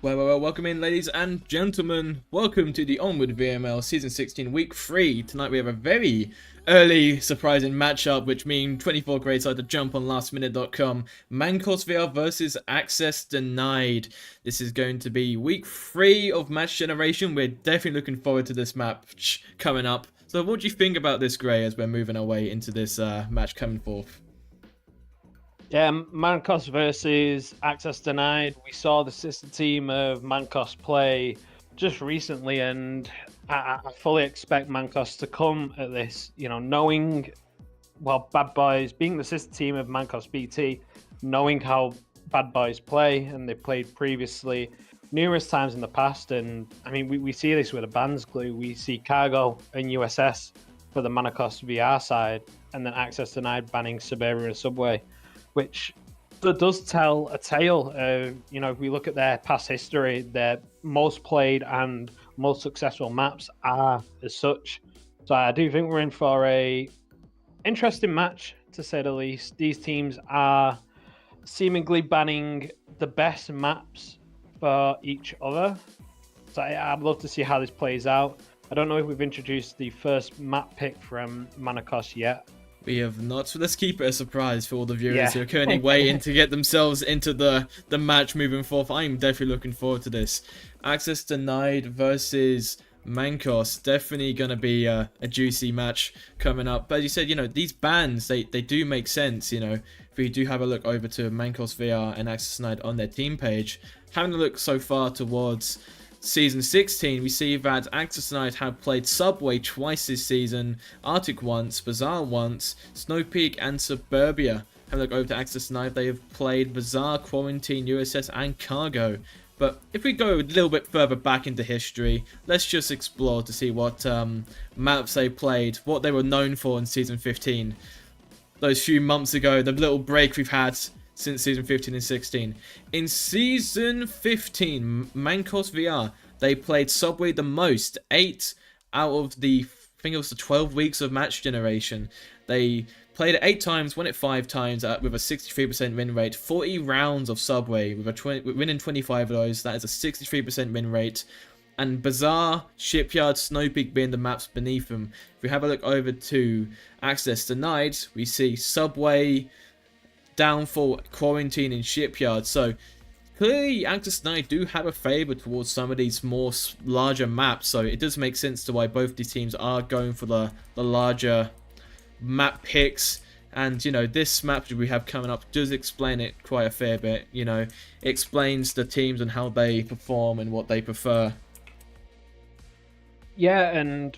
Well, welcome in, ladies and gentlemen. Welcome to the Onward VRML Season 16, Week 3. Tonight we have a very early, surprising matchup, which means 24 grades side to jump on lastminute.com. MANCOSVR versus Access Denied. This is going to be Week 3 of Match Generation. We're definitely looking forward to this match coming up. So what do you think about this, Gray, as we're moving our way into this match coming forth? Yeah, Mancos versus Access Denied. We saw the sister team of Mancos play just recently, and I fully expect Mancos to come at this, knowing, Bad Boys, being the sister team of Mancos BT, knowing how Bad Boys play, and they played previously numerous times in the past. And I mean, we see this with a band's glue. We see Cargo and USS for the MANCOSVR side, and then Access Denied banning Suburbia and Subway, which does tell a tale. If we look at their past history, their most played and most successful maps are as such. So I do think we're in for a interesting match, to say the least. These teams are seemingly banning the best maps for each other. So I'd love to see how this plays out. I don't know if we've introduced the first map pick from Mancos yet. We have not, so let's keep it a surprise for all the viewers who are currently waiting to get themselves into the match moving forth. I'm definitely looking forward to this. Access Denied versus Mancos, definitely going to be a juicy match coming up. But as you said, these bans, they do make sense, If we do have a look over to MANCOSVR and Access Denied on their team page, having a look so far towards Season 16, we see that Access Denied have played Subway twice this season, Arctic once, Bizar once, Snow Peak and Suburbia. Have a look over to Access Denied, they have played Bizar, Quarantine, USS and Cargo. But if we go a little bit further back into history, let's just explore to see what maps they played, what they were known for in Season 15. Those few months ago, the little break we've had since Season 15 and 16. In Season 15, MANCOSVR, they played Subway the most. 8 out of the, I think it was the 12 weeks of match generation. They played it 8 times, won it 5 times with a 63% win rate. 40 rounds of Subway, with winning 25 of those. That is a 63% win rate. And Bizar, Shipyard, Snow Peak being the maps beneath them. If we have a look over to Access Denied, we see Subway, Downfall, Quarantine and Shipyard. So clearly Access Denied do have a favour towards some of these more larger maps, so it does make sense to why both these teams are going for the larger map picks. And this map that we have coming up does explain it quite a fair bit. It explains the teams and how they perform and what they prefer. Yeah, and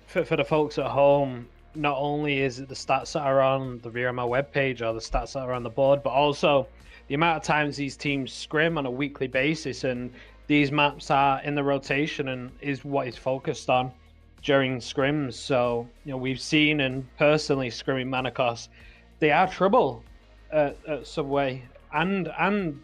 for the folks at home, not only is it the stats that are on the VRML webpage or the stats that are on the board, but also the amount of times these teams scrim on a weekly basis, and these maps are in the rotation and is what is focused on during scrims. So we've seen, and personally scrimming Mancos, they are trouble at Subway, and on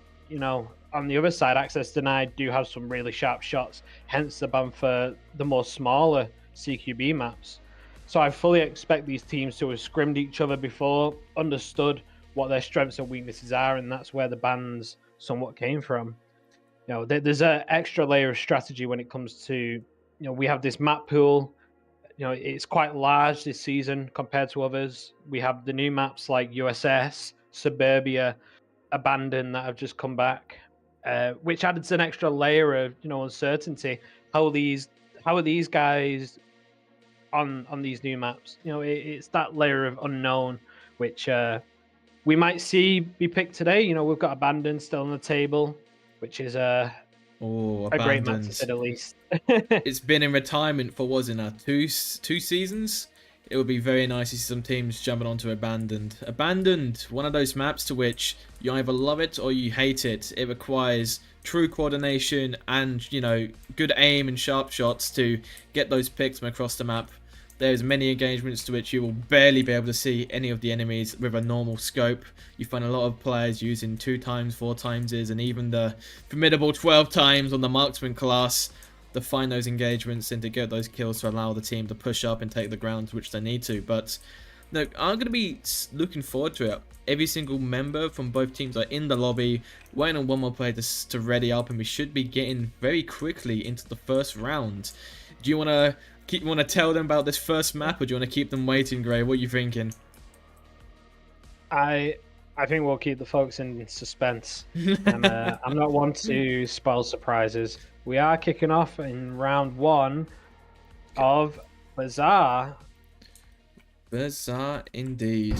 the other side, Access Denied do have some really sharp shots, hence the ban for the more smaller CQB maps. So I fully expect these teams to have scrimmed each other before, understood what their strengths and weaknesses are, and that's where the bans somewhat came from. There's an extra layer of strategy when it comes to, we have this map pool. It's quite large this season compared to others. We have the new maps like USS, Suburbia, Abandon that have just come back, which adds an extra layer of uncertainty. How are these guys on these new maps? It's that layer of unknown which we might see be picked today. We've got Abandon still on the table, which is a great map to say the least. It's been in retirement for, was it now, two seasons? It would be very nice to see some teams jumping onto Abandoned, one of those maps to which you either love it or you hate it. It requires true coordination and, good aim and sharp shots to get those picks from across the map. There's many engagements to which you will barely be able to see any of the enemies with a normal scope. You find a lot of players using 2x, 4x, and even the formidable 12x on the marksman class to find those engagements and to get those kills to allow the team to push up and take the ground which they need to. But Look, I'm going to be looking forward to it. Every single member from both teams are in the lobby, waiting on one more player to ready up, and we should be getting very quickly into the first round. Do you want to tell them about this first map, or do you want to keep them waiting, Gray? What are you thinking? I think we'll keep the folks in suspense. I'm not one to spoil surprises. We are kicking off in round 1 of Bizar. Bizar indeed.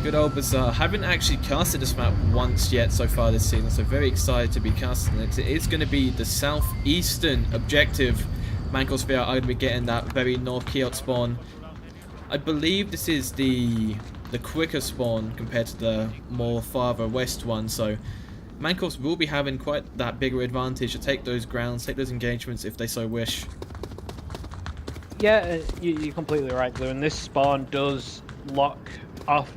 Good old Bizar. Haven't actually casted this map once yet so far this season, so very excited to be casting it. It is going to be the southeastern objective. MANCOSVR are going to be getting that very north key spawn. I believe this is the quicker spawn compared to the more farther west one, so Mancos will be having quite that bigger advantage to take those grounds, take those engagements if they so wish. Yeah, you're completely right, Blue, and this spawn does lock off.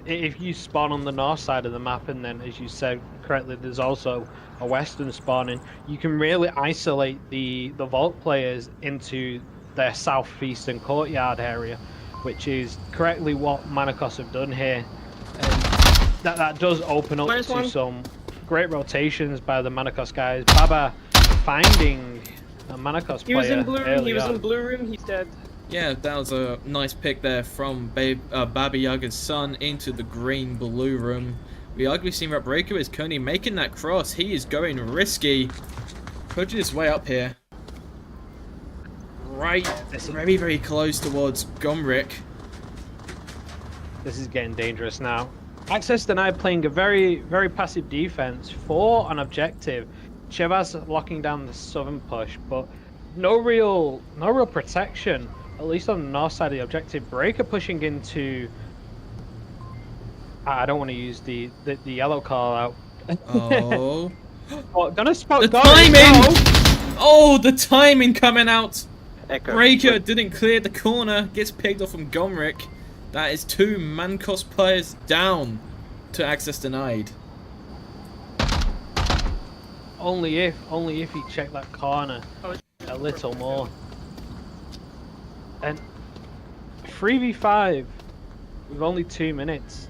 If you spawn on the north side of the map, and then, as you said correctly, there's also a western spawning, you can really isolate the vault players into their southeastern courtyard area, which is correctly what Manacos have done here. And that does open up to some great rotations by the Manacos guys. Baba finding a Manacos player. He was in blue room. He was on. in blue room. He's dead. Yeah, that was a nice pick there from Baba Yaga's son into the green blue room. We arguably seen Breaker is currently making that cross. He is going risky, pushing his way up here. Right, very, very close towards Gomrick. This is getting dangerous now. Access denied, playing a very, very passive defense for an objective. Chivas locking down the southern push, but no real protection, at least on the north side of the objective. Breaker pushing into. I don't want to use the yellow call out. Oh. Oh, gonna spot the Gomrick. timing! Oh, the timing coming out. Echo. Breaker didn't clear the corner, gets picked off from Gomrick. That is 2 Mancos players down to access denied. Only if he checked that corner a little more. And 3v5 with only 2 minutes.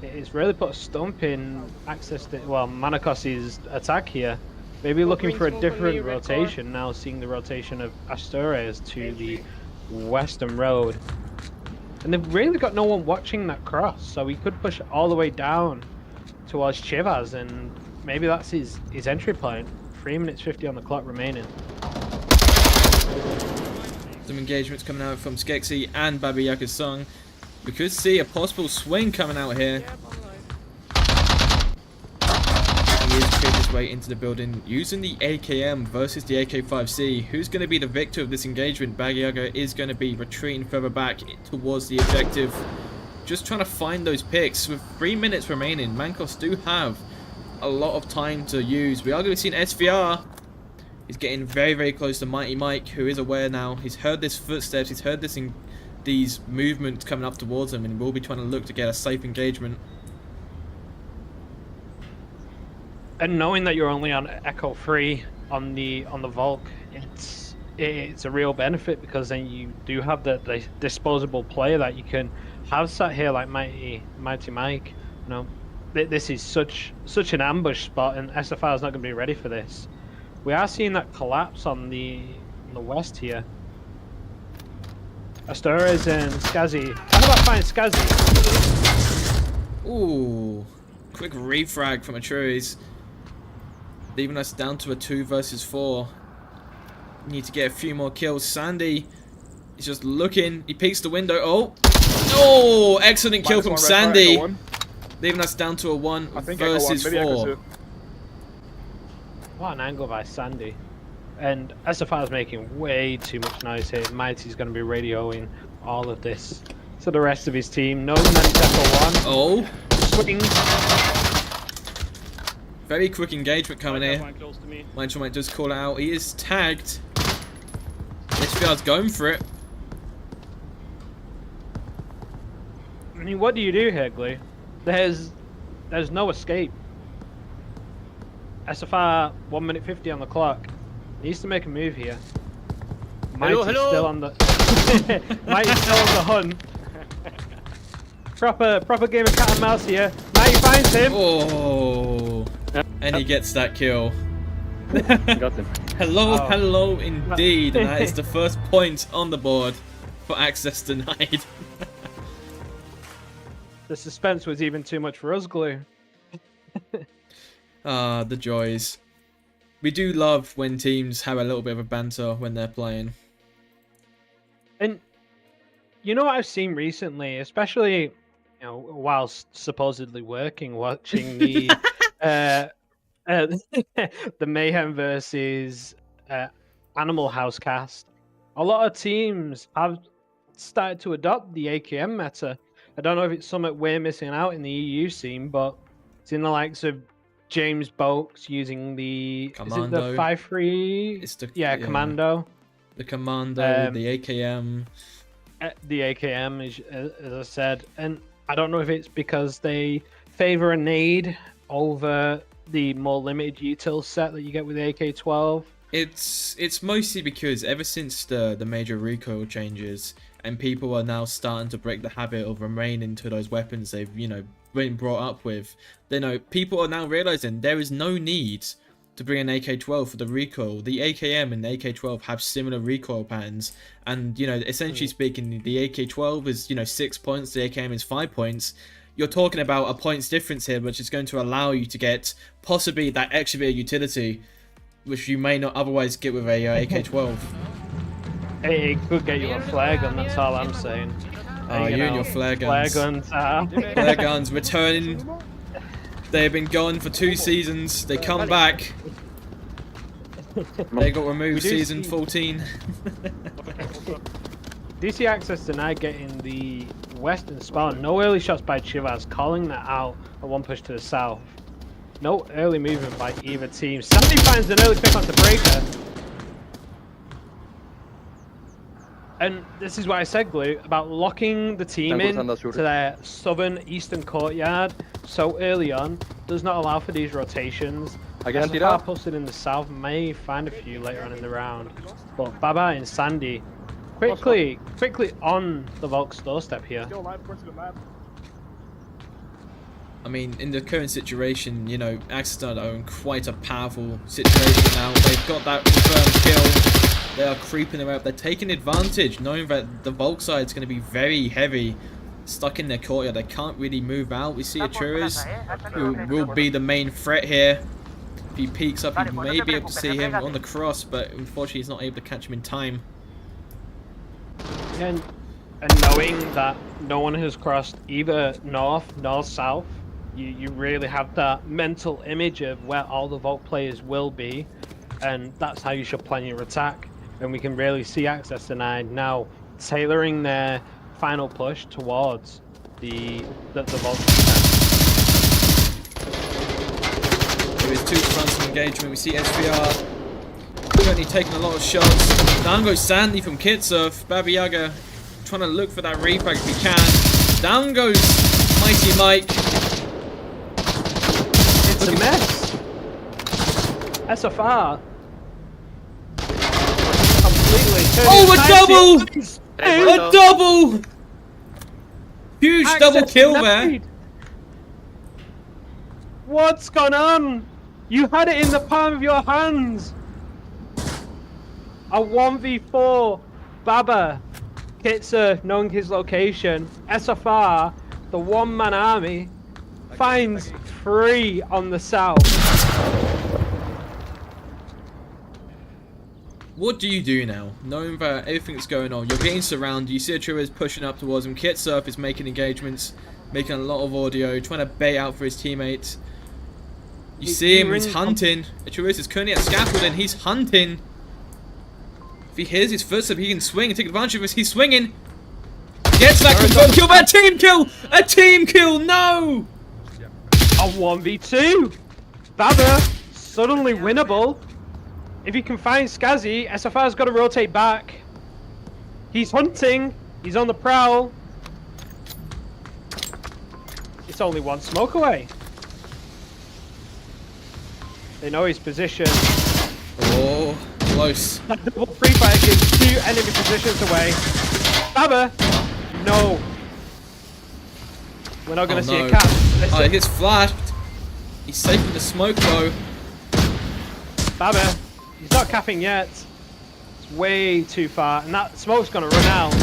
It's really put a stump in access to, well, Manacos' attack here. Maybe looking for a different rotation now, seeing the rotation of Asturias to the western road. And they've really got no one watching that cross, so he could push all the way down towards Chivas, and maybe that's his entry point. 3 minutes 50 on the clock remaining. Some engagements coming out from Skexy and Baba Yaga's son. We could see a possible swing coming out here. He is creeping his way into the building using the AKM versus the AK-5C. Who's going to be the victor of this engagement? Baba Yaga is going to be retreating further back towards the objective. Just trying to find those picks. With 3 minutes remaining, Mancos do have a lot of time to use. We are going to see an SVR. He's getting very, very close to Mighty Mike, who is aware now. He's heard this footsteps. He's heard these movements coming up towards him, and will be trying to look to get a safe engagement. And knowing that you're only on Echo 3 on the Volk, it's a real benefit, because then you do have the disposable player that you can have sat here like Mighty Mike. You know, this is such an ambush spot, and SFR is not going to be ready for this. We are seeing that collapse on the west here. Asturias and Skazzy. How about find Skazzy? Ooh, quick refrag from Atruis, leaving us down to a 2 versus 4. Need to get a few more kills. Sandy is just looking. He peeks the window. Oh, excellent kill from Sandy, leaving us down to a 1 versus 4. What an angle by Sandy. And SFR is making way too much noise here. Mighty's going to be radioing all of this to the rest of his team, knowing that it's Echo 1. Oh. Swing. Very quick engagement coming here. Manchester Mike does call out. He is tagged. SVR's going for it. I mean, what do you do here, Glue? There's no escape. SFR 1 minute 50 on the clock. Needs to make a move here. Mighty's still on the Mighty's still on the hunt. Proper game of cat and mouse here. Mighty finds him. Oh, and he gets that kill. Got him. Hello indeed, and that is the first point on the board for access denied. The suspense was even too much for us, Glue. Ah, the joys. We do love when teams have a little bit of a banter when they're playing. And you know what I've seen recently, especially whilst supposedly watching the the Mayhem versus Animal House cast. A lot of teams have started to adopt the AKM meta. I don't know if it's something we're missing out in the EU scene, but it's in the likes of James Boakes using the Commando. Is it the 5-3? It's the Commando. The Commando, the AKM. The AKM, as I said, and I don't know if it's because they favor a nade over the more limited util set that you get with the AK-12. It's mostly because ever since the major recoil changes, and people are now starting to break the habit of remaining to those weapons they've been brought up with. People are now realizing there is no need to bring an AK-12 for the recoil. The AKM and the AK-12 have similar recoil patterns, and essentially speaking, the AK-12 is 6 points, the AKM is 5 points. You're talking about a points difference here, which is going to allow you to get possibly that extra bit of utility, which you may not otherwise get with a AK-12. It could get you a flare gun, that's all I'm saying. Oh, you and your flare guns. Flare guns are... Flare guns returning. They've been gone for 2 seasons. They come back. They got removed season 14. DC Access tonight getting the western spawn. No early shots by Chivas, calling that out a 1 push to the south. No early movement by either team. Sandy finds an early pick onto Breaker. And this is what I said, Glue, about locking the team in to their southern eastern courtyard so early on does not allow for these rotations. SFR posted in the south may find a few later on in the round. But Baba and Sandy quickly on the Volk's doorstep here. I mean, in the current situation, Access are in quite a powerful situation now. They've got that confirmed kill. They are creeping around. They're taking advantage, knowing that the Volk side is going to be very heavy, stuck in their courtyard. They can't really move out. We see Achuriz, who will be the main threat here. If he peeks up, you may be able to see him on the cross, but unfortunately he's not able to catch him in time. And knowing that no one has crossed either north nor south, you really have that mental image of where all the Volk players will be, and that's how you should plan your attack. And we can really see Access Denied now tailoring their final push towards the Volk. There is 2 fronts of engagement. We see SVR currently taking a lot of shots. Down goes Sandy from Kitsurf. Baba Yaga trying to look for that refrag if he can. Down goes Mighty Mike. It's a mess. SFR. Oh, a double! A double! Huge double kill there. What's gone on? You had it in the palm of your hands. A 1v4. Baba, Kitzer, knowing his location. SFR, the one-man army, finds 3 on the south. What do you do now, knowing that everything's going on? You're getting surrounded, you see Achuriz pushing up towards him, Kitsurf is making engagements, making a lot of audio, trying to bait out for his teammates. You see him, he's hunting. Achuriz is currently at scaffold and he's hunting. If he hears his footsteps, he can swing and take advantage of this. He's swinging. Gets that confirmed kill, but a team kill! A team kill, no! A 1v2. Baba, suddenly winnable. If he can find Skazzy, SFR's got to rotate back. He's hunting. He's on the prowl. It's only 1 smoke away. They know his position. Oh, close. That double free fire gives 2 enemy positions away. Baba, no. We're not going to see no. a cap. Oh, he gets flashed. He's safe in the smoke though. Baba, he's not capping yet. It's way too far, and that smoke's going to run out.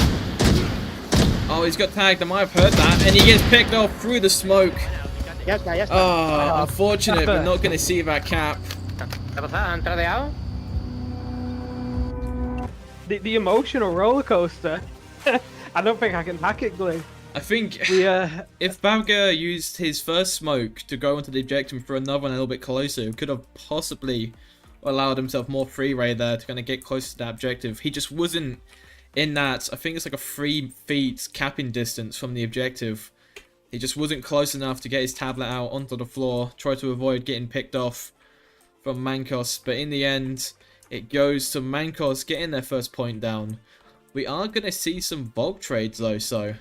Oh, he's got tagged. I might have heard that. And he gets picked off through the smoke. Oh, unfortunate. We're not going to see that cap. The emotional roller coaster. I don't think I can hack it, Glue. I think if Babga used his first smoke to go into the objective for another one a little bit closer, he could have possibly allowed himself more freeway there to kind of get closer to that objective. He just wasn't in that, I think it's like a 3 feet capping distance from the objective. He just wasn't close enough to get his tablet out onto the floor, try to avoid getting picked off from Mancos, but in the end, it goes to Mancos getting their first point down. We are going to see some bulk trades though, so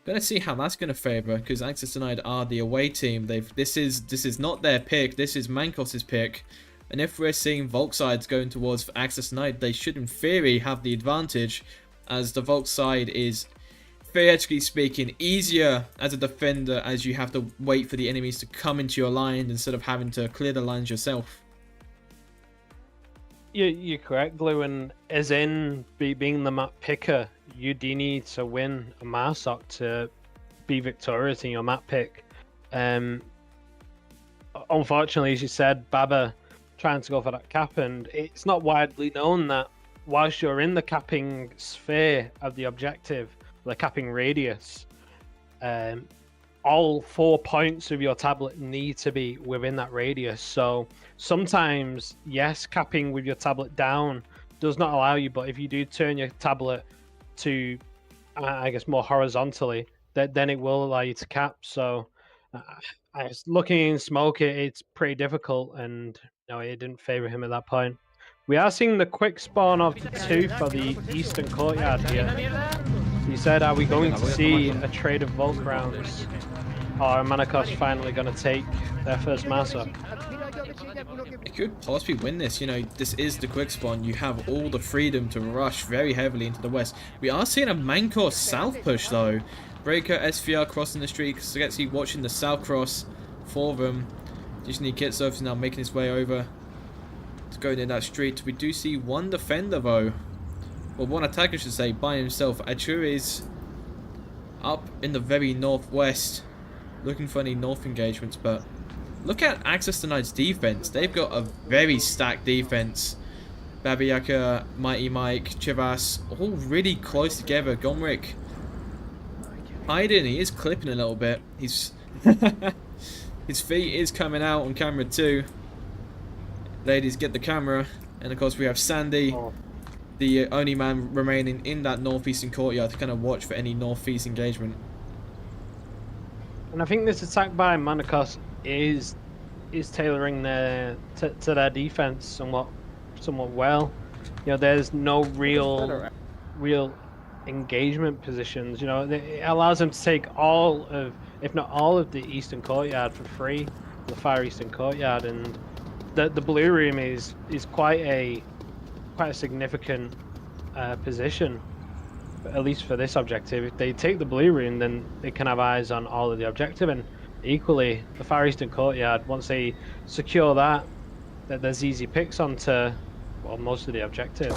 going to see how that's going to favour, because Access Denied are the away team. This is not their pick, this is Mancos's pick. And if we're seeing Volk sides going towards Access Denied, they should in theory have the advantage, as the Volk side is, theoretically speaking, easier as a defender, as you have to wait for the enemies to come into your line instead of having to clear the lines yourself. You're correct, Glue, and as in being the map picker, you do need to win a Marsoc to be victorious in your map pick. Unfortunately, as you said, Baba trying to go for that cap, and it's not widely known that whilst you're in the capping sphere of the objective, the capping radius, all 4 points of your tablet need to be within that radius. So sometimes, yes, capping with your tablet down does not allow you, but if you do turn your tablet to, I guess, more horizontally, then it will allow you to cap. So I was looking in smoke, it's pretty difficult, and no, it didn't favor him at that point. We are seeing the quick spawn of the 2 for the Eastern Courtyard here. You said, are we going to see a trade of Volk rounds? Or are Mancos finally going to take their first Marsoc? It could possibly win this. You know, this is the quick spawn. You have all the freedom to rush very heavily into the west. We are seeing a Mancos south push though. Breaker, SVR crossing the street. Sketsy watching the south cross for them. Just need Kitsurf now making his way over to go in that street. We do see one defender though. Well, one attacker should say, by himself. Achur is up in the very northwest, looking for any north engagements, but look at Access Denied's defense. They've got a very stacked defense. Babiaka, Mighty Mike, Chivas, all really close together. Gomrick hiding, he is clipping a little bit. He's his feet is coming out on camera too. Ladies, get the camera. And of course we have Sandy, the only man remaining in that northeastern courtyard to kind of watch for any northeast engagement. And I think this attack by Mancos is tailoring their to their defense somewhat well. You know, there's no real engagement positions. You know, it allows them to take all of, if not all of, the eastern courtyard for free, the far eastern courtyard, and the blue room is quite a significant position, at least for this objective. If they take the blue room, then they can have eyes on all of the objective, and equally the far eastern courtyard, once they secure that there's easy picks onto, well, most of the objective.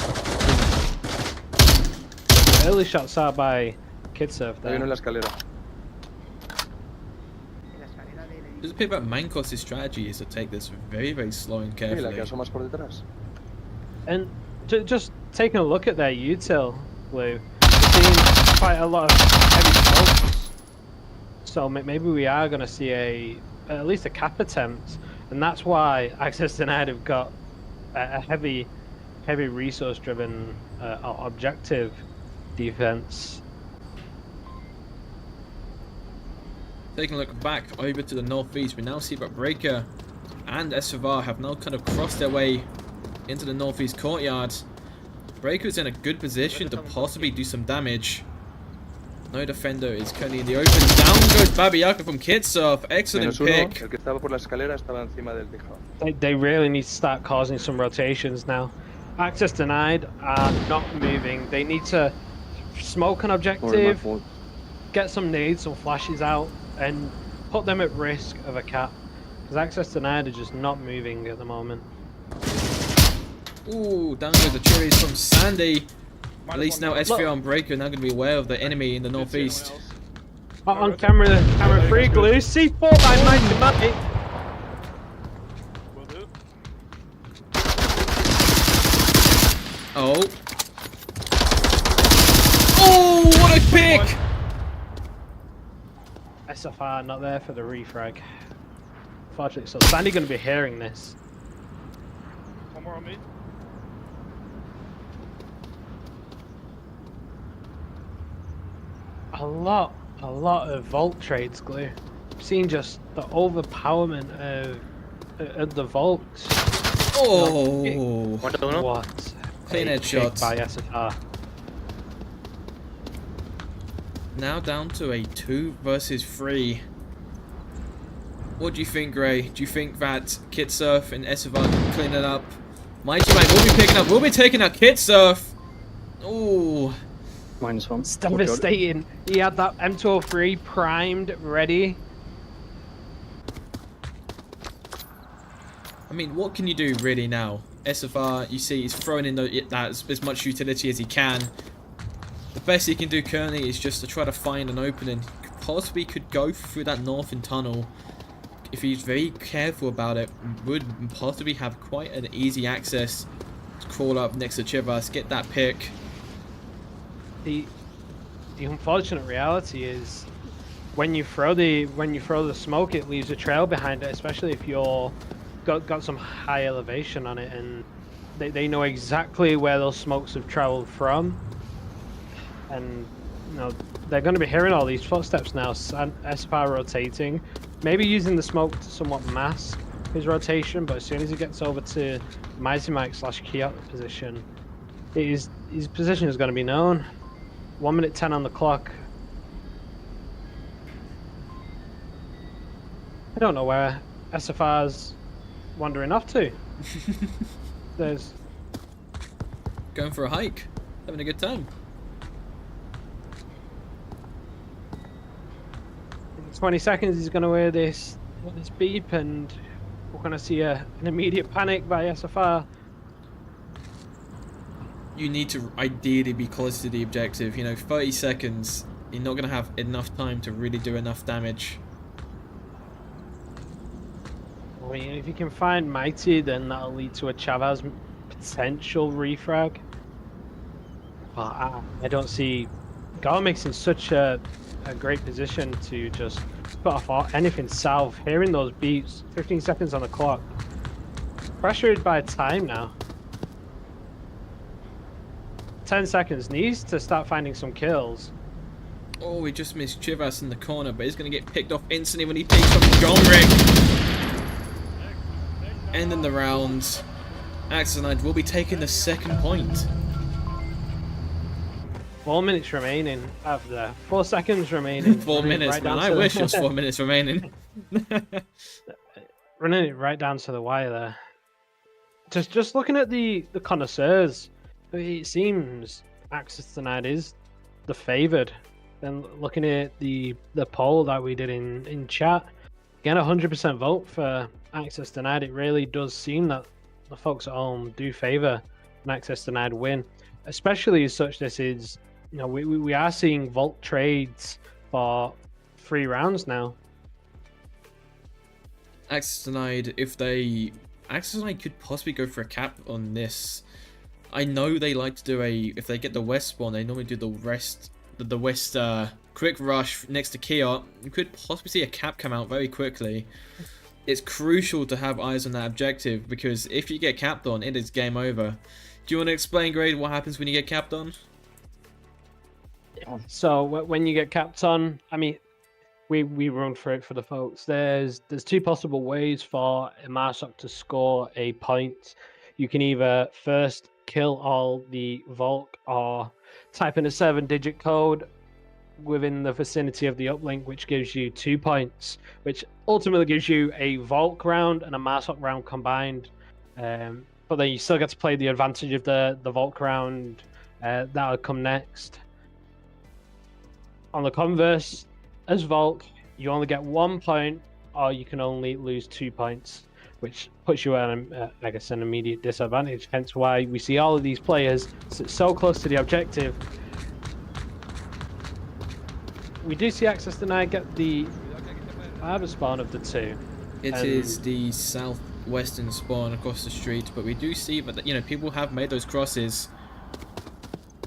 Early shots out by Kitsurf there. Just a bit about Mancos' strategy is to take this very, very slow and carefully. And just taking a look at their util, Blue, seeing quite a lot of heavy smokes. So maybe we are going to see at least a cap attempt, and that's why Access Denied have got a heavy resource-driven objective defense. Taking a look back over to the northeast, we now see that Breaker and SVR have now kind of crossed their way into the northeast courtyard. Breaker's in a good position to possibly do some damage. No defender is currently in the open. Down goes Babiaka from Kitsurf. Excellent pick. They really need to start causing some rotations now. Access Denied are not moving. They need to smoke an objective, get some nades, some flashes out, and put them at risk of a cap. Because access denied are just not moving at the moment. Ooh, down goes the cherries from Sandy. At least now SVR and Breaker are now going to be aware of the enemy in the northeast. On camera 3, Glue. C4 by Mighty Matty. Oh. Oh, what a pick! SFR not there for the refrag. Fortunately, so Sandy going to be hearing this. One more on me. A lot of vault trades, Glue. I've seen just the overpowerment of the vaults. Oh, What? clean headshots by SFR. Now down to a 2 versus 3. What do you think, Gray? Do you think that Kit Surf and SFR can clean it up? Mighty Mike will be picking up. We'll be taking out Kit Surf. Oh. -1. It's devastating. He had that M203 primed, ready. I mean, what can you do really now? SFR, you see, he's throwing in as much utility as he can. The best he can do currently is just to try to find an opening. Possibly could go through that northern tunnel. If he's very careful about it, would possibly have quite an easy access to crawl up next to Chivas, get that pick. The unfortunate reality is when you throw the smoke, it leaves a trail behind it, especially if you're got some high elevation on it, and they know exactly where those smokes have traveled from, and you know they're going to be hearing all these footsteps now. SFR rotating, maybe using the smoke to somewhat mask his rotation, but as soon as he gets over to Mighty Mike / Kiot position, his position is going to be known. 1:10 on the clock. I don't know where SFR's wandering off to. There's Going for a hike, having a good time. in 20 seconds he's going to hear this beep, and we're going to see an immediate panic by SFR. You need to ideally be close to the objective. You know, 30 seconds, you're not going to have enough time to really do enough damage. I mean, if you can find Mighty, then that'll lead to a Chavez potential refrag. But I don't see Garmix in such a great position to just put off anything south. Hearing those beeps, 15 seconds on the clock. Pressured by time now. 10 seconds, needs to start finding some kills. Oh, we just missed Chivas in the corner, but he's going to get picked off instantly when he takes on John Rick. Ending the round. Axonite will be taking the second point. 4 minutes remaining after 4 seconds remaining. 4 minutes, right man. I wish it was 4 minutes remaining. Running it right down to the wire there. Just looking at the connoisseurs, it seems Access Denied is the favoured. Then looking at the poll that we did in chat, again 100% vote for Access Denied. It really does seem that the folks at home do favour an Access Denied win, especially as such this is, you know, we are seeing vault trades for 3 rounds now. Access Denied, Access Denied could possibly go for a cap on this. I know they like to do if they get the west spawn, they normally do the west quick rush next to Kiot. You could possibly see a cap come out very quickly. It's crucial to have eyes on that objective, because if you get capped on, it is game over. Do you want to explain, Grade, what happens when you get capped on? So when you get capped on, I mean, we run for it for the folks. There's 2 possible ways for a Marsoc to score a point. You can either first kill all the Volk, or type in a 7-digit code within the vicinity of the uplink, which gives you 2 points, which ultimately gives you a Volk round and a Marsoc round combined. But then you still get to play the advantage of the Volk round. That'll come next. On the converse, as Volk, you only get 1 point, or you can only lose 2 points, which puts you at, I guess, an immediate disadvantage. Hence why we see all of these players sit so close to the objective. We do see Access Denied get the farther spawn of the two. It is the southwestern spawn across the street, but we do see that, you know, people have made those crosses.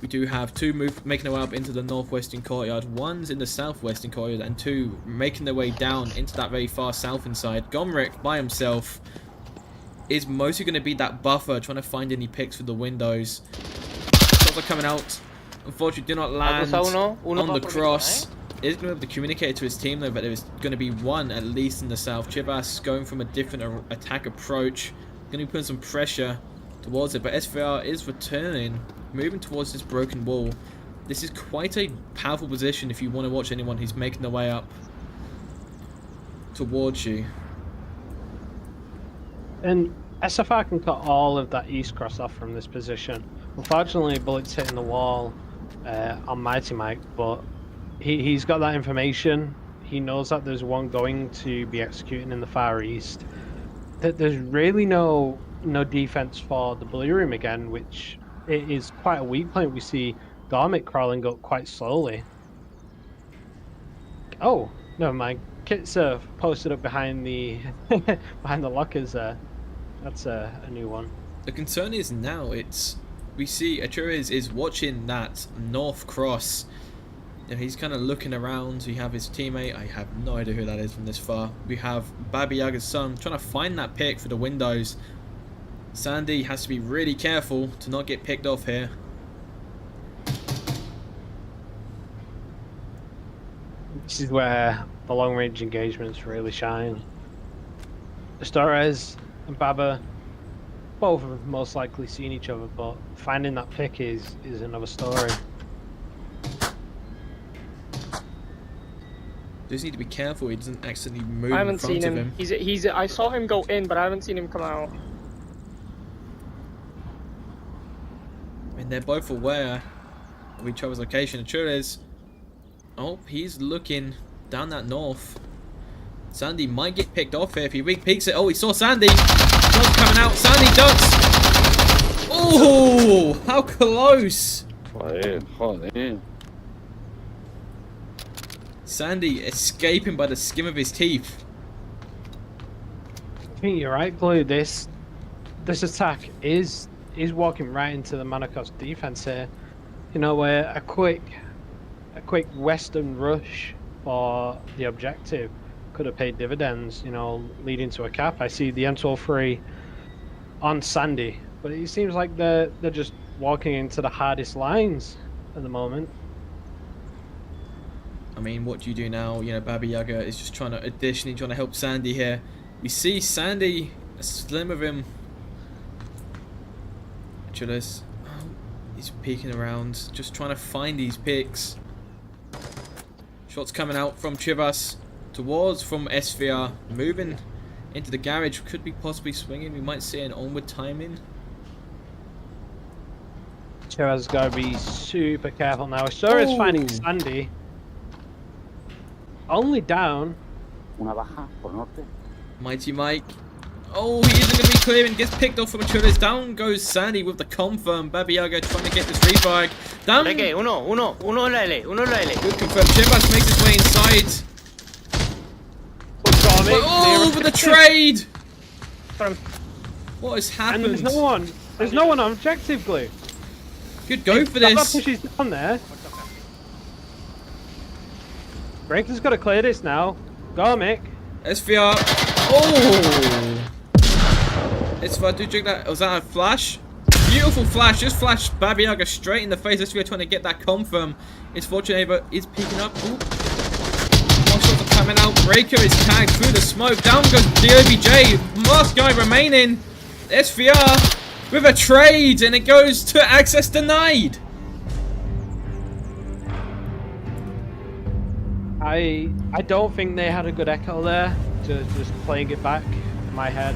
We do have two making their way up into the northwestern courtyard. One's in the southwestern courtyard, and two making their way down into that very far south inside. Gomric by himself is mostly going to be that buffer, trying to find any picks through the windows. Shots are coming out. Unfortunately, do not land on the cross. Is going to be able to communicate to his team though that there is going to be one at least in the south. Chivas going from a different attack approach, going to be putting some pressure towards it, but SVR is returning, moving towards this broken wall. This is quite a powerful position if you want to watch anyone who's making their way up towards you. And SFR can cut all of that east cross off from this position. Unfortunately, bullets hitting the wall on Mighty Mike, but he's got that information. He knows that there's one going to be executing in the far east. That there's really no defense for the blue room again, which it is quite a weak point. We see Garmic crawling up quite slowly. Oh, never mind. Kit's posted up behind the behind the lockers there. That's a new one. The concern is now we see Achures is watching that north cross. You know, he's kind of looking around. We have his teammate. I have no idea who that is from this far. We have Baba Yaga's son trying to find that pick for the windows. Sandy has to be really careful to not get picked off here. This is where the long-range engagements really shine. Torres and Baba, both have most likely seen each other, but finding that pick is another story. Just need to be careful he doesn't accidentally move I in haven't front seen of him. him. I saw him go in, but I haven't seen him come out. I mean, they're both aware of each other's location. Achures, oh, he's looking down that north. Sandy might get picked off here if he peeks it. Oh, he saw Sandy. Shot coming out. Sandy ducks. Oh, how close. Joder. Sandy escaping by the skin of his teeth. I think you're right, Blue. This attack is walking right into the Manacos defense here. You know, where a quick western rush for the objective could have paid dividends, you know, leading to a cap. I see the M12-3 on Sandy, but it seems like they're just walking into the hardest lines at the moment. I mean, what do you do now? You know, Baba Yaga is just trying to help Sandy here. We see Sandy, a slim of him. Achilles, oh, he's peeking around, just trying to find these picks. Shots coming out from Chivas towards from SVR, moving into the garage. Could be possibly swinging. We might see an onward timing. Chivas got to be super careful now. Sora is finding Sandy. Only down. Mighty Mike. Oh, he isn't going to be clearing. Gets picked off from Achilles. Down goes Sandy with the confirm. Baba Yaga trying to get this refrag. Down. Uno la L. Good confirm. Chivas makes his way inside. Oh, with the trade. What has happened? And there's no one on objective, Glue. Good go for this. Pushes down there. Breaker's got to clear this now. Garmic. SVR. Oh! SVR, do you think that? Was that a flash? Beautiful flash. Just flashed Baba Yaga straight in the face. SVR trying to get that confirm. It's fortunate, but he's peeking up. Ooh. More shots are coming out. Breaker is tagged through the smoke. Down goes the OBJ. Last guy remaining. SVR with a trade, and it goes to access denied. I don't think they had a good echo there, just playing it back in my head.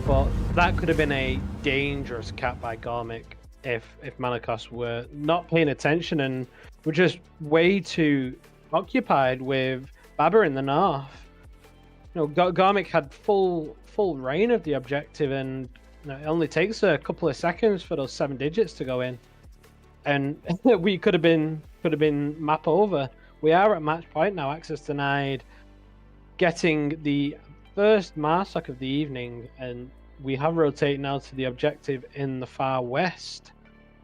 But that could have been a dangerous cap by Garmic if Manacos were not paying attention and were just way too occupied with Baba in the north. You know, Garmic had full reign of the objective, and you know, it only takes a couple of seconds for those 7 digits to go in, and we could have been map over. We are at match point now. Access denied, getting the first MARSOC of the evening, and we have rotated now to the objective in the far west.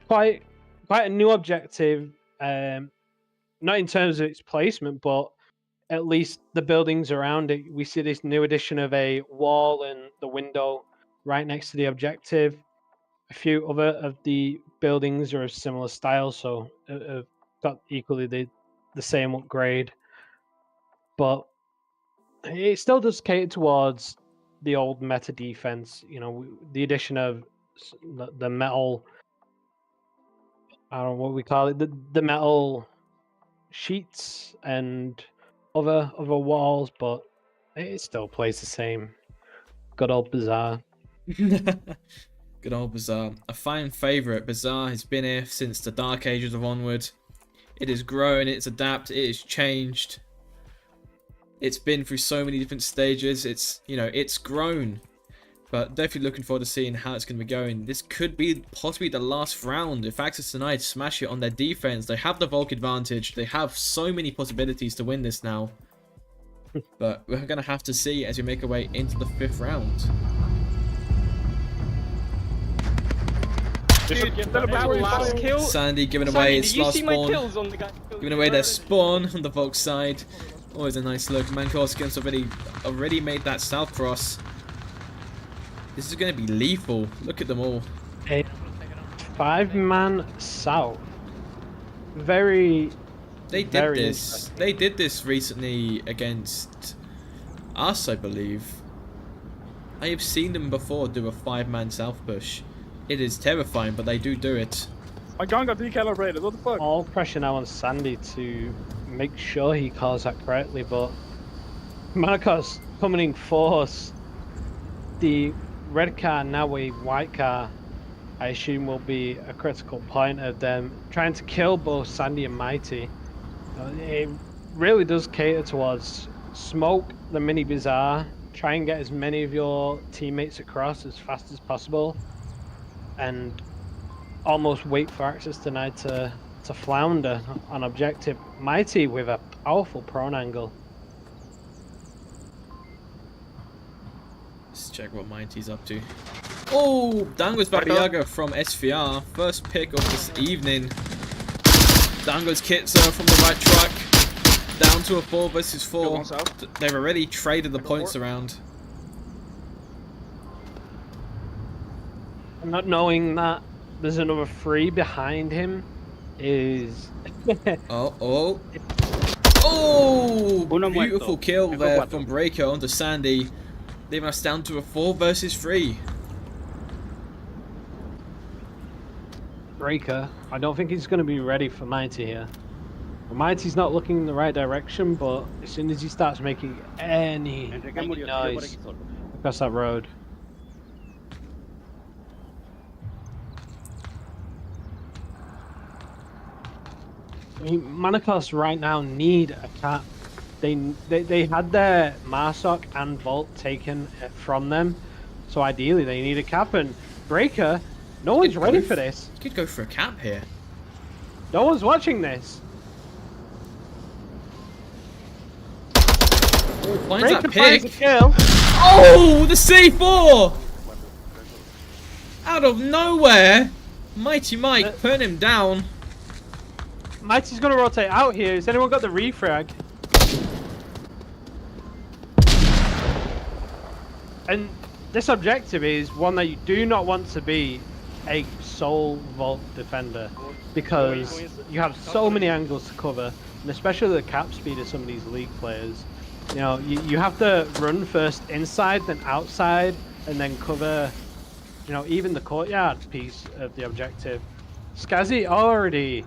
Quite a new objective, not in terms of its placement, but at least the buildings around it. We see this new addition of a wall and the window right next to the objective. A few other of the buildings are of similar style, so got equally the same upgrade. But it still does cater towards the old meta defense. You know, the addition of the metal, I don't know what we call it, the metal sheets and other walls, but it still plays the same. Good old Bizar. Good old Bizar. A fan favourite. Bizar has been here since the dark ages of Onward. It has grown, it's adapted, it has changed. It's been through so many different stages. It's, you know, it's grown. But definitely looking forward to seeing how it's going to be going. This could be possibly the last round. If Access Denied smash it on their defense, they have the Volk advantage. They have so many possibilities to win this now. But we're going to have to see as we make our way into the 5th round. Dude, last kill. Sandy giving away his last spawn. Kills on the guy? Giving away their spawn on the Volk side. Always a nice look. MANCOSVR already made that south cross. This is going to be lethal. Look at them all. A 5-man south. Very. They did this. They did this recently against us, I believe. I have seen them before do a 5-man south push. It is terrifying, but they do it. My gun got decalibrated. What the fuck? All pressure now on Sandy to make sure he calls that correctly, but Marcos coming in force. The red car, now a white car, I assume will be a critical point of them trying to kill both Sandy and Mighty. It really does cater towards smoke the mini Bizar, try and get as many of your teammates across as fast as possible, and almost wait for Access Denied to flounder on objective. Mighty with a powerful prone angle. Let's check what Mighty's up to. Oh, down goes Babayaga from SVR. First pick of this evening. Down goes Kitzer from the right track. Down to a 4 versus 4. They've already traded the points around. Not knowing that there's another 3 behind him is... Oh, beautiful kill there from Breaker onto Sandy, leaving us down to a 4 versus 3. Breaker, I don't think he's going to be ready for Mighty here. Mighty's not looking in the right direction, but as soon as he starts making any noise across that road. I mean, Manacos right now need a cap. They had their MARSOC and Vault taken from them, so ideally they need a cap. And Breaker, no one's ready for this. You could go for a cap here. No one's watching this. Oh, finds that pick. Finds a kill. Oh, the C4! Out of nowhere, Mighty Mike putting him down. Mighty's gonna rotate out here. Has anyone got the refrag? And this objective is one that you do not want to be a sole vault defender, because you have so many angles to cover, and especially the cap speed of some of these league players. You know, you have to run first inside, then outside, and then cover, you know, even the courtyard piece of the objective. Skazzy already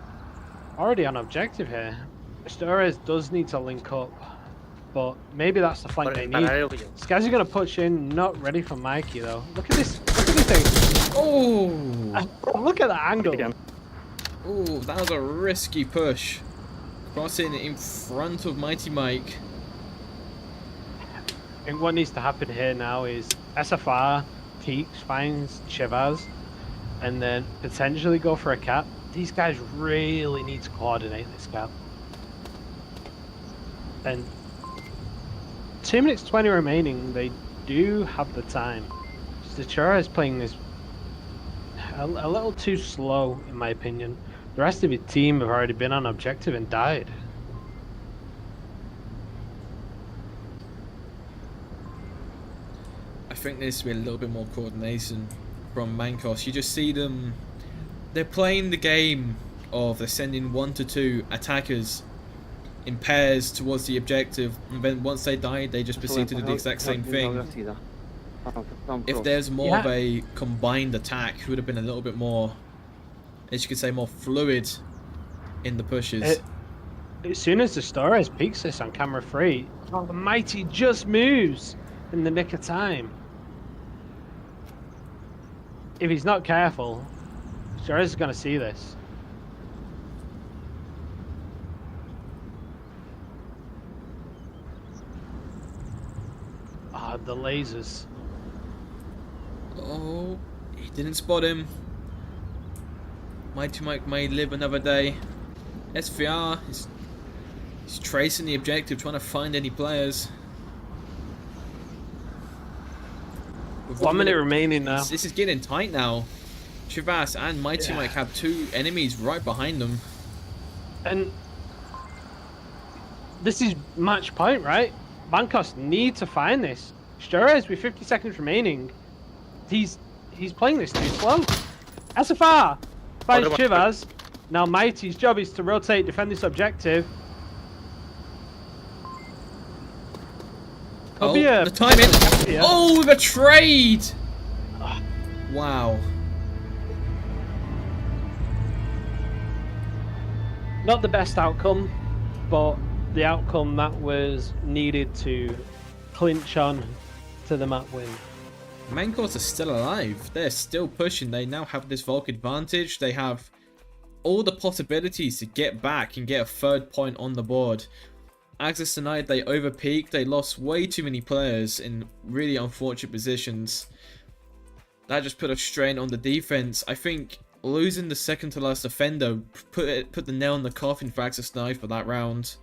on objective here. Torres does need to link up, but maybe that's the flank they need. Skazzy gonna push in, not ready for Mikey though. Look at this thing. Oh! Look at that angle. Oh, that was a risky push. Crossing in front of Mighty Mike. I think what needs to happen here now is SFR peaks, finds Chivas, and then potentially go for a cap. These guys really need to coordinate this cap. And 2 minutes 20 remaining, they do have the time. Stachura is playing this a little too slow, in my opinion. The rest of his team have already been on objective and died. I think there needs to be a little bit more coordination from Mancos. You just see them, they're playing the game of they're sending 1 to 2 attackers in pairs towards the objective, and then once they die, they just proceed to do the exact same thing. If there's more of a combined attack, it would have been a little bit more, as you could say, more fluid in the pushes. As soon as the Stores peaks this on camera 3, the Mighty just moves in the nick of time. If he's not careful, Stores is going to see this. Ah, the lasers. Oh, he didn't spot him. Mighty Mike may live another day. SVR is tracing the objective, trying to find any players. With 1 minute remaining now. This is getting tight now. Chivas and Mighty Mike have 2 enemies right behind them. And this is match point, right? Mancos need to find this. Stores with 50 seconds remaining. He's playing this too slow. SFR finds Chivas. Now Mighty's job is to rotate, defend this objective. Oh, the timing! Yeah. Oh, the trade! Wow. Not the best outcome, but the outcome that was needed to clinch on to the map win. Mancos are still alive. They're still pushing. They now have this Volk advantage. They have all the possibilities to get back and get a 3rd point on the board. Access denied. They overpeaked. They lost way too many players in really unfortunate positions. That just put a strain on the defense. I think losing the second to last defender put the nail in the coffin for Access denied for that round.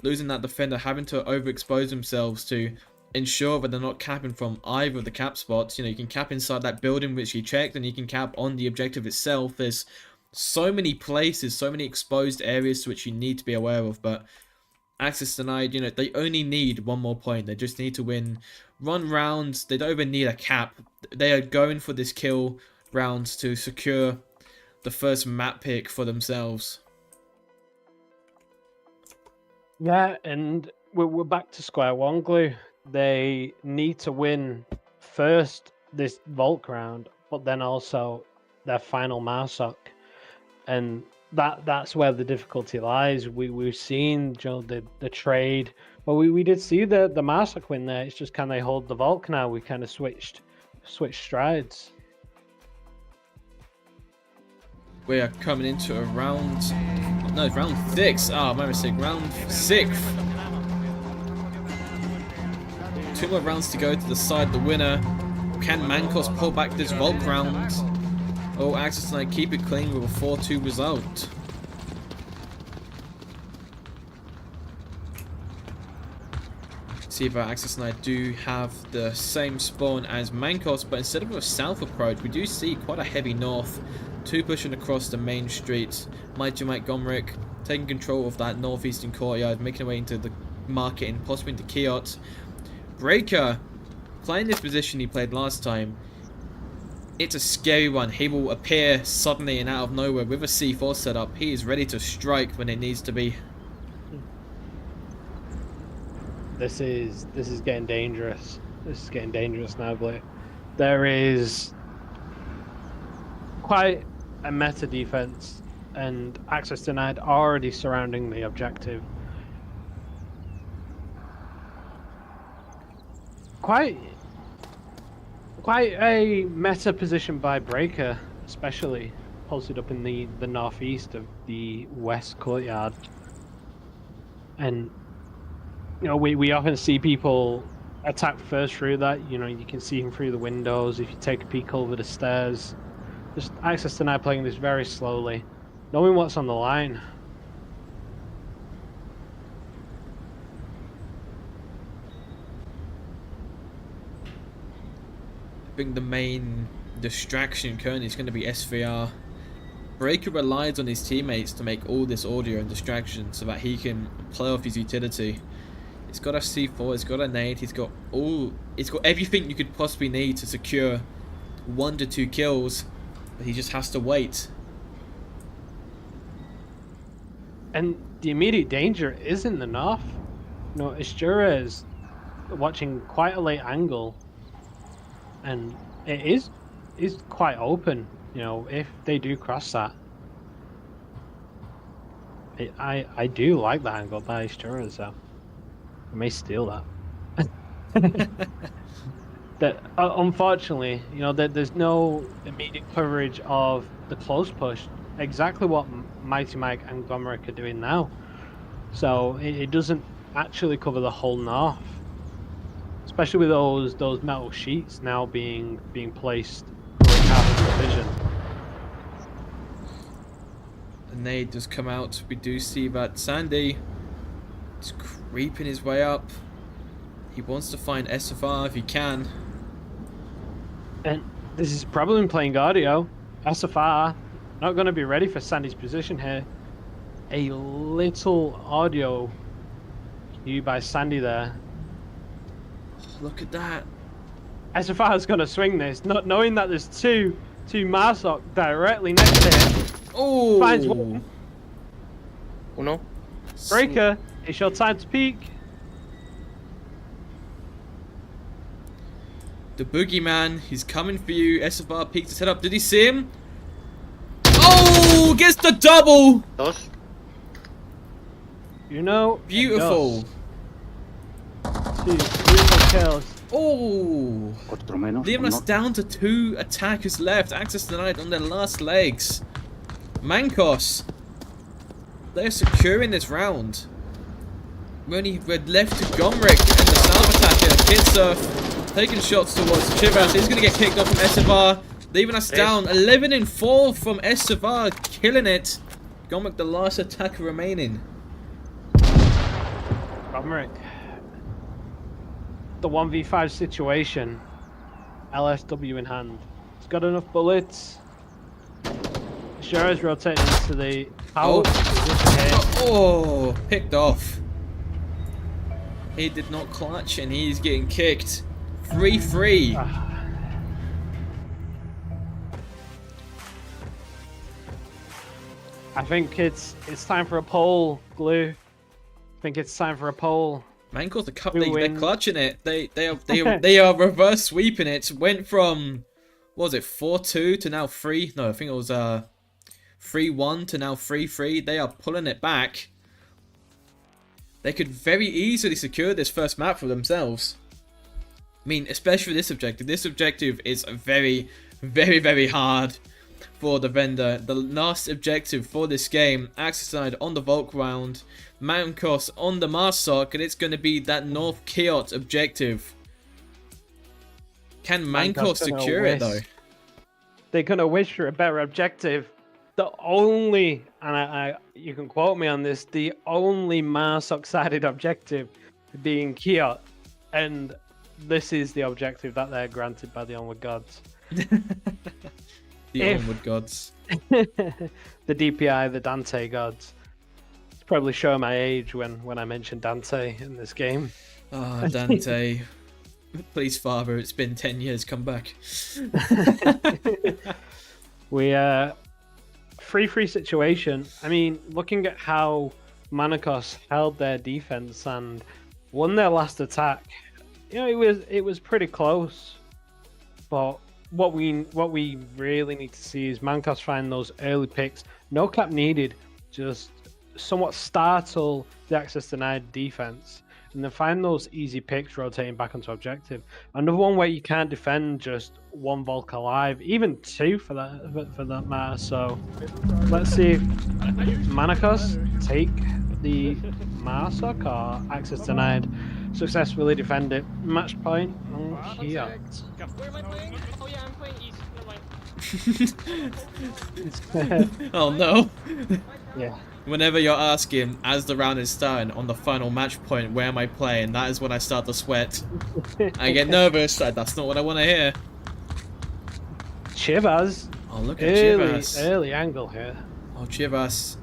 Losing that defender, having to overexpose themselves to ensure that they're not capping from either of the cap spots. You know, you can cap inside that building which you checked, and you can cap on the objective itself. There's so many places, so many exposed areas to which you need to be aware of, but Access denied, you know, they only need 1 more point. They just need to win 1 round. They don't even need a cap. They are going for this kill round to secure the first map pick for themselves. Yeah, and we're back to square one, Glue. They need to win first this Volk round, but then also their final Marsoc. And that's where the difficulty lies. We've seen, Joe, the trade, but we did see the Marsoc win there. It's just, can they hold the Volk now? We kind of switched strides. We are coming into a round... No, round 6. Oh, my mistake. Round 6. 2 more rounds to go to decide the winner. Can Mancos pull back this Volk round? Or Access tonight keep it clean with a 4-2 result? See if Access tonight do have the same spawn as Mancos, but instead of a south approach, we do see quite a heavy north. 2 pushing across the main street. Mighty Mike Gomrick taking control of that northeastern courtyard, making their way into the market and possibly into Kiot. Breaker playing this position he played last time. It's a scary one. He will appear suddenly and out of nowhere with a C4 setup. He is ready to strike when it needs to be. This is getting dangerous. This is getting dangerous now, Blake. There is quite a meta defense, and Access denied already surrounding the objective. Quite a meta position by Breaker, especially posted up in the northeast of the west courtyard. And you know, we often see people attack first through that. You know, you can see him through the windows. If you take a peek over the stairs, just Access Denied playing this very slowly, knowing what's on the line. I think the main distraction currently is going to be SVR. Breaker relies on his teammates to make all this audio and distraction so that he can play off his utility. He's got a C4, he's got a nade, he's got everything you could possibly need to secure 1 to 2 kills, but he just has to wait. And the immediate danger isn't enough. You know, Astura is watching quite a late angle, and it is quite open. You know, if they do cross that, I do like that angle by Astura, so I may steal that. That unfortunately, you know, that there's no immediate coverage of the close push. Exactly what Mighty Mike and Gomric are doing now. So it doesn't actually cover the whole north, especially with those metal sheets now being placed covering half of the vision. A nade does come out. We do see that Sandy is creeping his way up. He wants to find SFR if he can. And this is probably playing audio. SFR not going to be ready for Sandy's position here. A little audio cue by Sandy there. Look at that. SFR is going to swing this, not knowing that there's two Marsoc directly next to him. Oh! Finds one. Uno. Breaker, it's your time to peek. The boogeyman, he's coming for you. SFR peeks his head up. Did he see him? Oh! Gets the double! Dos. You know. Beautiful. Two beautiful kills. Oh! Otro menos. Leaving us uno. down to 2 attackers left. Access Denied on their last legs. Mancos, they're securing this round. We're left to Gomric and the Salve attacker. Kitsurf taking shots towards Shipyard. He's going to get kicked off from SFR. Leaving us down 11-4 from SFR. Killing it. Gomric, the last attacker remaining. Gomric. The 1v5 situation. LSW in hand. He's got enough bullets. Shara's rotating into the power position here. Oh, picked off. He did not clutch and he's getting kicked. 3-3. I think it's time for a poll, Glue. I think it's time for a poll. Mancos, the cup, Who they're wins? clutching it. They are reverse sweeping it. Went from, what was it, 4-2 to now 3. No, I think it was 3-1 to now 3-3. They are pulling it back. They could very easily secure this first map for themselves. I mean, especially this objective. This objective is very, very, very hard for the vendor. The last objective for this game, Access Denied on the Volk round, Mancos on the Marsoc, and it's going to be that North Kiot objective. Can Mancos secure it though? They're gonna wish for a better objective. The only, and you can quote me on this, the only Marsoc-sided objective being Kiot, and this is the objective that they're granted by the Onward gods. The Onward gods. The DPI, the Dante gods. It's probably showing my age when I mentioned Dante in this game. Ah, Dante. Please, Father, it's been 10 years, come back. We 3-3 situation. I mean, looking at how Manacos held their defense and won their last attack, you know, it was pretty close. But what we really need to see is Mancos find those early picks. No cap needed, just somewhat startle the Access Denied defense, and then find those easy picks rotating back onto objective. Another one where you can't defend just one Volk alive, even two for that matter. So let's see if Manacos take the Marsok or access denied. Successfully defended. Match point. Here. Where am I playing? Oh yeah, I'm playing East. Never mind. Oh no. Yeah. Whenever you're asking, as the round is starting, on the final match point, where am I playing? That is when I start to sweat. I get nervous. That's not what I want to hear. Chivas. Oh, look at Chivas. Early angle here. Oh, Chivas.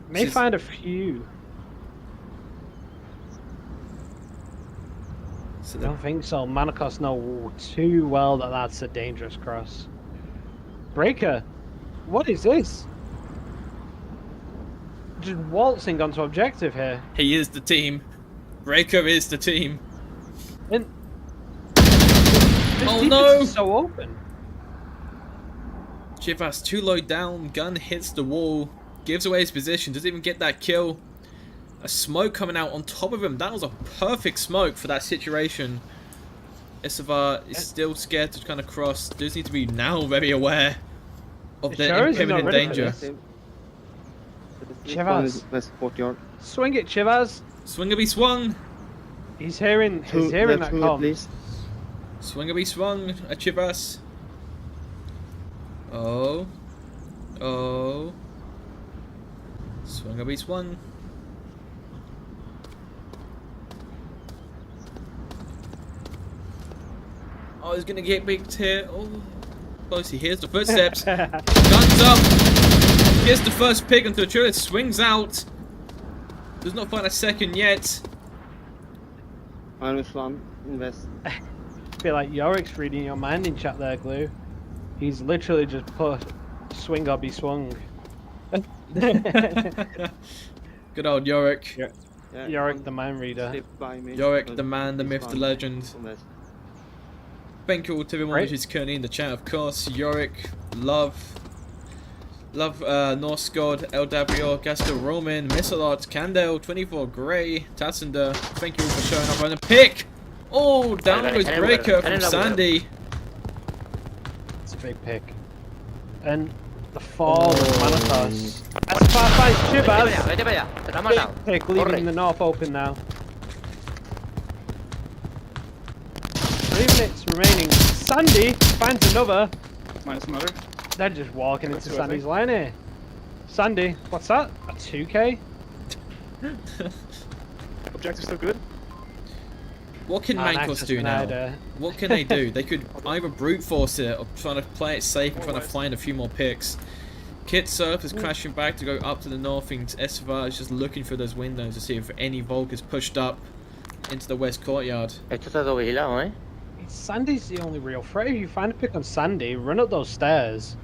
May find a few. I don't think so. Mancos know too well that that's a dangerous cross. Breaker. What is this? Just waltzing onto objective here. He is the team. Breaker is the team. And oh no! So open. Chivas too low down. Gun hits the wall. Gives away his position. Doesn't even get that kill. A smoke coming out on top of him. That was a perfect smoke for that situation. Isavar is still scared to kind of cross. Does need to be now very aware of the imminent danger. Chivas. Swing it, Chivas. Swing a be swung. He's hearing that call. Swing a be swung at Chivas. Oh. Oh. Swing a be swung. Oh, he's gonna get picked here. Oh, close. He hears the footsteps. Guns up. Here's the first pick onto the turret. Swings out. Does not find a second yet. Minus one. Invest. I feel like Yorick's reading your mind in chat there, Glue. He's literally just put swing or be swung. Good old Yorick. Yeah. Yorick, the mind reader. Yorick, the man, the myth, the legend. Thank you all to everyone who's currently in the chat, of course. Yorick, Love, Norse God, LW, Gasto Roman, Missalot, Candel, 24 Grey, Tassender. Thank you all for showing up on the pick. Oh, down goes Breaker from Sandy. It's a big pick. And the fall of Mancos. That's far by Chivas. Big pick, leaving the north open now. 3 minutes remaining. Sandy finds another. Minus another. They're just walking into Sandy's line here. Sandy, what's that? A 2K? Objective still good. What can Mancos do now? What can they do? They could either brute force it or try to play it safe and try to find a few more picks. Kit Surf is crashing back to go up to the north, and Esvar is just looking through those windows to see if any Volk is pushed up into the west courtyard. Sandy's the only real threat. If you find a pick on Sandy, run up those stairs.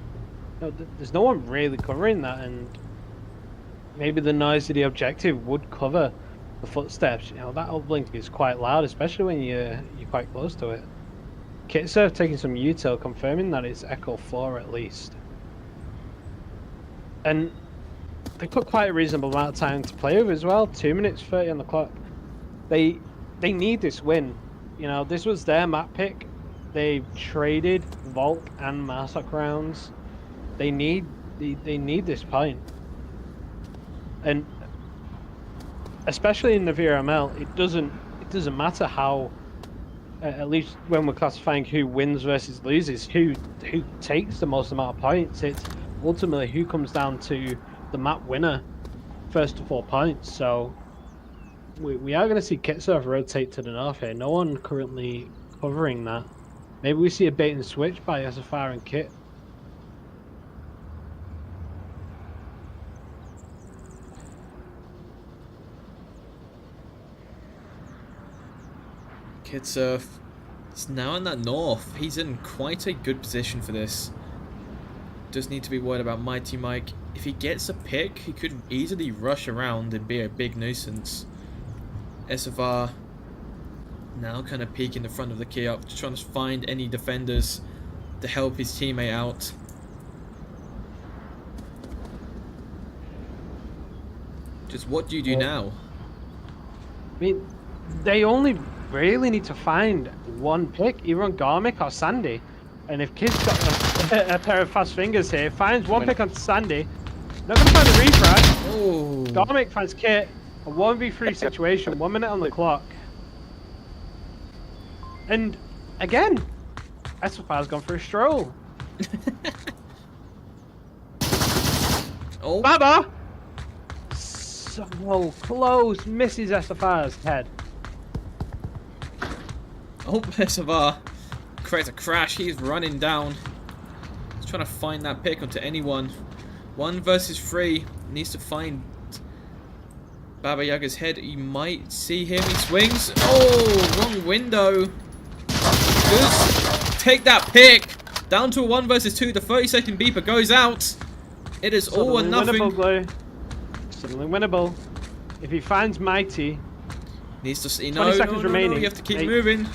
No, there's no one really covering that, and maybe the noise of the objective would cover the footsteps. You know, that uplink is quite loud, especially when you're quite close to it. Kitsurf taking some util, confirming that it's Echo 4 at least. And they put quite a reasonable amount of time to play with as well. 2 minutes 30 on the clock. They need this win. You know, this was their map pick. They've traded Volk and Marsok rounds. They need this point. And especially in the VRML, it doesn't matter how, at least when we're classifying who wins versus loses, who takes the most amount of points. It's ultimately who comes down to the map winner first to 4 points. So we are going to see Kitsurf rotate to the north here. No one currently covering that. Maybe we see a bait and switch by SFR and Kit. Kitsurf is now in that north. He's in quite a good position for this. Does need to be worried about Mighty Mike. If he gets a pick, he could easily rush around and be a big nuisance. SFR now kind of peeking the front of the key up, just trying to find any defenders to help his teammate out. Just what do you do now? I mean, they only really need to find one pick, either on Garmic or Sandy. And if Kid's got a pair of fast fingers here, finds one pick on Sandy, not going to find a refresh. Oh. Garmic finds Kit. A 1v3 situation, 1 minute on the clock. And again, SFR's gone for a stroll. Oh, Baba! So close, misses SFR's head. oh, SFR creates a crash. He's running down. He's trying to find that pick onto anyone. 1 versus 3. Needs to find Baba Yaga's head. You might see him. He swings. Oh, wrong window. Just take that pick. Down to a 1 versus 2. The 30-second beeper goes out. It is all or nothing. Winnable, suddenly winnable. If he finds Mighty, Needs to see. 20 seconds no, remaining. you have to keep moving.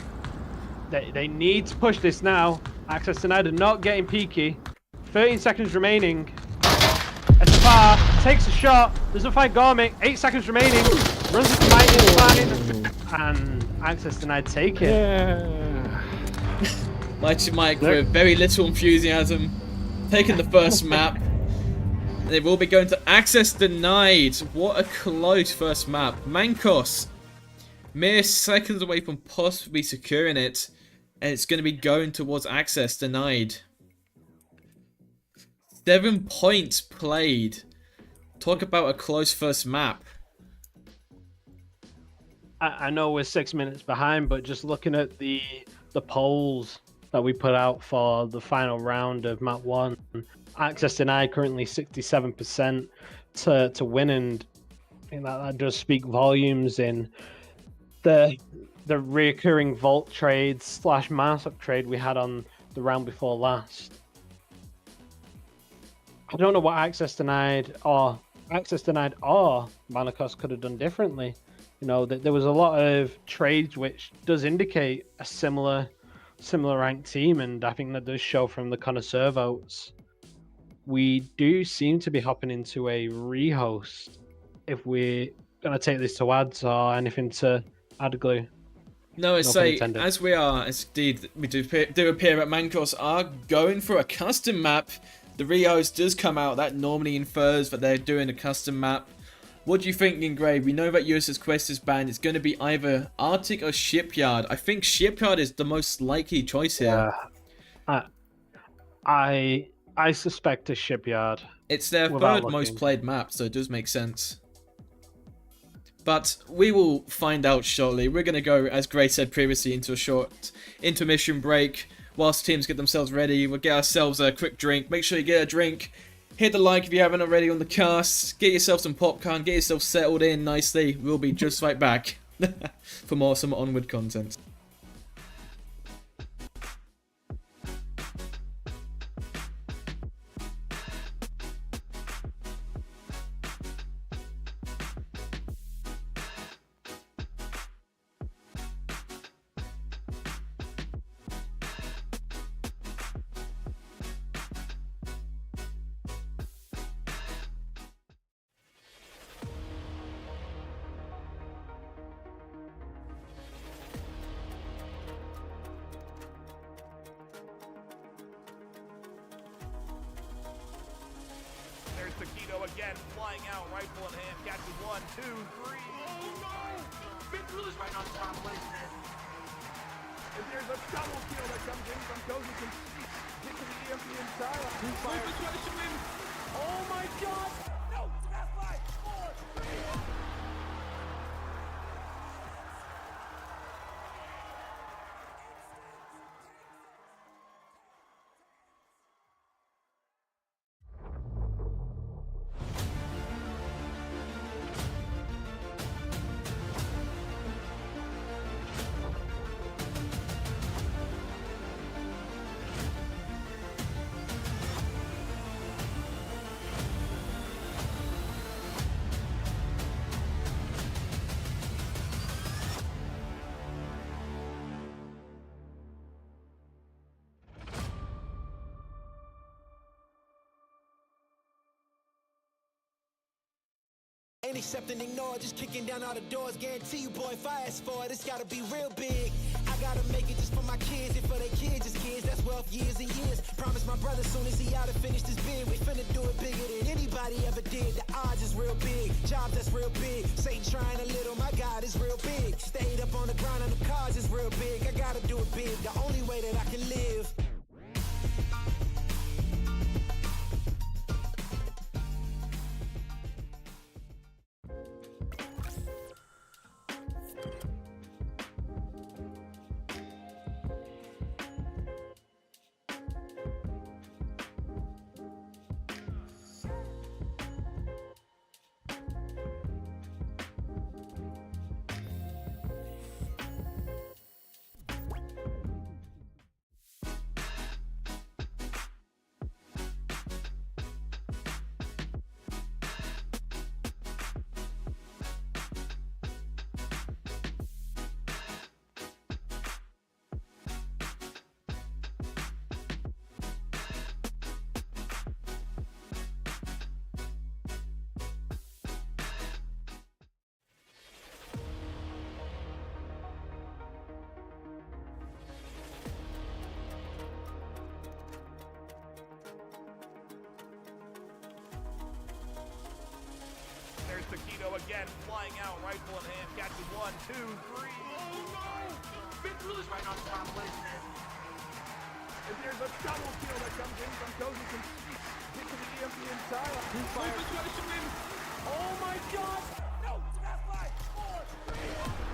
They need to push this now. Access denied and not getting peaky. 13 seconds remaining. SFR takes a shot. Doesn't find Gormick. 8 seconds remaining. Runs into Mighty and fine. And access denied take it. Yeah. Mighty Mike with very little enthusiasm. Taking the first map. They will be going to access denied. What a close first map. Mancos, mere seconds away from possibly securing it. And it's going to be going towards access denied. 7 points played. Talk about a close first map. I know we're 6 minutes behind, but just looking at the polls that we put out for the final round of map 1, access denied currently 67% to win, and I think that does speak volumes in the recurring vault trades / Marsup trade we had on the round before last. I don't know what access denied or Manacos could have done differently. You know, there was a lot of trades which does indicate a similar ranked team, and I think that does show from the connoisseur votes. We do seem to be hopping into a rehost if we're going to take this to ads or anything to add glue. No, I No say, pun intended. as we are, as indeed we do appear at Mancos, are going for a custom map. The rehost does come out. That normally infers that they're doing a custom map. What do you think, Ingrave? We know that USS Quest is banned. It's going to be either Arctic or Shipyard. I think Shipyard is the most likely choice here. I suspect a Shipyard. It's their Without third most looking. played map, so it does make sense. But we will find out shortly. We're going to go, as Gray said previously, into a short intermission break. Whilst teams get themselves ready, we'll get ourselves a quick drink. Make sure you get a drink. Hit the like if you haven't already on the cast. Get yourself some popcorn. Get yourself settled in nicely. We'll be just right back for more some Onward content. There's Taquito again, flying out, rifle in hand, catches 1, 2, 3. Oh no! Big Bruce right on top, placement. And there's a double kill that comes in from Cozy can hit to the EMP inside. Oh my god! No! It's got 5, 4, 3. Ain't accept and ignore, just kicking down all the doors. Guarantee you, boy, if I ask for it, it's gotta be real big. I gotta make it just for my kids and for their kids, just kids. That's wealth years and years. Promise my brother soon as he out and finished his bid, we finna do it bigger than anybody ever did. The odds is real big, jobs that's real big. Satan trying a little, my God is real big. Stayed up on the grind on the cars is real big. I gotta do it big, the only way that I can live. There's Taquito again, flying out, rifle in hand, catches 1, 2, 3. Oh no! Big Bruce right on top, listen. And there's a double kill that comes in from Cozy from hit to the EMP inside. Oh my God! No! It's a fast 5, 4, 3.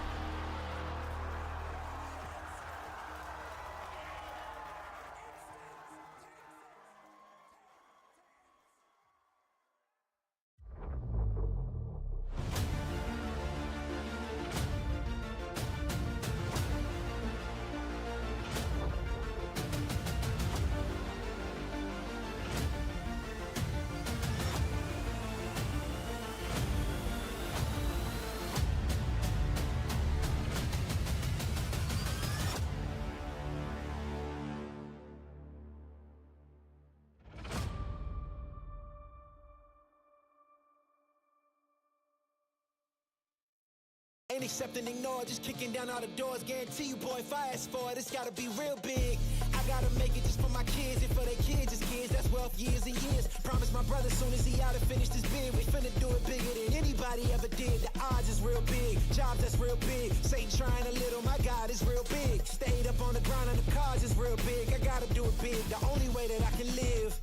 Ain't accept and ignore, just kicking down all the doors. Guarantee you, boy, if I ask for it, it's gotta be real big. I gotta make it just for my kids and for their kids, just kids. That's wealth years and years. Promise my brother soon as he out and finished his bid, we finna do it bigger than anybody ever did. The odds is real big, jobs that's real big. Satan trying a little, my God is real big. Stayed up on the grind on the cars is real big. I gotta do it big, the only way that I can live.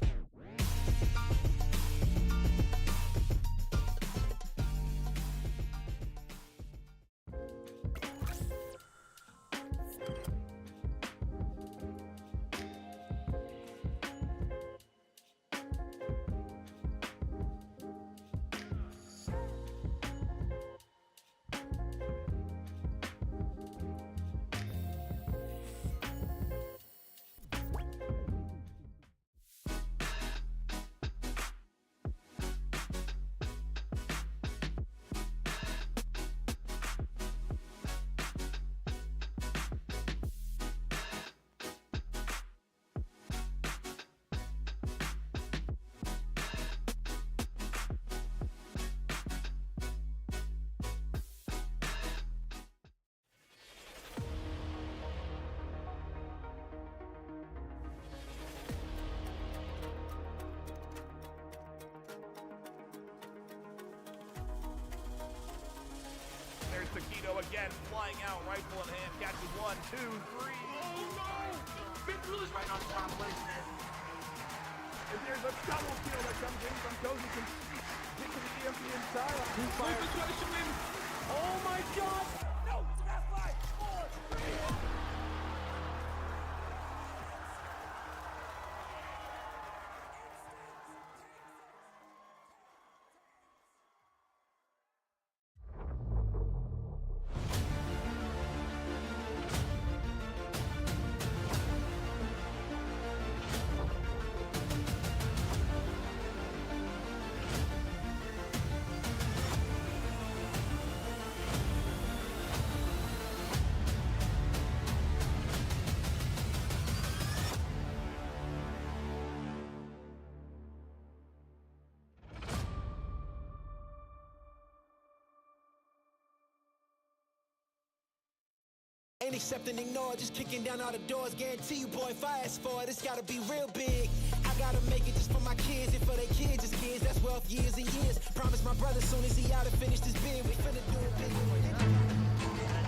There's Taquito again, flying out, rifle in hand, catches 1, 2, 3. Oh no! Big Bruce right on top, listen. And there's a double kill that comes in from Cozy from hit to the EMP inside. Oh my God! No! It's a fast 5, 4, 3. can't accept and ignore, just kicking down all the doors. Guarantee you, boy, if I ask for it, it's gotta be real big. I gotta make it just for my kids and for their kids, just kids. That's wealth years and years. Promise my brother soon as he out and finish this bid, we finna do it big.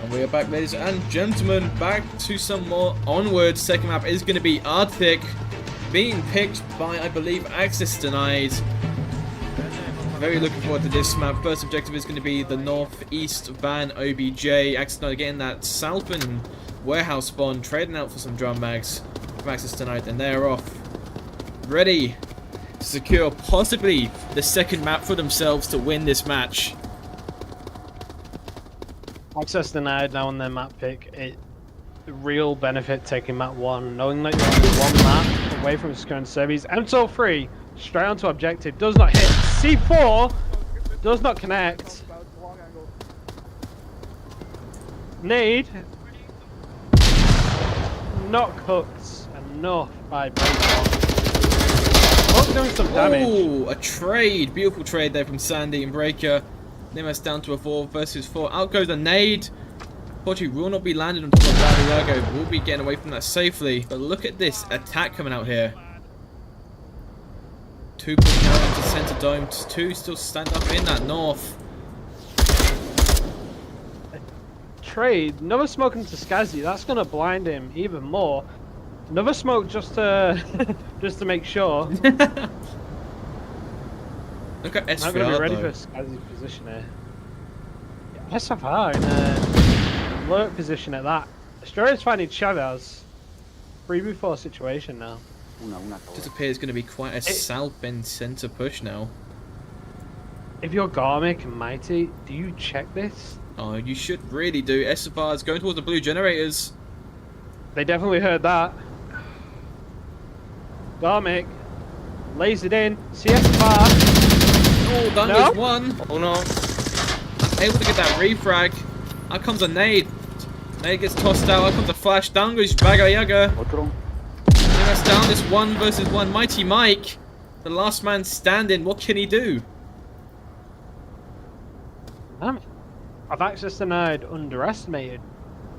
And we are back, ladies and gentlemen, back to some more Onward. Second map is going to be Arctic, being picked by, I believe, Access Denied. Very looking forward to this map. First objective is going to be the northeast van OBJ. Access Denied getting that Salpin warehouse spawn, trading out for some drum mags from Access Denied, and they're off. Ready to secure possibly the second map for themselves to win this match. Access Denied now on their map pick. The real benefit taking map 1, knowing that you're only one map away from securing Serbies. MSO3 straight onto objective, does not hit. C4 does not connect. Nade not cooked enough by Breakout. Oh, doing some damage. Oh, a trade. Beautiful trade there from Sandy and Breaker. Nimas down to a 4 versus 4. Out goes a nade. Fortunately, will not be landed on top of Bariago. Will be getting away from that safely. But look at this attack coming out here. 2 pushing out into center dome. 2 still stand up in that north. Trade. Another smoke into Skazi. That's going to blind him even more. Another smoke just to just to make sure. Look at SVR, I'm going to be ready though. for Skazi's position here. Yeah, SFR in a alert position at that. Australia's finding Chavez. 3v4 situation now. Just appears going to be quite a south bend center push now. If you're Garmic and Mighty, do you check this? Oh, you should really do. SFR is going towards the blue generators. They definitely heard that. Garmic lays it in. CSFR. Oh, down No? goes 1. Oh no. Able to get that refrag. Out comes a nade. Nade gets tossed out. Out comes a flash. Down goes Baga Yaga. Otro. That's down. This 1 versus 1. Mighty Mike, the last man standing. What can he do? Damn it. I've Access Denied underestimated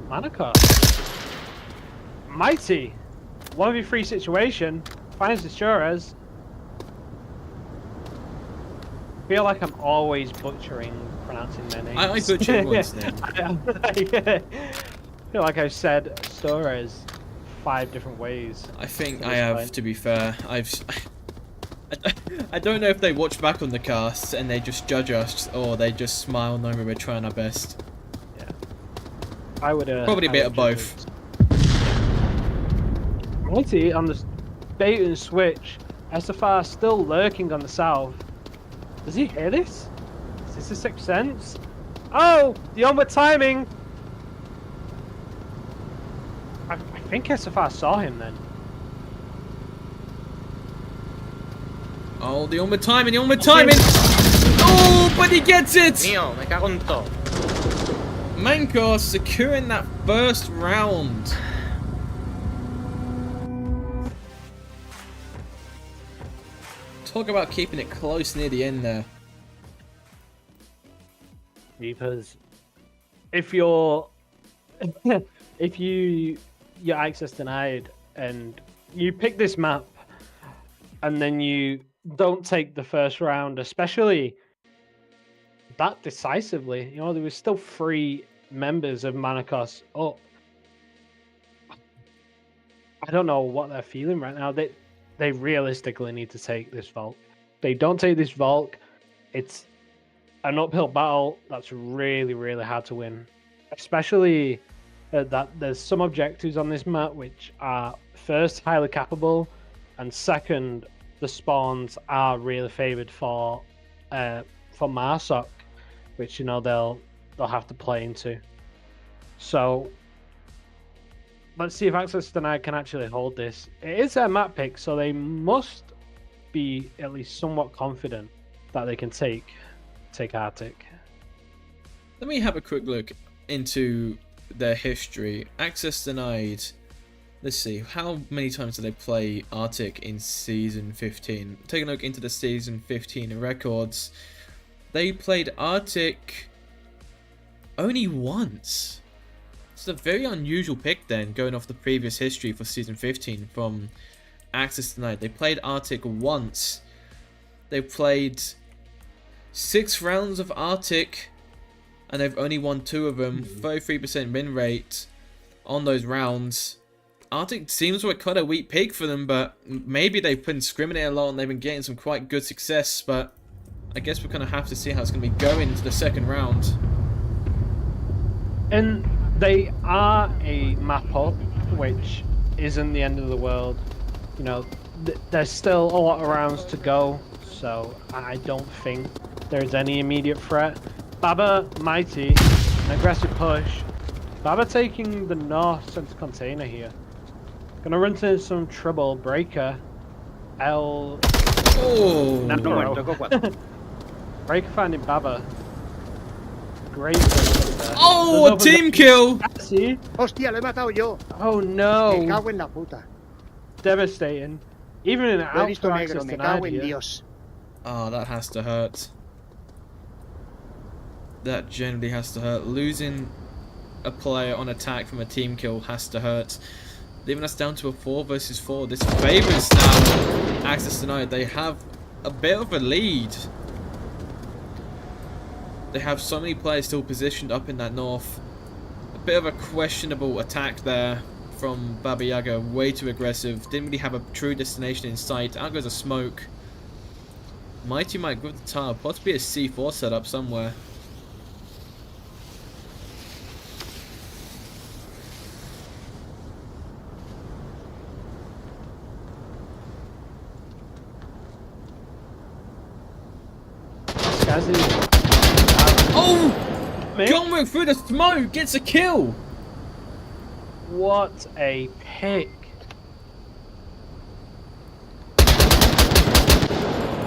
MANCOS. Mighty. 1v3 situation. Finds the Shores. Feel like I'm always butchering pronouncing their names. I butchered everyone's name. I feel like I've said Stores 5 different ways. I think At I this have, point. to be fair. I don't know if they watch back on the cast and they just judge us, or they just smile knowing we're trying our best. Yeah. I would Probably a I bit would of both. Mighty on the bait and switch. SFR still lurking on the south. Does he hear this? Is this a sixth sense? Oh, the onward timing. I think SFR saw him then. Oh, the onward timing, the onward timing! Oh, but he gets it! Mio, me cago en todo. MANCOS securing that first round. Talk about keeping it close near the end there. Because if you're if your access denied and you pick this map and then you don't take the first round, especially that decisively, you know, there was still 3 members of MANCOS up. I don't know what they're feeling right now. They realistically need to take this Volk. If they don't take this Volk, it's an uphill battle that's really, really hard to win. Especially that there's some objectives on this map which are first highly capable, and second the spawns are really favoured for Marsoc, which, you know, they'll have to play into. So let's see if Access Denied can actually hold this. It is their map pick, so they must be at least somewhat confident that they can take Arctic. Let me have a quick look into their history. Access Denied. Let's see, how many times did they play Arctic in Season 15? Take a look into the Season 15 records. They played Arctic only once. a very unusual pick then, going off the previous history for Season 15 from Access Denied. They played Arctic once. They played 6 rounds of Arctic, and they've only won 2 of them. 33% win rate on those rounds. Arctic seems like quite a weak pick for them, but maybe they've been discriminating a lot and they've been getting some quite good success, but I guess we're going to have to see how it's going to be going into the second round. And they are a map up, which isn't the end of the world. You know, there's still a lot of rounds to go, so I don't think there's any immediate threat. Baba, Mighty, an aggressive push. Baba taking the north center container here. Gonna run into some trouble. Breaker. L. Oh! No. Breaker finding Baba. Great. Oh, a team kill! See? Hostia, lo he matado yo. Oh Me no. cago en la puta. Devastating. Even in an Lo he visto outdoor negro, access me denied cago en here. Dios. Oh, that has to hurt. That generally has to hurt. Losing a player on attack from a team kill has to hurt. Leaving us down to a 4 versus 4. This favors now Access Denied. They have a bit of a lead. They have so many players still positioned up in that north. A bit of a questionable attack there from Baba Yaga. Way too aggressive. Didn't really have a true destination in sight. Out goes a smoke. Mighty might grab the tower. Possibly a C4 setup somewhere. Oh! Onward through the smoke gets a kill! What a pick.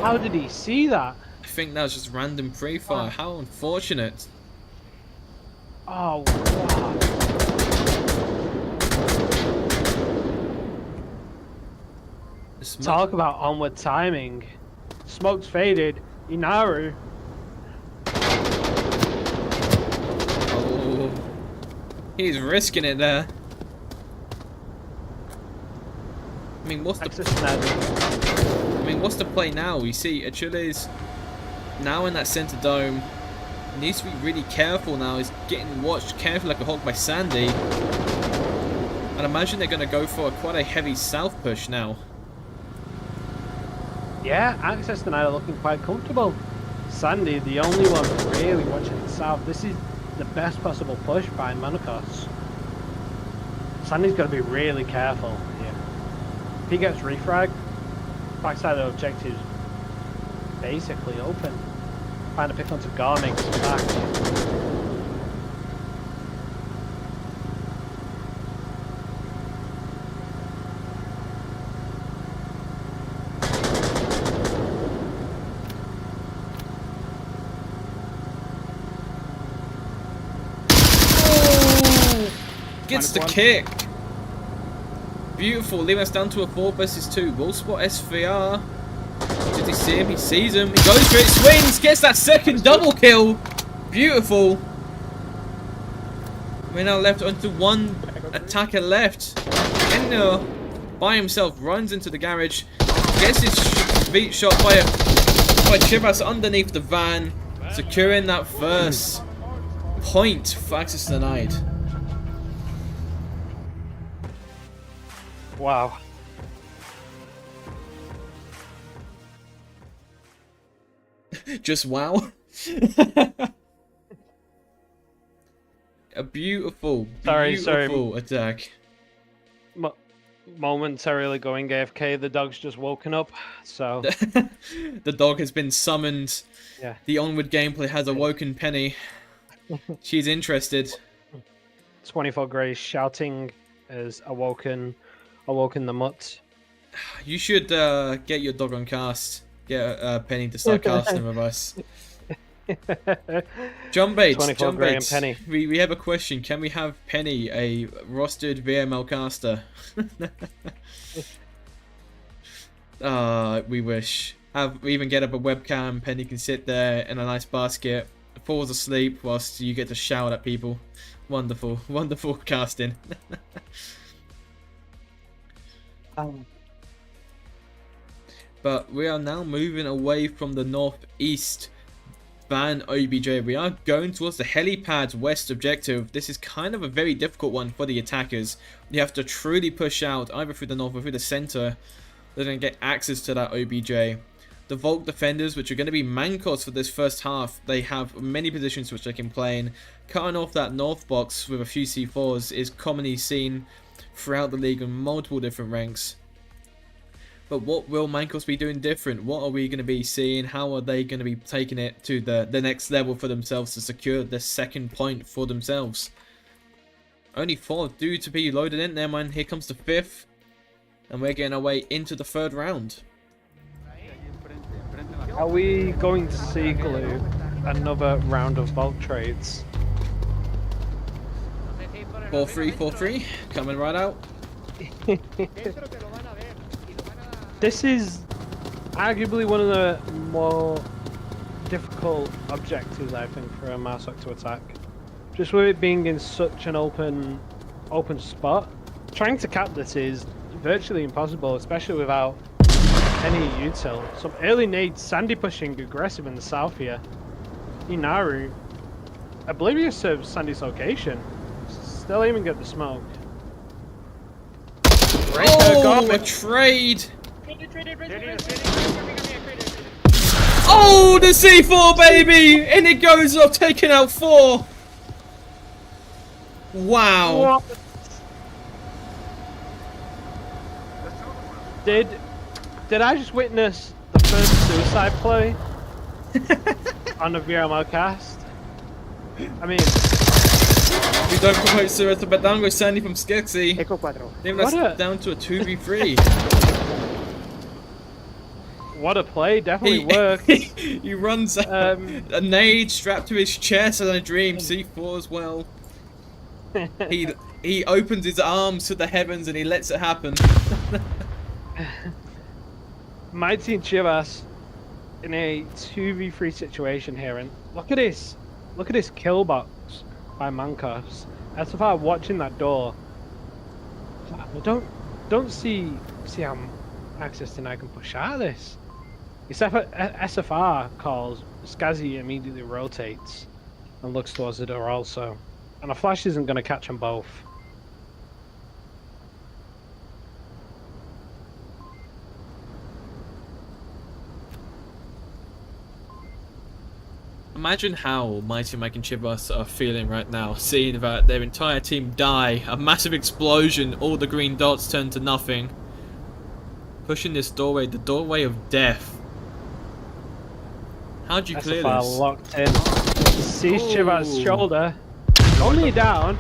How did he see that? I think that was just random pre-fire. Oh. How unfortunate. Oh, wow. Talk about onward timing. Smoke's faded. Inaru. Oh, he's risking it there. I mean, what's the play now? We see Achilles now in that center dome. Needs to be really careful now. He's getting watched carefully like a hawk by Sandy. And imagine they're going to go for quite a heavy south push now. Yeah, Access tonight are looking quite comfortable. Sandy, the only one really watching the south. This is the best possible push by Mancos. Sandy's got to be really careful here. If he gets refragged, backside of the objective's basically open. Find a pick onto Garming back. Gets the kick. Beautiful, leaving us down to a 4 versus 2. We'll spot SVR. Did he see him? He sees him. He goes for it, swings, gets that second double kill. Beautiful. We're now left onto one attacker left. Eno, by himself, runs into the garage. Gets his beat shot by Chivas underneath the van. Securing that first point for Access Denied. Wow. Just wow. A beautiful attack. Momentarily going AFK, the dog's just woken up, so... The dog has been summoned. Yeah. The Onward gameplay has awoken Penny. She's interested. 24 Grey shouting has awoken the mutt. You should get your dog on cast. Get Penny to start casting with us. John Bates, 24 John Grey Bates. and Penny. We have a question. Can we have Penny a rostered VRML caster? We wish. We even get up a webcam. Penny can sit there in a nice basket, falls asleep whilst you get to shout at people. Wonderful, wonderful casting. But we are now moving away from the northeast van OBJ. We are going towards the helipad's west objective. This is kind of a very difficult one for the attackers. You have to truly push out either through the north or through the center. They're going to get access to that OBJ. The Volk defenders, which are going to be Mancos for this first half, they have many positions which they can play in. Cutting off that north box with a few C4s is commonly seen throughout the league in multiple different ranks. But what will Mancos be doing different? What are we going to be seeing? How are they going to be taking it to the next level for themselves to secure the second point for themselves? Only 4 due to be loaded in there, man. Here comes the 5th. And we're getting our way into the 3rd round. Are we going to see, Glue, another round of bulk trades? 4-3, 4-3. Coming right out. This is arguably one of the more difficult objectives, I think, for a Marsok to attack. Just with it being in such an open spot, trying to cap this is virtually impossible, especially without any util. Some early nades, Sandy pushing aggressive in the south here. Inaru, oblivious of Sandy's location, still aiming at the smoke. Oh, a trade! Oh, the C4, baby! And it goes up, taking out 4. Wow. What? Did I just witness the first suicide play on the VRML cast? I mean, We don't promote suicide, but down goes Sandy from Skexy. Echo 4. Maybe that's down to a 2v3. what a play, definitely worked. He runs out, a nade strapped to his chest and a dream, C4 as well. He opens his arms to the heavens and he lets it happen. Mighty and Chivas in a 2v3 situation here, and look at this kill box by Mancos. SFR watching that door. I don't see how Access Denied can push out of this. Except for SFR calls, Skazzy immediately rotates and looks towards the door also. And a flash isn't going to catch them both. Imagine how Mighty Mike and Chivas are feeling right now, seeing that their entire team die, a massive explosion, all the green dots turn to nothing. Pushing this doorway, the doorway of death. How'd you clear this? Locked in. Sees Chivas' shoulder. Only down.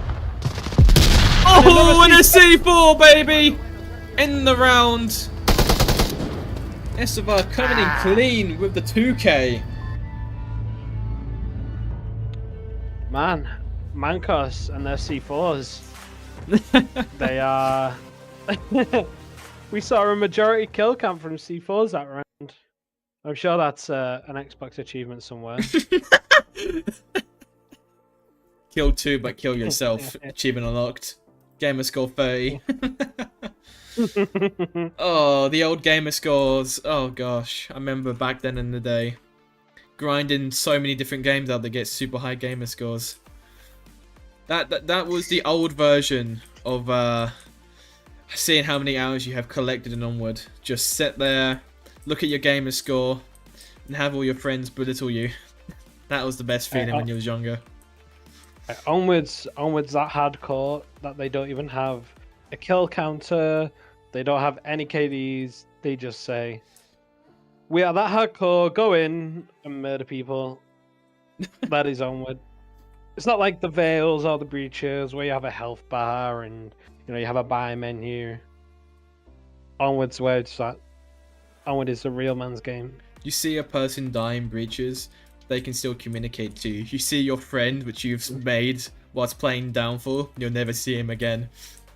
Oh, and a C4, baby! In the round. Estevar coming in clean with the 2K. Man, Mancos and their C4s. They are... We saw a majority kill cam from C4s that round. I'm sure that's an Xbox achievement somewhere. Kill 2 but kill yourself. Achievement unlocked. Gamer score 30. Oh, the old gamer scores. Oh gosh, I remember back then in the day. Grinding so many different games out that get super high gamer scores. That was the old version of seeing how many hours you have collected in Onward. Just sit there, look at your gamer score, and have all your friends belittle you. That was the best feeling when you was younger. Onward's that hardcore that they don't even have a kill counter. They don't have any KDs. They just say, "We are that hardcore. Go in and murder people." That is Onward. It's not like the Veils or the Breaches where you have a health bar and you have a buy menu. Onward's where it's at. Onward is the real man's game. You see a person die in Breaches, they can still communicate to you. You see your friend, which you've made whilst playing Downfall, you'll never see him again.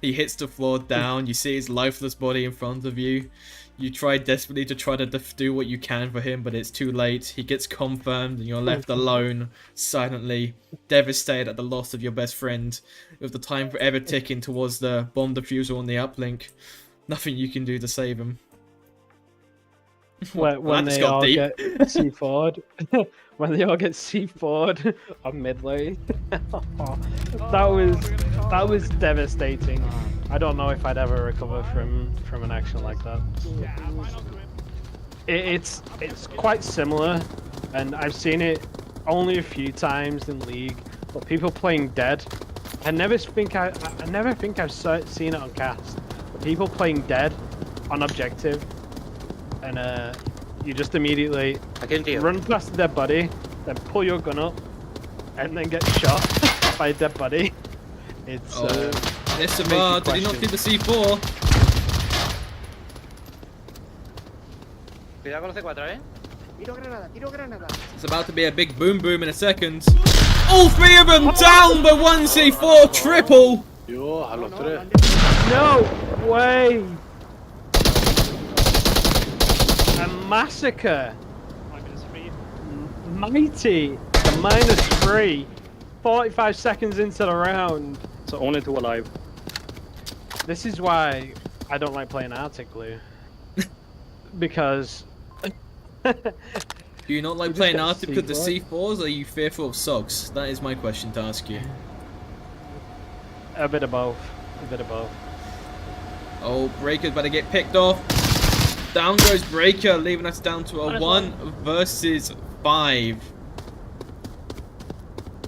He hits the floor down, you see his lifeless body in front of you. You try desperately to try to do what you can for him, but it's too late. He gets confirmed, and you're left alone, silently, devastated at the loss of your best friend, with the time forever ticking towards the bomb defusal on the uplink. Nothing you can do to save him. When they all get C4'd. When they all get C4'd on mid lane. that was devastating. I don't know if I'd ever recover from an action like that. It's quite similar, and I've seen it only a few times in League. But people playing dead, I never think I've seen it on cast. But people playing dead on objective, and you just immediately run past the dead body, then pull your gun up, and then get shot by a dead body. It's Bizar, did he not do the C4? Tiro granada, tiro granada. It's about to be a big boom boom in a second. All three of them down by one C4 triple! Yo, a los tres. No way! A massacre! Mighty! The -3. 45 seconds into the round. So only 2 alive. This is why I don't like playing Arctic Blue. Because... Do you not like playing get Arctic with the C4? C4s, or are you fearful of SOGs? That is my question to ask you. A bit of both. A bit of both. Oh, Breaker's about to get picked off. Down goes Breaker, leaving us down to a 1 versus 5.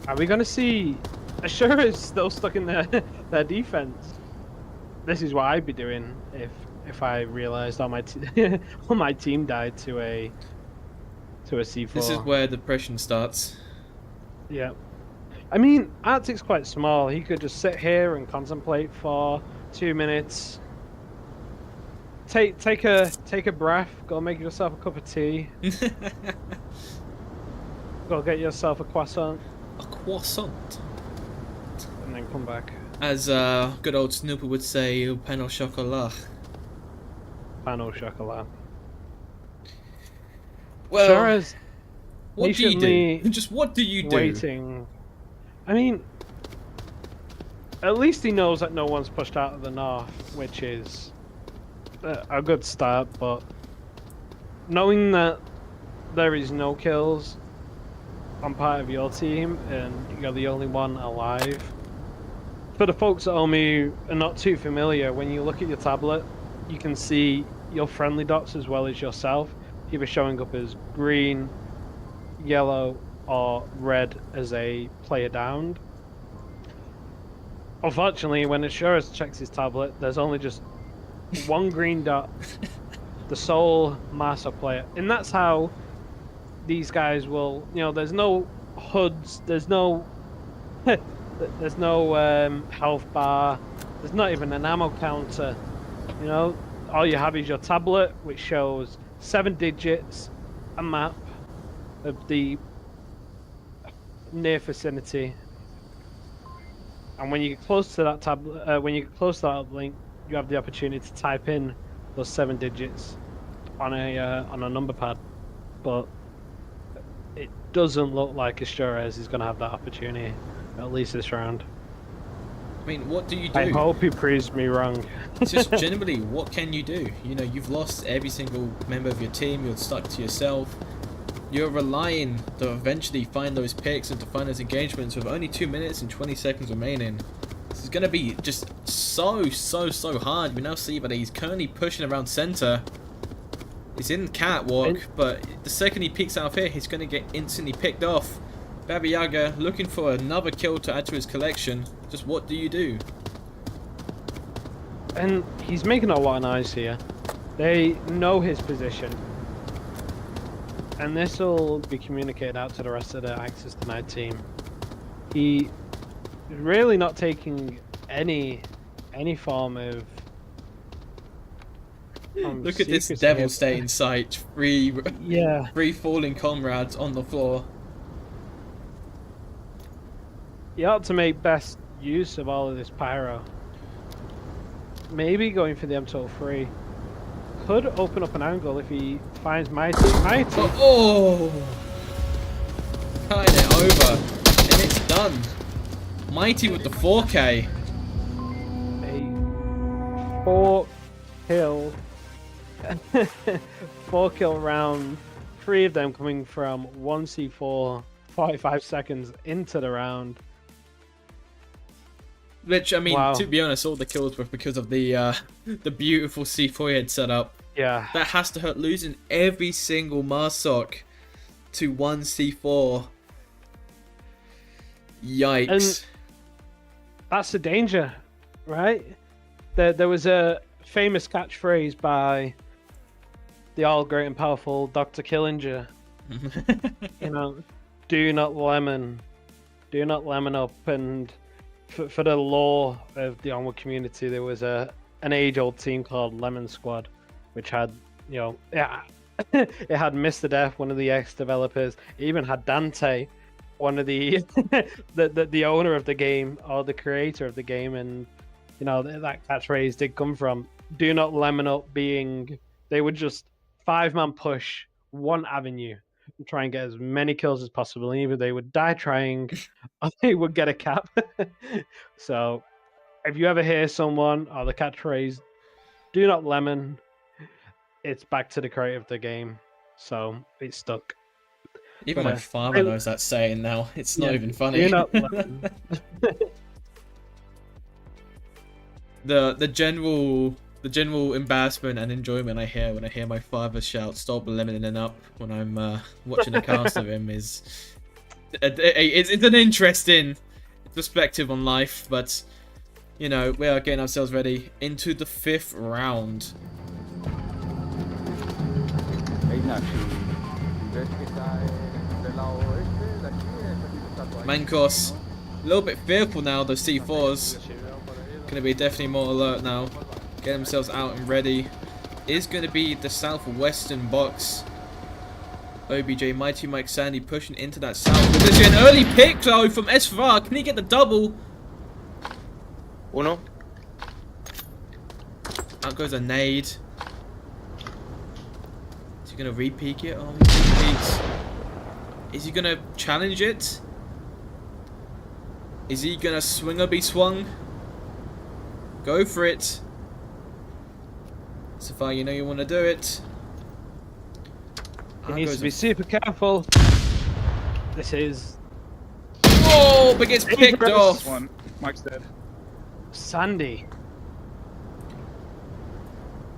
Are we gonna see Asura's still stuck in their defense? This is what I'd be doing if I realized all my all my team died to a C4. This is where depression starts. Yeah. I mean, Arctic's quite small. He could just sit here and contemplate for 2 minutes. Take a breath. Go make yourself a cup of tea. Go get yourself a croissant. A croissant. And then come back. As good old Snooper would say, pain au chocolat. Pain au chocolat. Well, Suarez, what do you do? Just what do you do? Waiting. I mean, at least he knows that no one's pushed out of the north, which is a good start, but knowing that there is no kills on part of your team and you're the only one alive. For the folks at home who are not too familiar, when you look at your tablet, you can see your friendly dots as well as yourself, either showing up as green, yellow, or red as a player downed. Unfortunately, when Assurance checks his tablet, there's only just one green dot, the sole master player, and that's how these guys will, you know, there's no HUDs, there's no there's no health bar, there's not even an ammo counter, you know, all you have is your tablet, which shows 7 digits, a map of the near vicinity, and when you get close to that tablet, when you get close to that link, you have the opportunity to type in those 7 digits on a number pad, but it doesn't look like Asturez is going to have that opportunity, at least this round. I mean, what do you do? I hope he proves me wrong. It's just generally, what can you do? You know, you've lost every single member of your team, you're stuck to yourself. You're relying to eventually find those picks and to find those engagements with only 2 minutes and 20 seconds remaining. This is going to be just so hard. We now see that he's currently pushing around center. He's in catwalk, but the second he peeks out of here, he's going to get instantly picked off. Baba Yaga looking for another kill to add to his collection. Just what do you do? And he's making a lot of noise here. They know his position. And this will be communicated out to the rest of the Access Denied team. He is really not taking any form of look at this devastating sight. Three falling comrades on the floor. You ought to make best use of all of this pyro. Maybe going for the M23. could open up an angle if he finds Mighty. Mighty. Oh! Cutting it over. And it's done. Mighty with the 4K. A 4-kill. 4-kill round. 3 of them coming from 1C4, 45 seconds into the round. Which, I mean, Wow. to be honest, all the kills were because of the beautiful C4 he had set up. Yeah. That has to hurt, losing every single Marsoc to 1C4. Yikes. And that's the danger, right? There was a famous catchphrase by the all great and powerful Dr. Killinger. You know, do not lemon up. And for the lore of the Onward community, there was an age-old team called Lemon Squad, which had, you know, it had Mr. Death, one of the ex-developers. It even had Dante, one of the the owner of the game, or the creator of the game. And you know, that catchphrase did come from do not lemon up, being they would just 5-man push one avenue and try and get as many kills as possible, and either they would die trying or they would get a cap. So if you ever hear someone or the catchphrase do not lemon, it's back to the creator of the game, so it's stuck. Even But, my father knows that saying now. It's not even funny. Do not lemon. the general embarrassment and enjoyment I hear when I hear my father shout "Stop lemoning up" when I'm watching a cast of him is it's an interesting perspective on life. But you know, we are getting ourselves ready into the 5th round. Mancos, a little bit fearful now. The C4s gonna be definitely more alert now. Get themselves out and ready. Is gonna be the southwestern box. OBJ, Mighty Mike, Sandy pushing into that south position. Early pick though from SVR. Can he get the double? Uno. Out goes a nade. Is he gonna re-peek it? Oh, he re-peeks. Is he gonna challenge it? Is he gonna swing or be swung? Go for it. So far, you know you want to do it. He needs to be super careful. This is Oh, but gets picked off. One. Mike's dead. Sandy.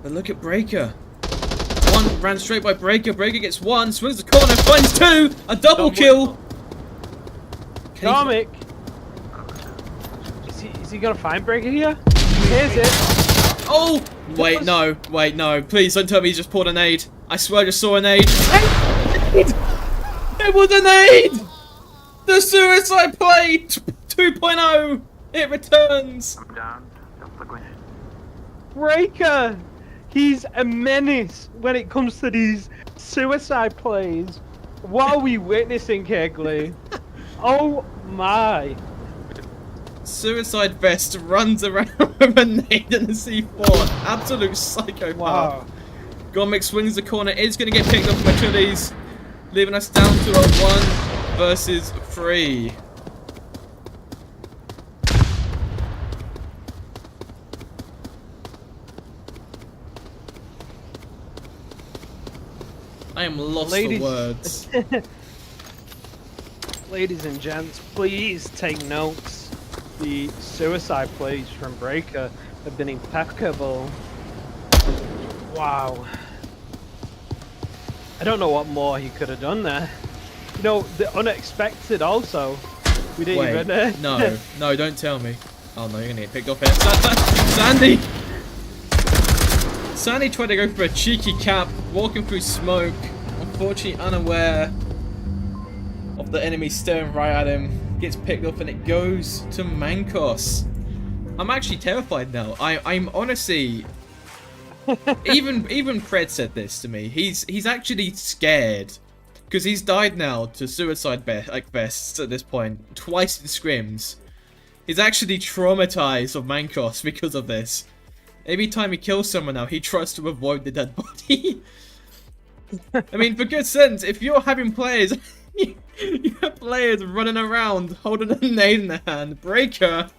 But look at Breaker. One ran straight by Breaker. Breaker gets one, swings the corner, finds two, a double kill. Can he- Comic. Is he gonna find Breaker here? Here's it. Oh! Wait, no, please don't tell me he just pulled a nade. I swear I just saw a nade. It was a nade! The suicide play 2.0! It returns! Breaker. He's a menace when it comes to these suicide plays. What are we witnessing, Kegley? Oh my. Suicide Vest runs around with a nade and a C4. Absolute psychopath. Wow. Gomic swings the corner, is going to get picked up by Chili's, leaving us down to a 1 versus 3. I am lost Ladies- for words. Ladies and gents, please take notes. The suicide plays from Breaker have been impeccable. Wow. I don't know what more he could have done there. You know, the unexpected also. We didn't Wait, even... no, don't tell me. Oh no, you're gonna get picked off here. Sandy! Sandy tried to go for a cheeky cap, walking through smoke, unfortunately unaware of the enemy staring right at him. Gets picked up and it goes to Mancos. I'm actually terrified now. I'm honestly... even Fred said this to me. He's actually scared. Because he's died now to suicide vests at this point. Twice in scrims. He's actually traumatized of Mancos because of this. Every time he kills someone now, he tries to avoid the dead body. I mean, for good sense, if you're having players, you have players running around holding a nade in their hand, Breaker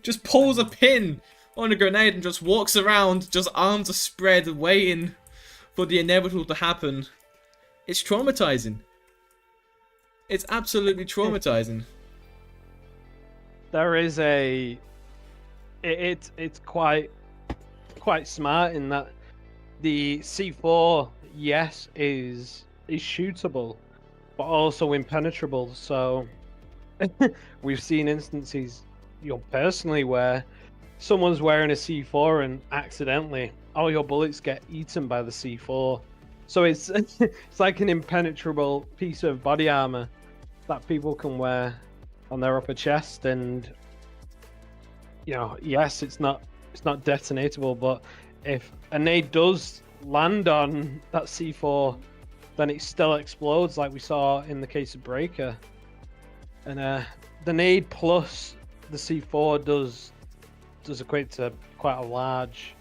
just pulls a pin on a grenade and just walks around, just arms are spread, waiting for the inevitable to happen. It's traumatizing. It's absolutely traumatizing. There is a... It's quite smart in that the C4, yes, is shootable, but also impenetrable. So we've seen instances, personally, where someone's wearing a C4 and accidentally all your bullets get eaten by the C4. So it's it's like an impenetrable piece of body armor that people can wear on their upper chest, and yes, it's not detonatable, but if a nade does land on that C4, then it still explodes, like we saw in the case of Breaker. And the nade plus the C4 does equate to quite a large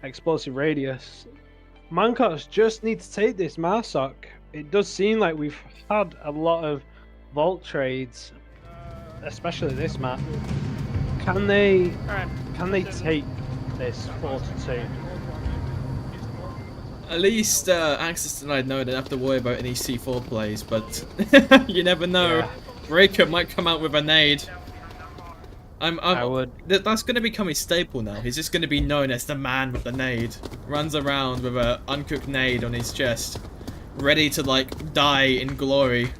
explosive radius. Mancos just need to take this Marsoc. It does seem like we've had a lot of vault trades, especially this map. Can they take this 4-2? At least Access Denied know they don't have to worry about any C4 plays, but you never know. Yeah. Breaker might come out with a nade. I would. That's going to become his staple now. He's just going to be known as the man with the nade. Runs around with a uncooked nade on his chest, ready to like die in glory.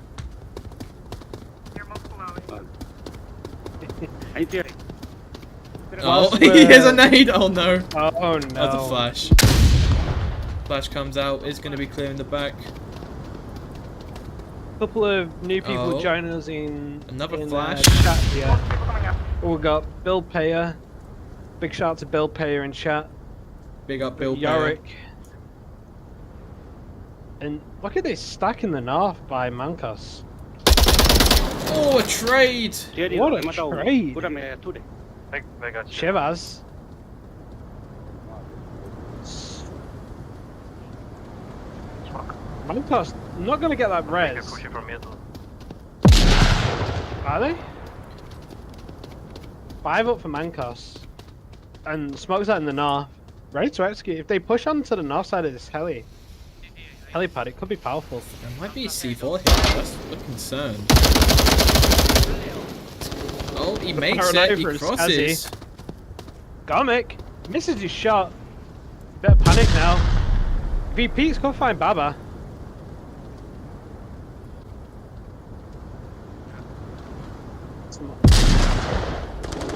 Oh, he has a nade! Oh no! Oh no! That's a flash. Flash comes out. It's going to be clearing the back. Couple of new people joining us in Another flash. Chat here. We've got Bill Payer. Big shout out to Bill Payer in chat. Big up Bill Payer. Yorick. And look at this stack in the north by Mancos. Oh, a trade! What a trade! Chivas. Mancos not gonna get that res. Are they? 5 up for Mancos. And Smoke's out in the north. Ready to execute. If they push onto the north side of this helipad, it could be powerful. There might be a C4 here. That's a concern. Oh, he makes it. He crosses. Gomic misses his shot. Bit of panic now. If he peeks, go find Baba.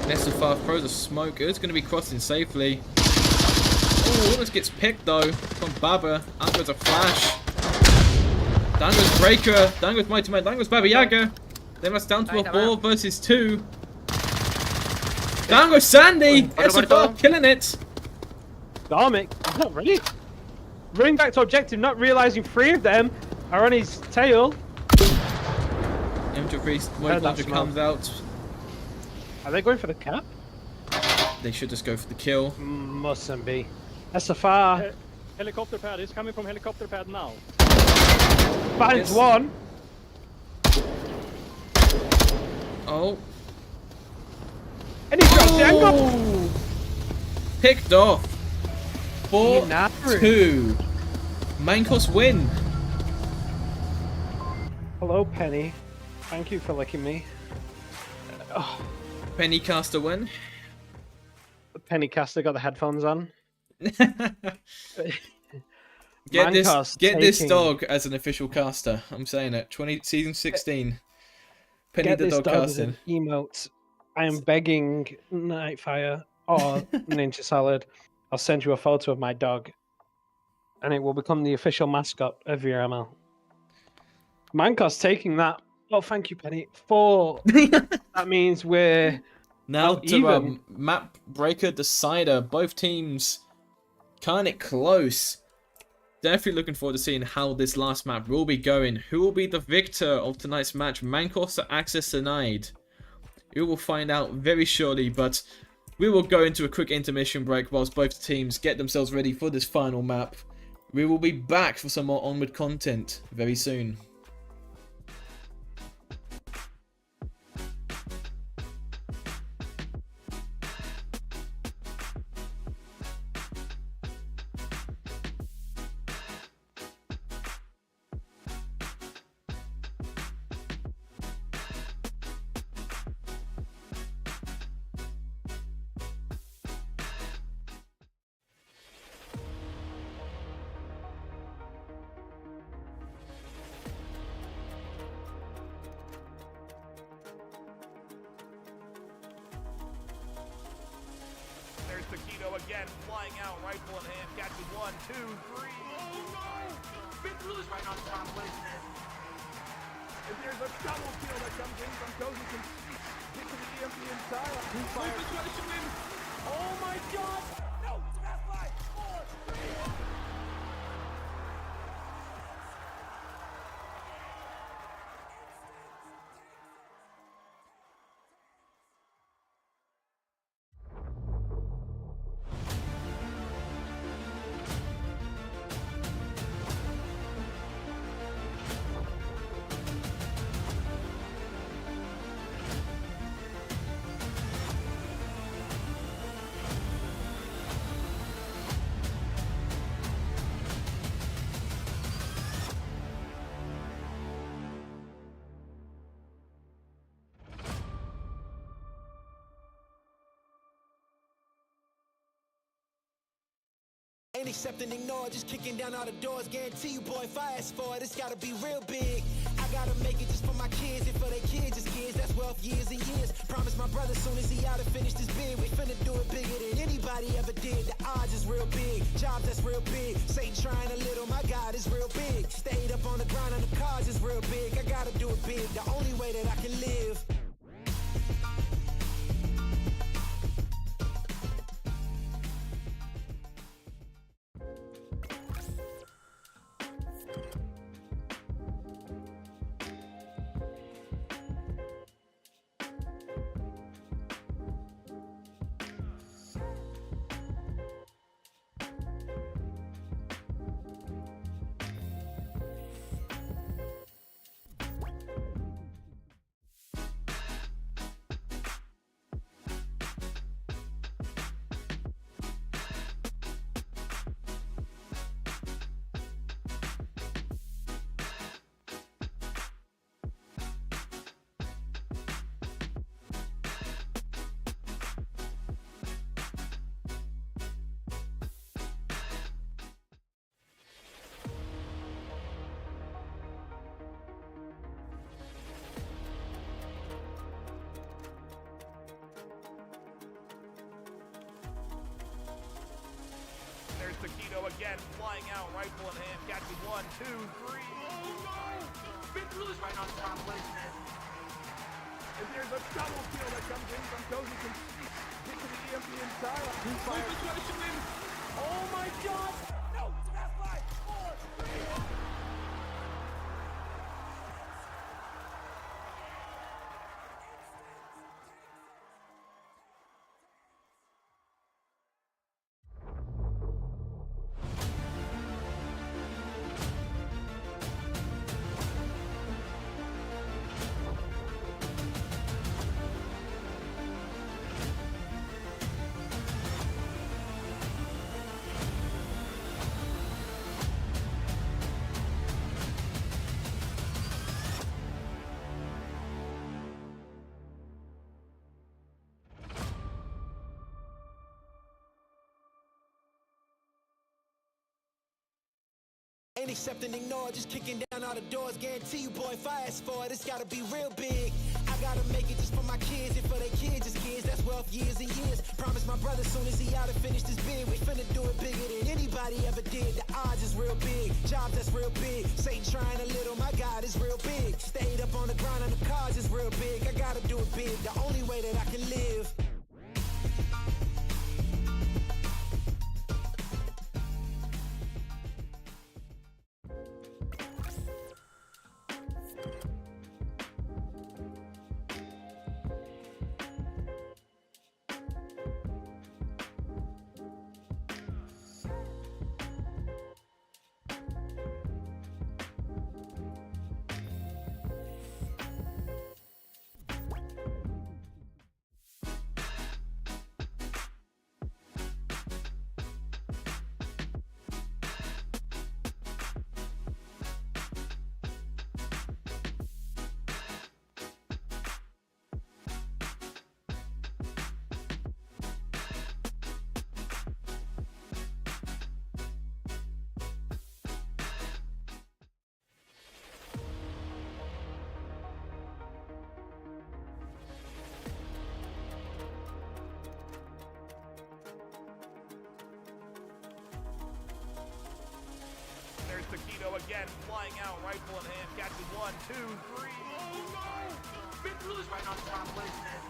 SFR throws a smoke. It's going to be crossing safely. Oh, almost gets picked though from Baba. Out goes a flash. Down goes Breaker. Down goes Mighty Man. Down goes Baba Yaga. Then that's down to a 4 versus 2. Down goes Sandy. SFR killing it. Gomic, he's not ready. Running back to objective, not realizing 3 of them are on his tail. M23 comes out. Are they going for the cap? They should just go for the kill. Mustn't be. SFR. Helicopter pad is coming from helicopter pad now. Finds one. Oh. And he drops the angle. Picked off. 4-2. Mancos win. Hello, Penny. Thank you for licking me. Pennycaster win. Pennycaster got the headphones on. Get this dog as an official caster. I'm saying it. Season 16. Penny Get the this dog dog as casting. an emote. I am begging Nightfire or Ninja Salad. I'll send you a photo of my dog, and it will become the official mascot of VRML. Mancos taking that. Oh, thank you, Penny. 4. That means we're now to even. map breaker decider. Both teams kind of close. Definitely looking forward to seeing how this last map will be going. Who will be the victor of tonight's match? Mancos or Access Denied? We will find out very shortly, but We will go into a quick intermission break whilst both teams get themselves ready for this final map. We will be back for some more Onward content very soon. There's Taquito again, flying out, rifle in hand, catches 1, 2, 3. Oh no! Midfield is right on top, placement. And there's a double kill that comes in from Cozy can get to the EMP inside. Who fires? Oh my god! No! It's a fast 5, 4, 3. Ain't accept and ignore, just kicking down all the doors. Guarantee you, boy, fast forward, it's gotta be real big. I gotta make it just for my kids and for their kids' kids. That's wealth years and years. Promise my brother soon as he out to finish this bid, we finna do it bigger than anybody ever did. The odds is real big, jobs that's real big. Satan trying a little, my God is real big. Stayed up on the grind on the cars is real big. I gotta do it big, the only way that I can live. There's Taquito again, flying out, rifle in hand, catches 1, 2, 3. Oh no! Midfield is right on top, placement. And there's a double kill that comes in from Cozy can get to the EMP inside. Who fires? Oh my god! No! It's a fast 5, 4, 3. Ain't accept and ignore, just kicking down all the doors. Guarantee you, boy, fast forward, it's gotta be real big. I gotta make it just for my kids and for their kids' kids. That's wealth years and years. Promise my brother soon as he out to finish this bid, we finna do it bigger than anybody ever did. The odds is real big, jobs that's real big. Satan trying a little, my God is real big. Stayed up on the grind on the cars is real big. I gotta do it big, the only way that I can live. Taquito again, flying out, rifle in hand, catches 1, 2, 3. Oh no! Mitchell is right on top, listen.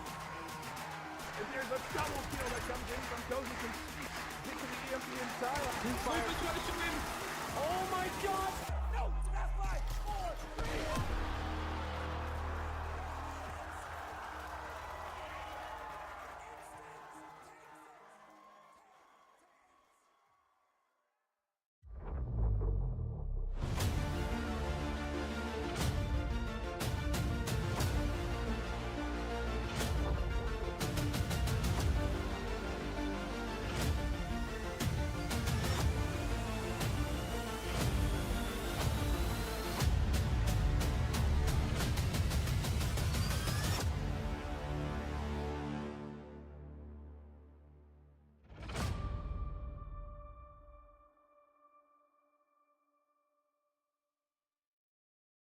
And there's a double kill that comes in from Cozy from hit to the EMP inside. Oh my god! No! That's 5, 4, 3.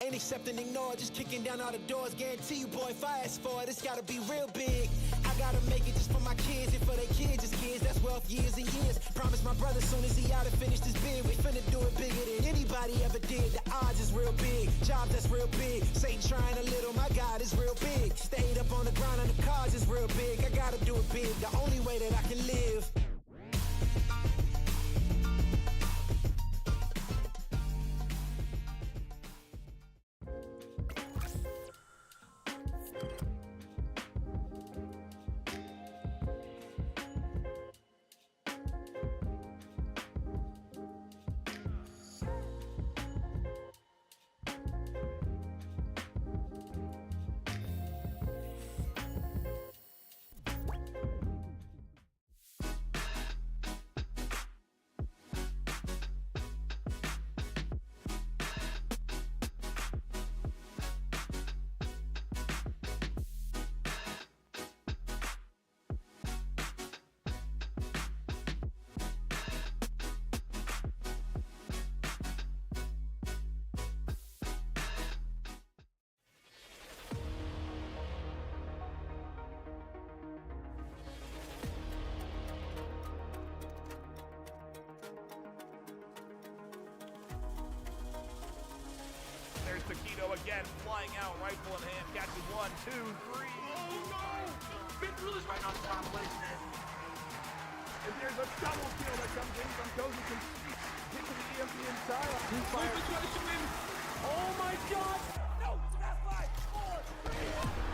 Ain't accepting, ignore, just kicking down all the doors. Guarantee you, boy, if I ask for it, it's gotta be real big. I gotta make it just for my kids and for their kids' kids. That's wealth years and years. Promise my brother soon as he out and finished his bid, we finna do it bigger than anybody ever did. The odds is real big, job that's real big. Satan trying a little, my God is real big. Stayed up on the ground on the cards is real big. I gotta do it big, the only way that I can live. There's Taquito again, flying out, rifle in hand, catches 1, 2, 3. Oh no! Mitchell is right on top, listen. And there's a double kill that comes in from Cozy from hit to the EMP inside. Oh my god! No! That's 5, 4, 3.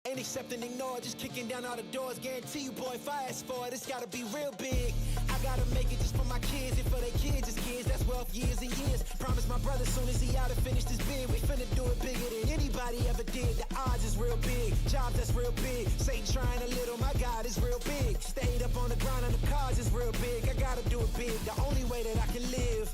Ain't accepting, ignore, just kicking down all the doors. Guarantee you, boy, if I ask for it, it's gotta be real big. I gotta make it just for my kids and for their kids' kids. That's wealth years and years. Promise my brother soon as he out and finished his bid, we finna do it bigger than anybody ever did. The odds is real big, job that's real big. Satan trying a little, my God is real big. Stayed up on the ground on the cards is real big. I gotta do it big, the only way that I can live.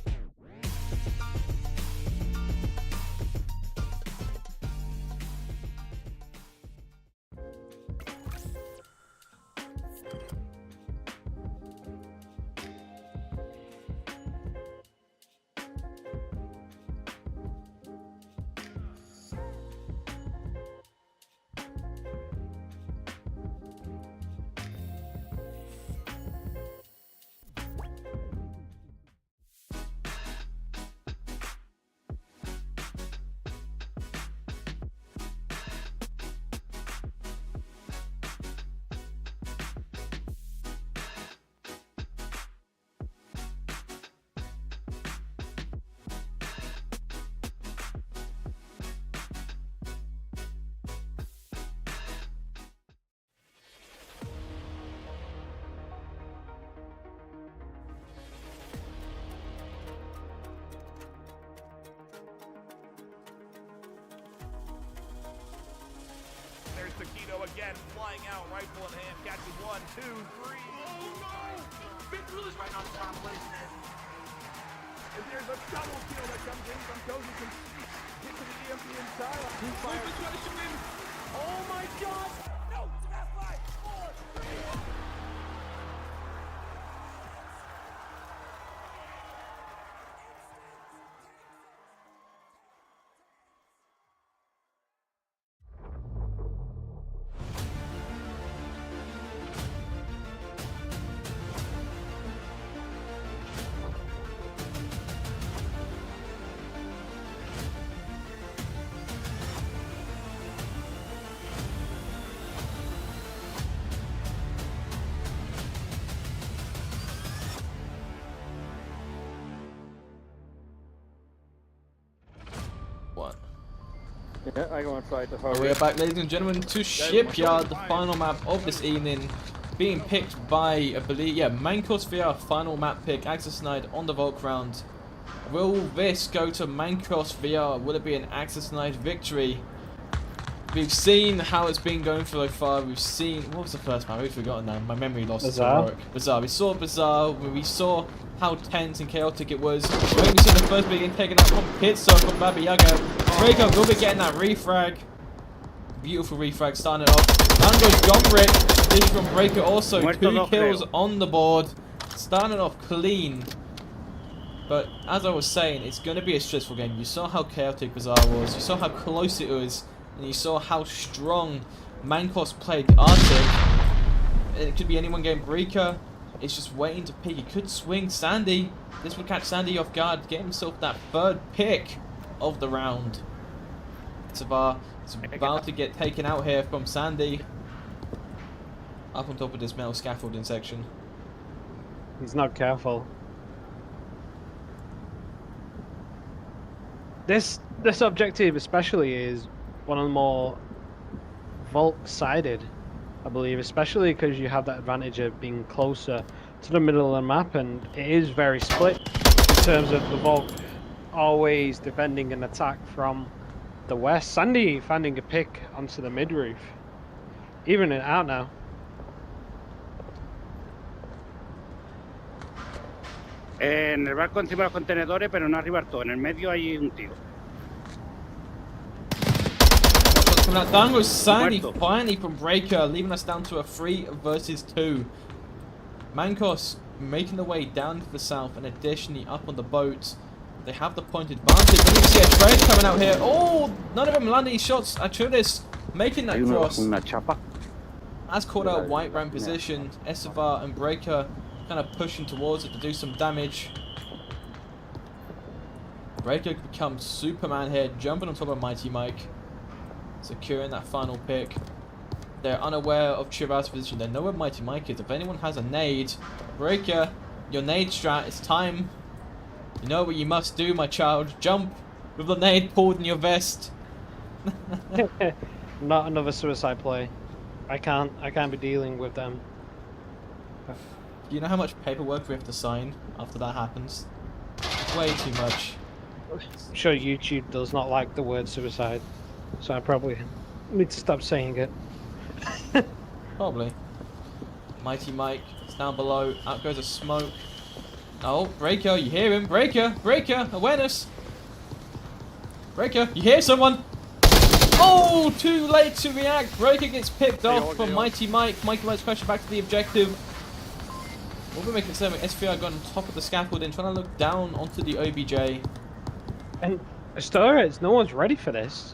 again, flying out, rifle in hand, catches 1, 2, 3. Oh no! Big Rulers right on top, listen. And there's a double kill that comes in from Cozy from hit to the EMP inside. Oh my god! No! It's an F5! 4, 3. Yeah, I'm gonna try to hurry. We are back, ladies and gentlemen, to Shipyard, the final map of this evening, being picked by, I believe, yeah, MANCOSVR final map pick, Access Denied on the Volk round. Will this go to MANCOSVR? Will it be an Access Denied victory? We've seen how it's been going so far. We've seen, what was the first map? We've forgotten now. My memory loss is heroic. Bizar. We saw Bizar. We saw how tense and chaotic it was. We've seen the first big taken out from Pit Circle, Baba Yaga. Breaker will be getting that refrag. Beautiful refrag starting it off. Down goes Gombrick. This is from Breaker also. 2 kills on the board. Starting it off clean. But as I was saying, it's going to be a stressful game. You saw how chaotic Bizar was. You saw how close it was. And you saw how strong Mancos played Arctic. And it could be any one game. Breaker is just waiting to pick. He could swing Sandy. This would catch Sandy off guard. Get himself that 3rd pick of the round. Savar is about to get taken out here from Sandy. Up on top of this metal scaffolding section. He's not careful. This objective especially is one of the more Volk-sided, I believe, especially because you have that advantage of being closer to the middle of the map, and it is very split in terms of the Volk always defending an attack from the west. Sandy finding a pick onto the mid roof, even it out now. En el barco encima de los contenedores, pero no arriba del todo. En el medio hay un tío. Coming out down goes Sandy finally from Breaker, leaving us down to a 3 versus 2. Mancos making the way down to the south and additionally up on the boat. They have the point advantage. And you see a trade coming out here. Oh, none of them landing shots. Achulis making that cross. As caught out white ramp position, Esavar and Breaker kind of pushing towards it to do some damage. Breaker becomes Superman here, jumping on top of Mighty Mike, securing that final pick. They're unaware of Chivas' position. They know where Mighty Mike is. If anyone has a nade, Breaker, your nade strat, it's time. You know what you must do, my child. Jump with the nade pulled in your vest. Not another suicide play. I can't be dealing with them. Do you know how much paperwork we have to sign after that happens? Way too much. I'm sure YouTube does not like the word suicide, so I probably need to stop saying it. Probably. Mighty Mike is down below. Out goes a smoke. Oh, Breaker, you hear him? Breaker, Breaker, awareness. Breaker, you hear someone? Oh, too late to react. Breaker gets picked off from Mighty Mike. Mighty Mike's crashing back to the objective. What we're making certain SVR got on top of the scaffolding, trying to look down onto the OBJ. And Astorez, no one's ready for this.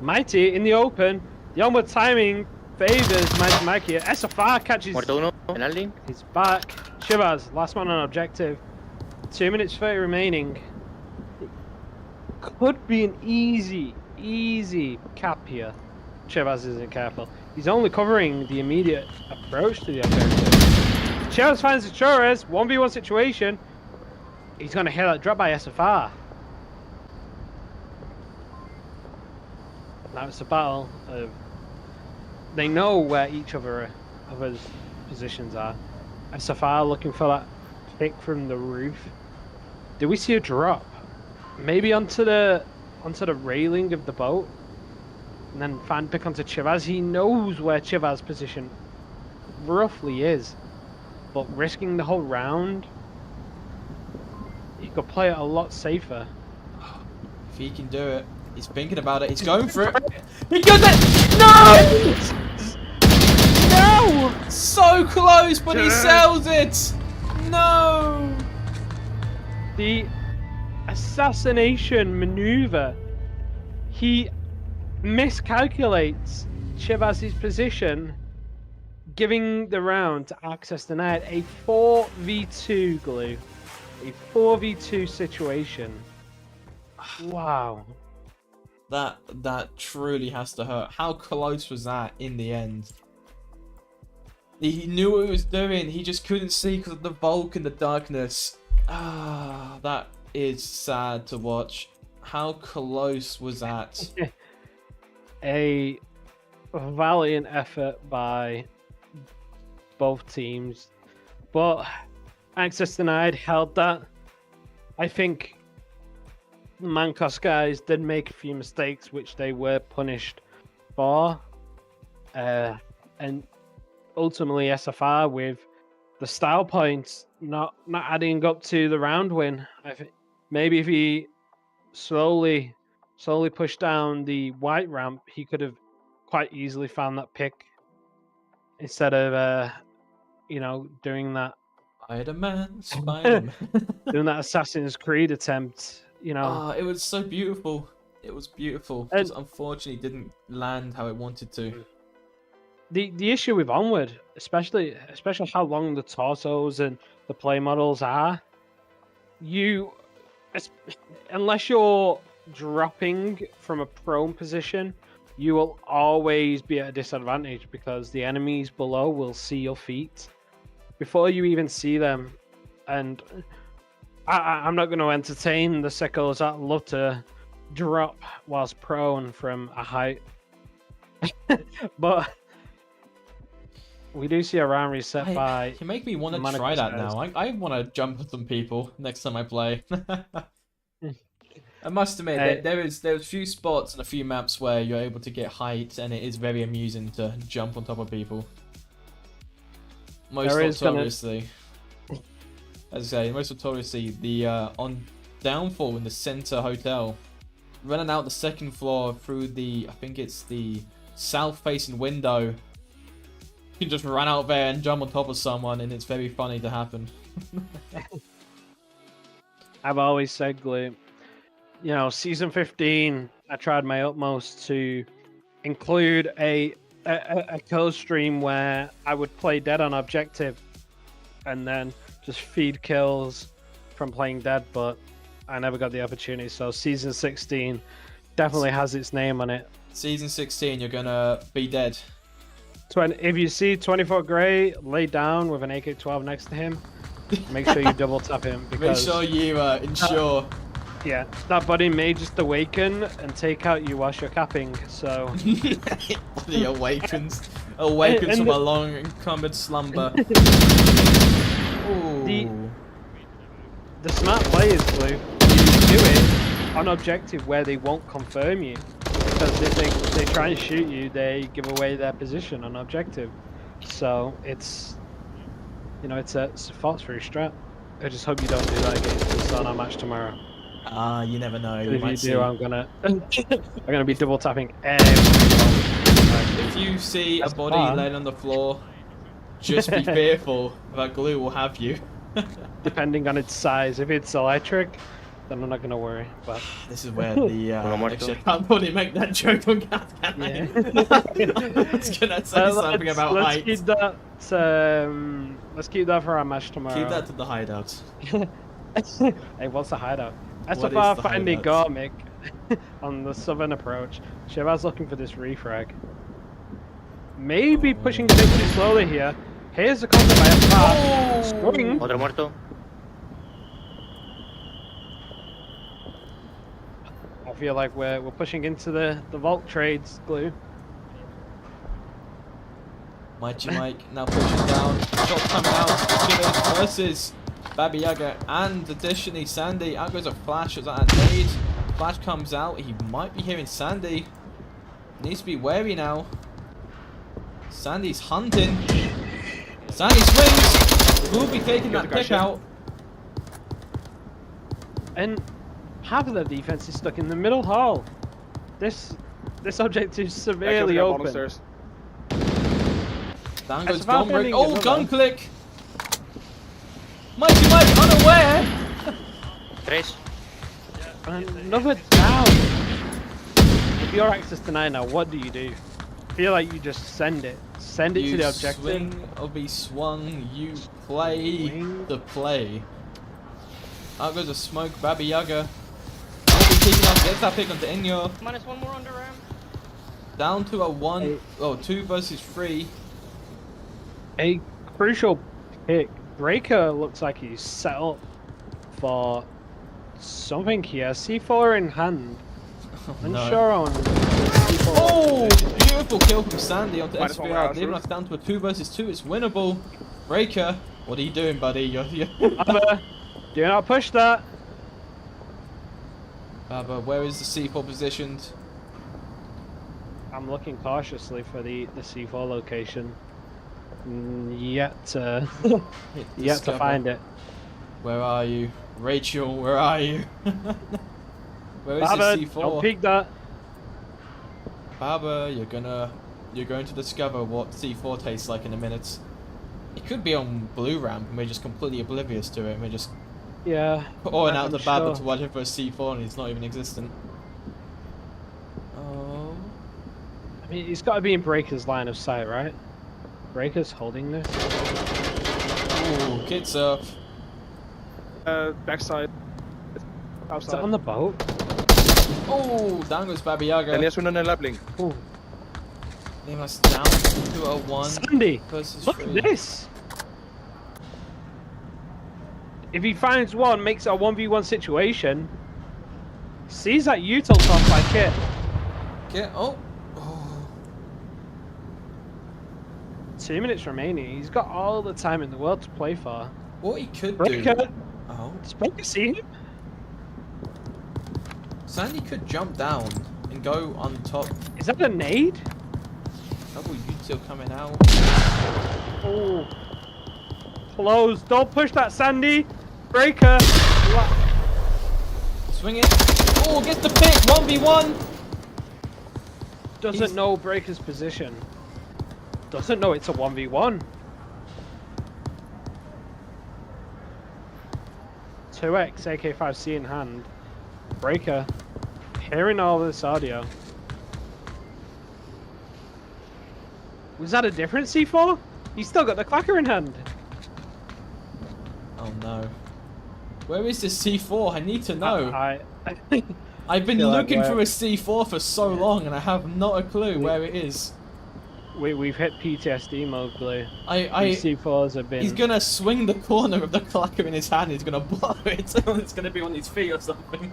Mighty in the open. The onward timing favors Mighty Mike here. SFR catches. He's back. Shivas, last man on objective. 2 minutes 30 remaining. It could be an easy cap here. Shivas isn't careful. He's only covering the immediate approach to the objective. Shivas finds Astorez. 1v1 situation. He's going to hear that drop by SFR. Now it's a battle of... They know where each other's positions are. SFR looking for that pick from the roof. Do we see a drop? Maybe onto the railing of the boat? and then find pick onto Chivas. He knows where Chivas' position roughly is, but risking the whole round, he could play it a lot safer. If he can do it, he's thinking about it. He's going for it. He got that. No! No! So close, but he sells it. No! The assassination maneuver. He miscalculates Chivas' position, giving the round to Access Denied. A 4v2 glue. A 4v2 situation. Wow. That truly has to hurt. How close was that in the end? He knew what he was doing. He just couldn't see because of the bulk and the darkness. Ah, that is sad to watch. How close was that? A valiant effort by both teams, but Access Denied held that. I think Mancos guys did make a few mistakes, which they were punished for, and ultimately SFR with the style points not adding up to the round win. I think maybe if he slowly pushed down the white ramp, he could have quite easily found that pick instead of doing that. Spider-Man, Spider-Man. Doing that Assassin's Creed attempt, it was so beautiful. It was beautiful. And just unfortunately didn't land how it wanted to. The issue with Onward, especially how long the torsos and the play models are, unless you're dropping from a prone position, you will always be at a disadvantage because the enemies below will see your feet before you even see them. And I'm not going to entertain the sickos that love to drop whilst prone from a height. But we do see a round reset by... You make me want to try that now. I want to jump at some people next time I play. I must admit, there's a few spots and a few maps where you're able to get height, and it is very amusing to jump on top of people. Most notoriously, as I say, most notoriously, the on Downfall in the Center Hotel, running out the second floor through the, I think it's the south-facing window. You can just run out there and jump on top of someone, and it's very funny to happen. I've always said, Glue, season 15, I tried my utmost to include a co-stream where I would play dead on objective and then just feed kills from playing dead, but I never got the opportunity. So season 16 definitely has its name on it. Season 16, you're gonna be dead. If you see 24 Grey lay down with an AK-12 next to him, make sure you double tap him. Because make sure you ensure. Yeah, that buddy may just awaken and take out you whilst you're capping, so... He awakens from a long encumbered slumber. The smart players, Blue, you do it on objective where they won't confirm you. Because if they try and shoot you, they give away their position on objective. So it's... it's a thoughts-free strat. I just hope you don't do that against us on our match tomorrow. You never know. If you do, I'm gonna be double tapping everyone. If you see a body laying on the floor, just be fearful that Glue will have you. Depending on its size. If it's electric, then I'm not gonna worry. But this is where the I can't really make that joke on Cat. Yeah. I was gonna say something about height. Keep that. Let's keep that for our match tomorrow. Keep that to the hideout. Hey, what's the hideout? SFR finding Gormick on the southern approach. Chivas looking for this refrag. Maybe pushing a bit too slowly here. Here's the contact by SFR. Scoring. Otro muerto. I feel like we're pushing into the vault trades, Glue. Mighty Mike now pushing down. Shot coming out. Skittles versus Baby Yaga, and additionally Sandy. Out goes a flash as that nade. Flash comes out. He might be hearing Sandy. Needs to be wary now. Sandy's hunting. Sandy swings. Will be taking that pick out. And half of their defense is stuck in the middle hall. This object is severely open. Down goes gun break. Oh, gun click. Mighty Mike unaware. Another down. If you're access denied now, what do you do? I feel like you just send it. Send it to the objective. Swing or be swung. You play the play. Out goes a smoke. Baba Yaga. Gets that pick onto Inyo. Minus one more under ram. Down to a 1. Oh, 2 versus 3. A crucial pick. Breaker looks like he's set up for something here. C4 in hand. Unsure on C4. Oh, beautiful kill from Sandy onto SVR, leaving us down to a 2 versus 2. It's winnable. Breaker, what are you doing, buddy? You're do not push that. Baba, where is the C4 positioned? I'm looking cautiously for the C4 location. Yet to find it. Where are you? Rachel, where are you? Where is Baba, the C4? don't peek that. Baba, you're going to discover what C4 tastes like in a minute. It could be on blue ramp and we're just completely oblivious to it and we're just pouring out the Baba to watch it for a C4 and it's not even existent. Oh. I mean, he's got to be in Breaker's line of sight, right? Breaker's holding this. Ooh, kid surf. Backside. Is that on the boat? Oh, down goes Baba Yaga. Tenías uno en el uplink. Ooh. Leaving us down to a 1 Sandy, versus look 3. at this. If he finds one, makes it a 1v1 situation, sees that util top by Kit. Kit, oh. 2 minutes remaining. He's got all the time in the world to play for. What he could Breaker. do. Oh. Does Breaker see him? Sandy could jump down and go on top. Is that a nade? Double util coming out. Oh. Close. Don't push that, Sandy. Breaker. Swing it. Oh, get the pick. 1v1. Doesn't know Breaker's position. Doesn't know it's a 1v1. 2x AK-5C in hand. Breaker. Hearing all this audio. Was that a different C4? He's still got the clacker in hand. Oh no. Where is this C4? I need to know. I've been feel like looking for a C4 for so long and I have not a clue where it is. We've hit PTSD mode, Blue. These C4s have been... He's gonna swing the corner of the clacker in his hand, he's gonna blow it, it's gonna be on his feet or something.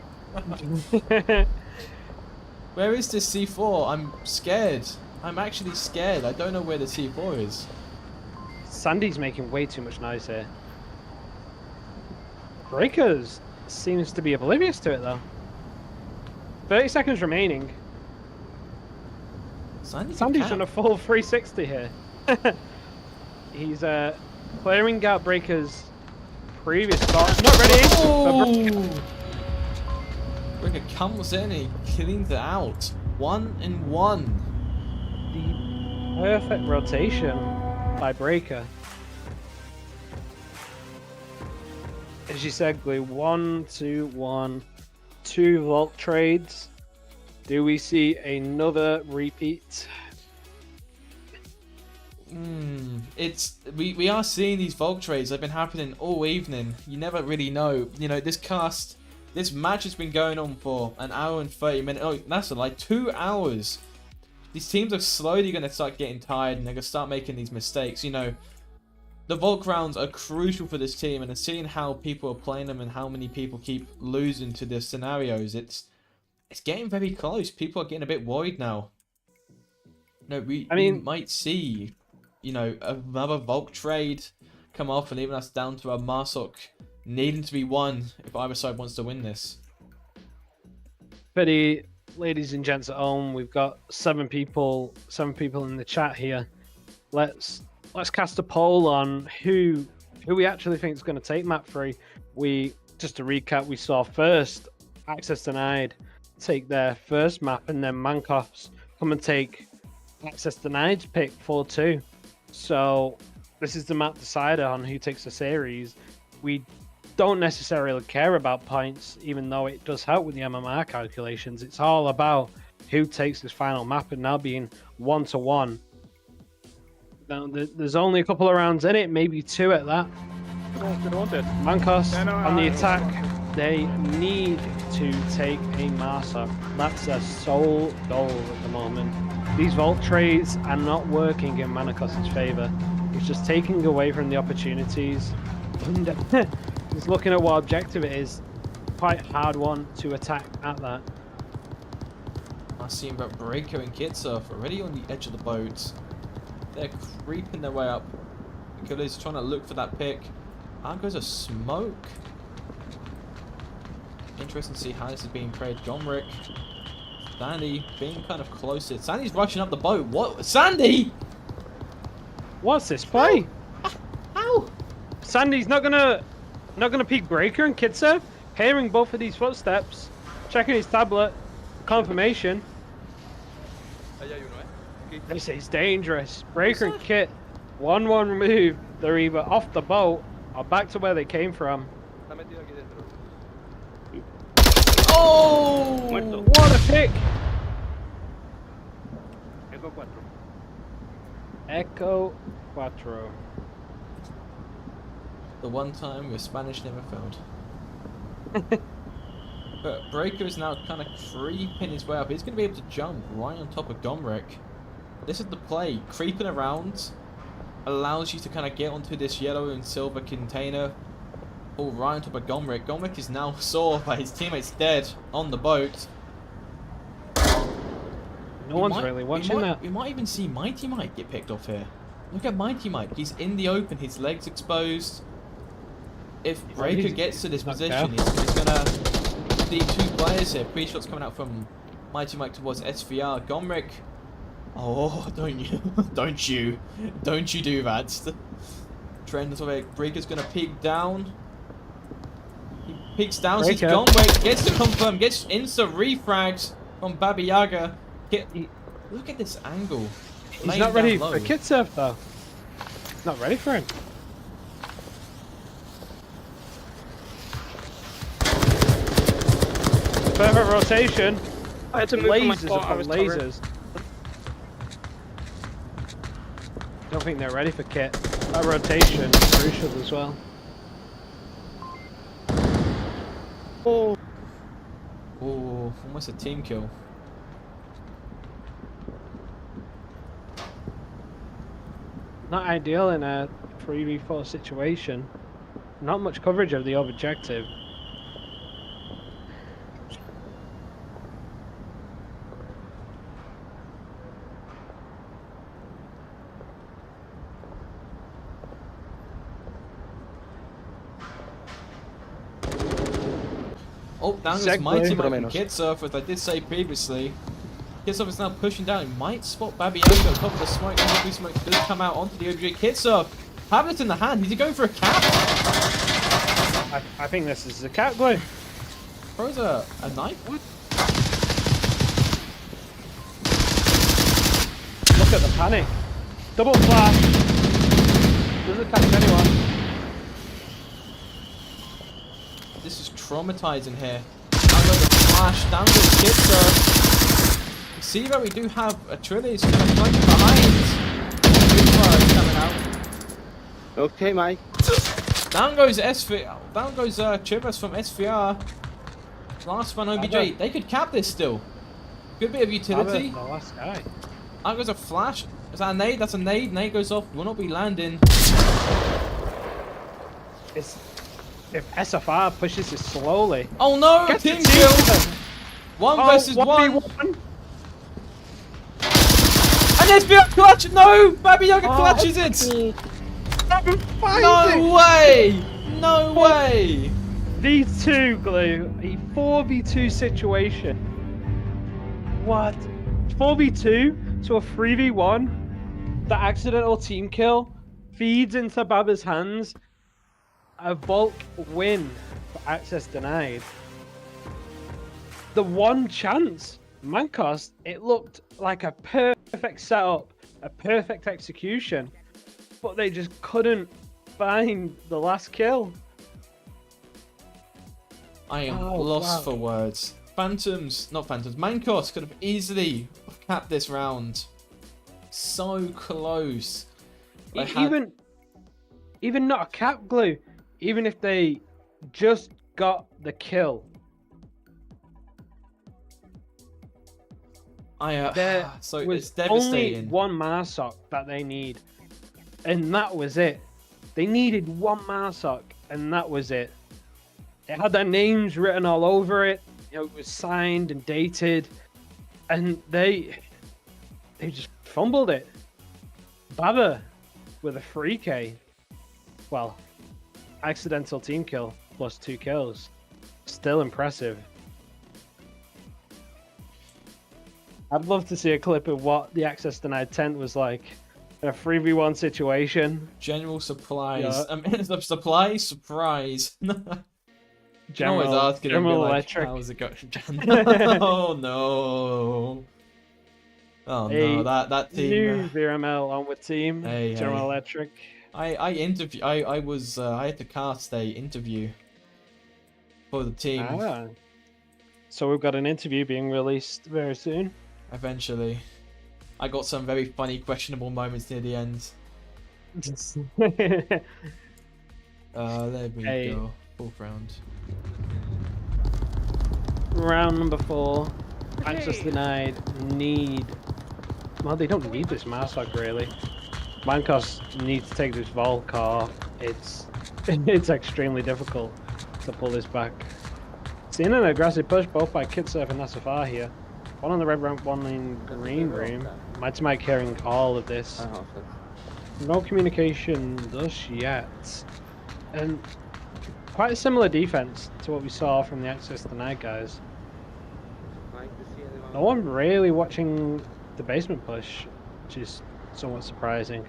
Where is this C4? I'm scared. I'm actually scared. I don't know where the C4 is. Sandy's making way too much noise here. Breakers seems to be oblivious to it though. 30 seconds remaining. Sandy's done a full 360 here. He's clearing out Breaker's previous spot. Not ready. Oh! Breaker comes in and he cleans it out. 1-1. The perfect rotation by Breaker. As you said, Glue, 1-2-1, 2 vault trades. Do we see another repeat? We are seeing these vault trades. They've been happening all evening. You never really know. You know, this match has been going on for an hour and 30 minutes. Oh, that's like 2 hours. These teams are slowly going to start getting tired and they're going to start making these mistakes. You know, the vault rounds are crucial for this team, and seeing how people are playing them and how many people keep losing to the scenarios, it's getting very close. People are getting a bit worried now. No, we might see, you know, another Volk trade come off and leaving us down to a Marsok needing to be won if either side wants to win this. But ladies and gents at home, we've got 7 people in the chat here. Let's cast a poll on who we actually think is going to take map 3. Just to recap, we saw first Access Denied take their first map, and then Mancos come and take Access Denied's pick 4-2. So this is the map decider on who takes the series. We don't necessarily care about points, even though it does help with the MMR calculations. It's all about who takes this final map, and now being 1-1. Now, there's only a couple of rounds in it, maybe 2 at that. Mancos on the attack. They need to take a Marsa. That's their sole goal at the moment. These vault trades are not working in Mancos' favor. It's just taking away from the opportunities. And just looking at what objective it is, quite a hard one to attack at that. I see about Breaker and Kitsurf already on the edge of the boat. They're creeping their way up. Killer's trying to look for that pick. Out goes a smoke. Interesting to see how this is being played. Gomrick, Sandy being kind of close. Sandy's rushing up the boat. What? Sandy! What's this play? How? Sandy's not gonna peek Breaker and Kitsurf. Hearing both of these footsteps, checking his tablet, confirmation. This is dangerous. Breaker and Kit, 1-1 remove. They're either off the boat or back to where they came from. Oh! What a pick! Echo 4. Echo Quattro. The one time your Spanish never failed. But Breaker is now kind of creeping his way up. He's going to be able to jump right on top of Gomrick. This is the play. Creeping around allows you to kind of get onto this yellow and silver container. All right on top of Gomrick. Gomrick is now saw by his teammates dead on the boat. No one's really watching that. We might even see Mighty Mike get picked off here. Look at Mighty Mike. He's in the open. His legs exposed. If Breaker gets to this position, he's gonna see 2 players here. Pre-shots coming out from Mighty Mike towards SVR. Gomrick. Oh, don't you do that. Trend is away. Breaker's gonna peek down. He peeks down, sees Gomrick, gets to confirm, gets insta refrags from Baba Yaga. Look at this angle. He's not ready for Kitsurf though. Not ready for him. Perfect rotation. I had to move from my Lasers spot. I upon was covered. lasers. Don't think they're ready for Kit. That rotation is crucial as well. Oh, Oh, almost a team kill. Not ideal in a 3v4 situation. Not much coverage of the objective. Oh, down goes Mighty Mike and Kitsurf, as I did say previously. Kitsurf is now pushing down. He might spot Baba Yaga on top of the smoke. The blue smoke does come out onto the OBJ. Kitsurf, tablet in the hand. Is he going for a cap? I think this is a cat glue. Throws a knife? What? Look at the panic. Double flash. Doesn't catch anyone. This is traumatizing here. Down goes the flash, down goes Kitsurf. You see that we do have a Trillis kind of flanking behind. Bizar coming out. Okay, Mike. Down goes SVR. Down goes Chivas from SVR. Last one OBJ. They could cap this still. Good bit of utility. The last guy. Out goes a flash. Is that a nade? That's a nade. Nade goes off. Will not be landing. If SFR pushes it slowly. Oh no! Team kill! 1 versus 1. And SVR clutch! No! Baba Yaga clutches it! No way! No way! V2 glue. A 4v2 situation. What? 4v2 to a 3v1? The accidental team kill feeds into Baba's hands. A bulk win for access denied. The one chance, Mancos, it looked like a perfect setup, a perfect execution, but they just couldn't find the last kill. I am lost for words. Mancos could have easily capped this round. So close. Even not a cap glue. Even if they just got the kill. So was it's devastating. Only one Marsoc that they need, and that was it. They needed one Marsoc, and that was it. It had their names written all over it. You know, it was signed and dated, and they just fumbled it. Baba with a 3K. Well, accidental team kill plus 2 kills. Still impressive. I'd love to see a clip of what the access denied tent was like in a 3v1 situation. General supplies. Yeah. I mean, the supply surprise. General Electric. How's it going? Oh no. Oh no, that team. New VRML Onward team. General Electric. I had to cast a interview for the team. So we've got an interview being released very soon. Eventually. I got some very funny, questionable moments near the end. There we go. Fourth round. Round number 4. Access denied. Well, they don't need this Marsoc really. Mancos needs to take this Volk off. It's extremely difficult to pull this back. Seeing an aggressive push both by Kitsurf and SFR here. One on the red ramp, one in green room. Mighty Mike hearing all of this. No communication thus yet. And quite a similar defense to what we saw from the access denied guys. No one really watching the basement push, which is somewhat surprising.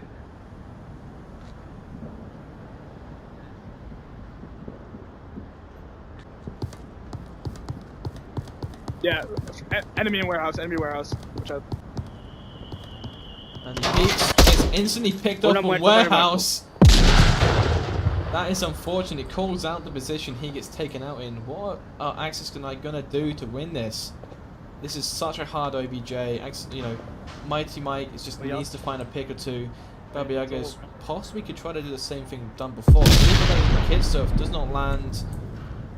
Yeah, enemy warehouse. Watch out. And he gets instantly picked up from warehouse. That is unfortunate. It calls out the position he gets taken out in. What are Access Denied gonna do to win this? This is such a hard OBJ. You know, Mighty Mike just needs to find a pick or two. Baba Yaga possibly could try to do the same thing done before. Even though the kid stuff does not land,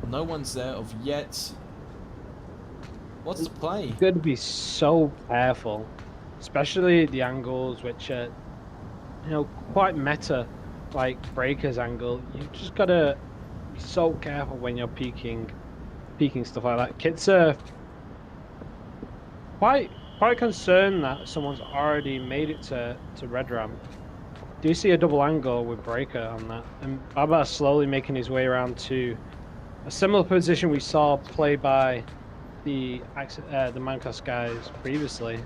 no one's there of yet. What's the play? You've got to be so careful, especially the angles, which are, you know, quite meta, like Breaker's angle. You just gotta be so careful when you're peeking stuff like that. Kitsurf quite concerned that someone's already made it to red ramp. Do you see a double angle with Breaker on that? And Baba slowly making his way around to a similar position we saw played by the Mancos guys previously.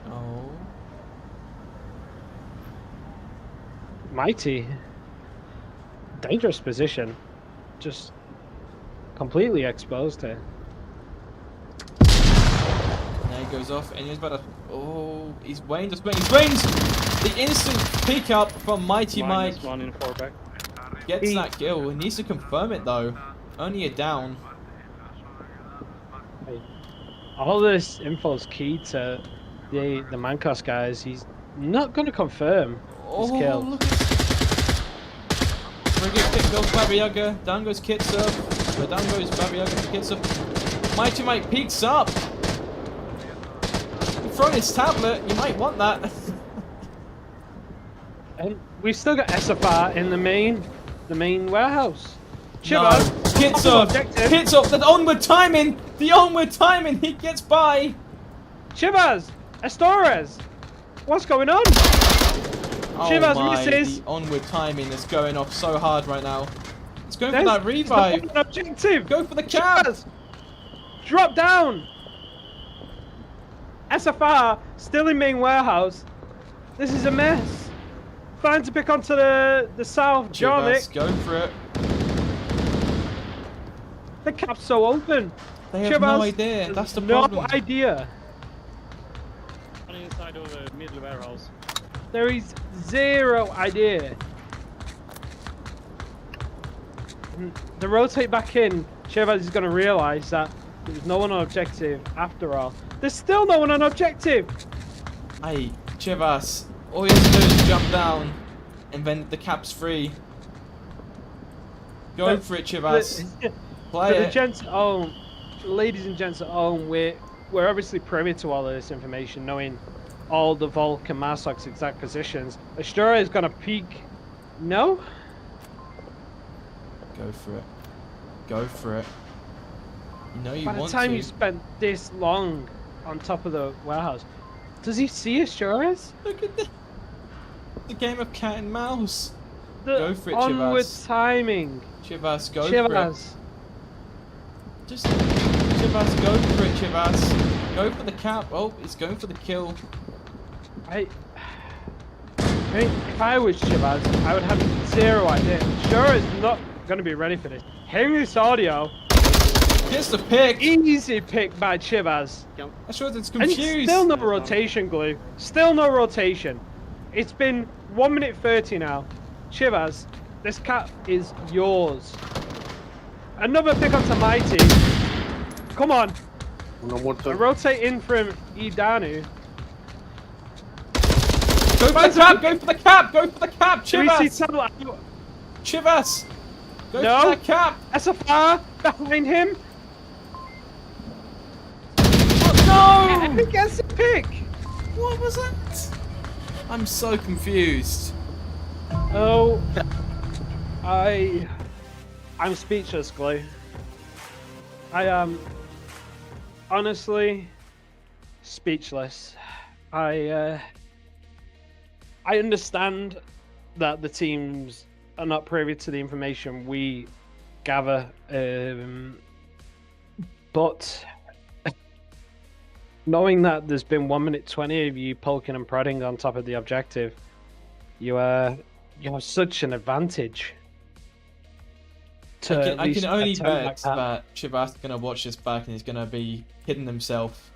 Oh. Mighty. Dangerous position. Just completely exposed here. Now he goes off and he's about to... Oh, he's waiting, just waiting. He swings! The instant pick up from Mighty Mike. One in 4 back. Gets that kill. He needs to confirm it though. Only a down. All this info is key to the Mancos guys. He's not going to confirm his kill. Look at Frigate pick goes Baba Yaga. Down goes Kitsurf. Down goes Baba Yaga to Kitsurf. Mighty Mike peeks up. He's throwing his tablet. You might want that. And we've still got SFR in the main warehouse. No. Kitsurf, the onward timing! The onward timing! He gets by! Chivas! Astores! What's going on? Oh Chivas misses! The onward timing is going off so hard right now. It's going for that revive! Objective! Go for the cap! Chivas! Drop down! SFR still in main warehouse. This is a mess. Trying to pick onto the south. Chivas, Jarnick. go for it. The cap's so open. They have no Chivas idea. has That's the no problem. idea. Inside of the middle warehouse. There is zero idea. The rotate back in, Chivas is going to realise that there's no one on objective after all. There's still no one on objective! Hey, Chivas, all you have to do is jump down, and then the cap's free. Go for it, Chivas. Play For the it. gents at home, ladies and gents at home, we're obviously privy to all of this information, knowing all the Volk and Marsok's exact positions. Astura is going to peek. No? Go for it. Go for it. You know you By the want time to. you spent this long on top of the warehouse, does he see Asturias? Look at the game of cat and mouse. The Go for it, onward Chivas. timing. Chivas, go for it. Chivas. Just Chivas, go for it, Chivas. Go for the cap. Oh, he's going for the kill. I mean, if I was Chivas, I would have zero idea. Sure is not going to be ready for this. Hearing this audio, Gets the pick. easy pick by Chivas. I'm sure that's And confused. still no rotation, Glue. Still no rotation. It's been 1 minute 30 now. Chivas, this cap is yours. Another pick onto my team. Come on. A rotate in from Idanu. Go for the cap. Go for the cap. Go for the cap. Chivas. Chivas. Go No. for that cap. SFR behind him. No. And he gets a pick. What was that? I'm so confused. Oh, I'm speechless, Glue. I am honestly speechless. I understand that the teams are not privy to the information we gather, but knowing that there's been 1 minute 20 of you poking and prodding on top of the objective, you have such an advantage. I can only attempt bet like that. that Chivas is gonna watch this back and he's gonna be hitting himself.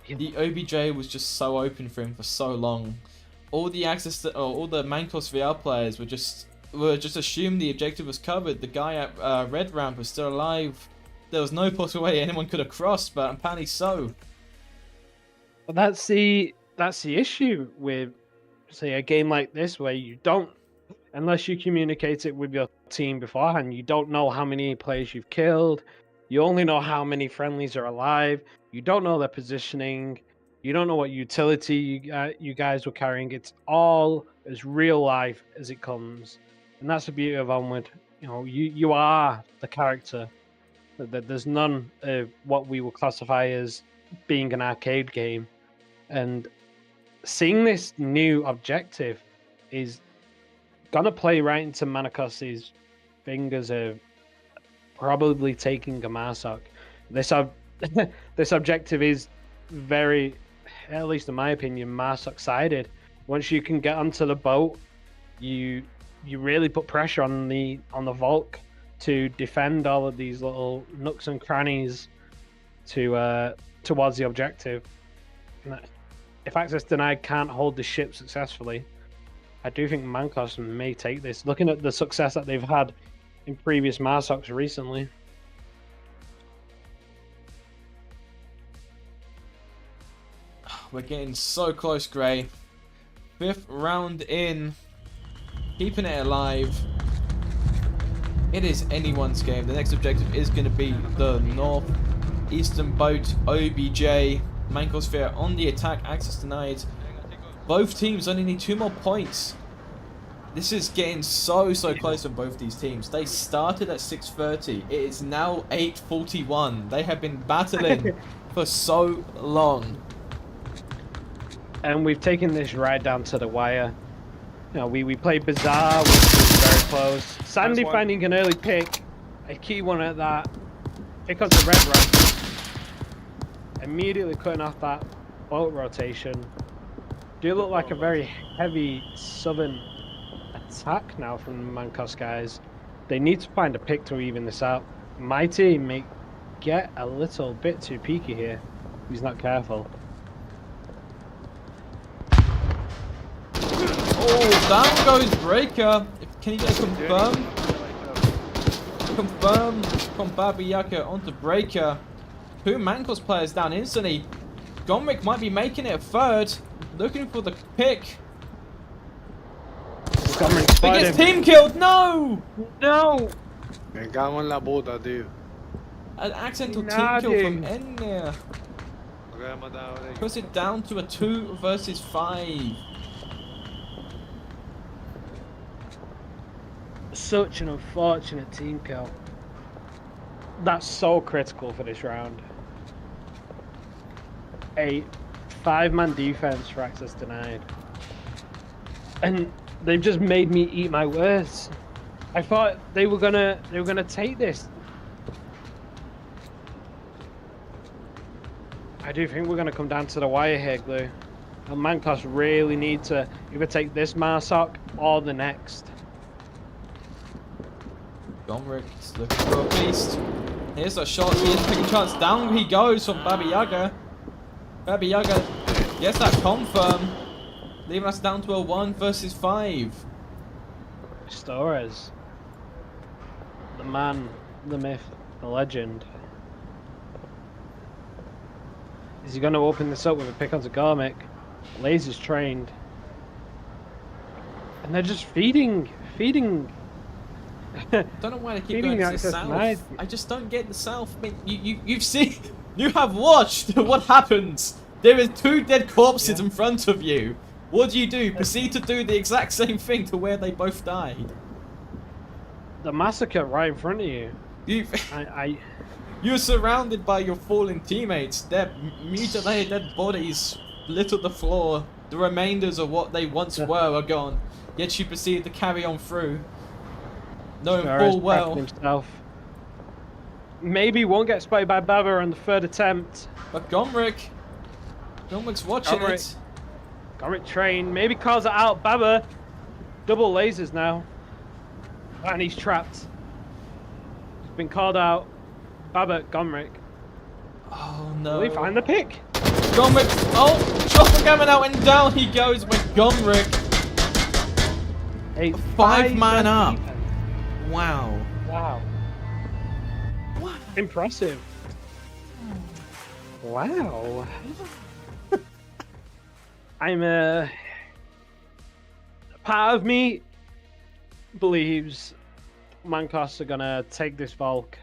Yeah. The OBJ was just so open for him for so long. All the all the MANCOSVR players were just assumed the objective was covered. The guy at Red Ramp was still alive. There was no possible way anyone could have crossed, but apparently so. But that's the issue with, say, a game like this, where you don't, unless you communicate it with your team beforehand, you don't know how many players you've killed. You only know how many friendlies are alive. You don't know their positioning. You don't know what utility you guys were carrying. It's all as real life as it comes, and that's the beauty of Onward. You know, you are the character. There's none of what we will classify as being an arcade game, and seeing this new objective is gonna play right into MANCOS's fingers of probably taking a Marsok. This objective is very, at least in my opinion, Marsok sided. Once you can get onto the boat, you really put pressure on the Volk to defend all of these little nooks and crannies towards the objective. If access denied can't hold the ship successfully, I do think MANCOS may take this. Looking at the success that they've had in previous Marsoks recently. We're getting so close, Gray. 5th round in. Keeping it alive. It is anyone's game. The next objective is going to be the northeastern boat, OBJ. MANCOSVR on the attack, access denied. Both teams only need 2 more points. This is getting so close on both these teams. They started at 6:30. It is now 8:41. They have been battling for so long. And we've taken this right down to the wire. You know, we played Bizar, which was very close. Sandy Nice one. finding an early pick, a key one at that. Pick up the red run. Immediately cutting off that boat rotation. Do look like a very heavy southern attack now from the Mancos guys. They need to find a pick to even this out. My team may get a little bit too peaky here. He's not careful. Oh, down goes Breaker. Can you get a confirm? Confirm from Baba Yaga onto Breaker. 2 Mancos players down instantly. Gomric might be making it a third. Looking for the pick. Biggest team killed! No! No! Me cago en la puta, tío. An accidental team kill from in there. Puts it down to a 2 versus 5. Such an unfortunate team kill. That's so critical for this round. A 5-man defense for access denied. And they've just made me eat my words. I thought they were gonna take this. I do think we're gonna come down to the wire here, Glue. And Mancos really need to either take this Marsoc or the next. Gomric's looking for a beast. Here's a shot. He is taking a chance. Down he goes from Baba Yaga. Baba Yaga gets that confirm, leaving us down to a 1 versus 5. Torres, the man, the myth, the legend. Is he going to open this up with a pick onto Garmic? Laser's trained, and they're just feeding. Don't know why they keep going to the south. I just don't get the south. I mean, you've seen, you have watched what happens. There is 2 dead corpses in front of you. What do? Proceed to do the exact same thing to where they both died. The massacre right in front of you. You're surrounded by your fallen teammates. Their mutilated dead bodies litter the floor. The remainders of what they once were are gone. Yet you proceed to carry on through. Knowing full well. Himself. Maybe won't get spotted by Baba on the 3rd attempt. But Gomric's watching it. Gomric train. Maybe calls it out. Baba. Double lasers now. And he's trapped. He's been called out. Baba, Gomric. Oh no. Will he find the pick? Gomric. Oh, Chopper coming out and down he goes with Gomric. A 5-man up. Wow. Wow. Impressive. Wow. I'm part of me believes Mancos are gonna take this Volk,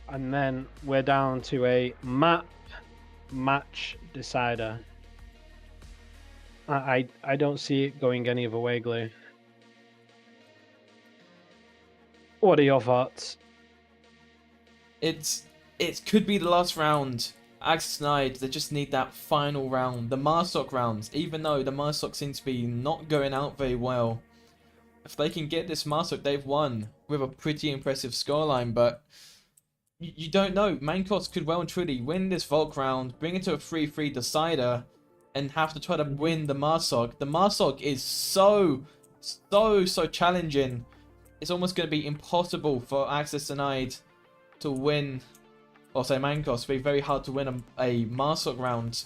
and then we're down to a match decider. I don't see it going any other way, Glue. What are your thoughts? It could be the last round. Access denied. They just need that final round. The Marsoc rounds. Even though the Marsoc seems to be not going out very well. If they can get this Marsoc, they've won with a pretty impressive scoreline. But you don't know. Mancos could well and truly win this Volk round, bring it to a 3-3 decider, and have to try to win the Marsoc. The Marsoc is so challenging. It's almost going to be impossible for Access Denied to win, or say Mancos. It'll be very hard to win a Marsoc round.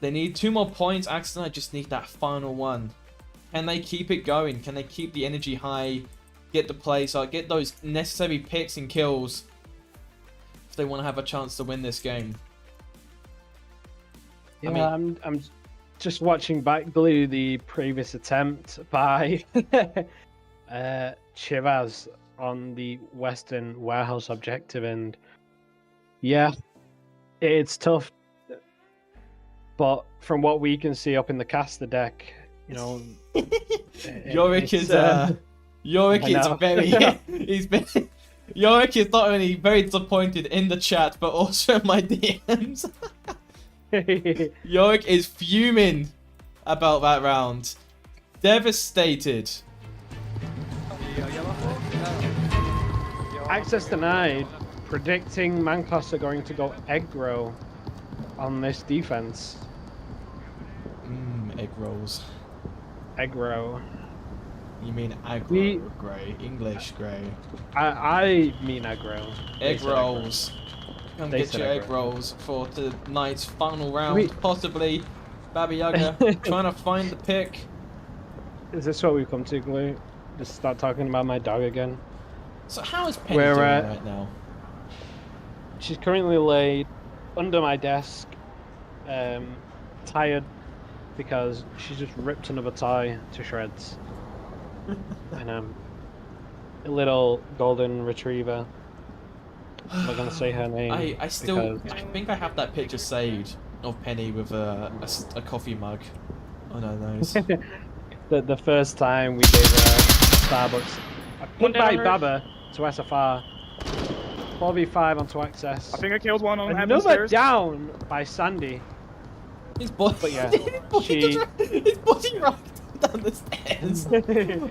They need 2 more points. Access Denied just need that final one. Can they keep it going? Can they keep the energy high? Get the plays out, get those necessary picks and kills if they want to have a chance to win this game. Yeah, I'm just watching back, Glue, the previous attempt by Chivas on the Western Warehouse objective, and yeah, it's tough. But from what we can see up in the caster deck, you know, Yorick is very Yorick is not only very disappointed in the chat but also in my DMs. Yorick is fuming about that round. Devastated. Access denied, predicting Mancos are going to go aggro on this defense. egg rolls? Egg roll. You mean aggro, We- Grey. English, Grey. I mean aggro. They Egg said aggro. rolls. Come They get said your egg aggro. rolls for tonight's final round. We- Possibly Baba Yaga trying to find the pick. Is this what we've come to, Glue? Just start talking about my dog again. So how is Penny We're doing at- right now? She's currently laid under my desk, tired because she's just ripped another toy to shreds. And a little golden retriever. I'm not gonna say her name. I still because- I think I have that picture saved of Penny with a coffee mug on her nose. the first time we gave her Starbucks. I One put by down, Baba to SFR. 4v5 onto access. I think I killed one on heaven Another stairs. down by Sandy. His body, But yeah, his body ragged down the stairs.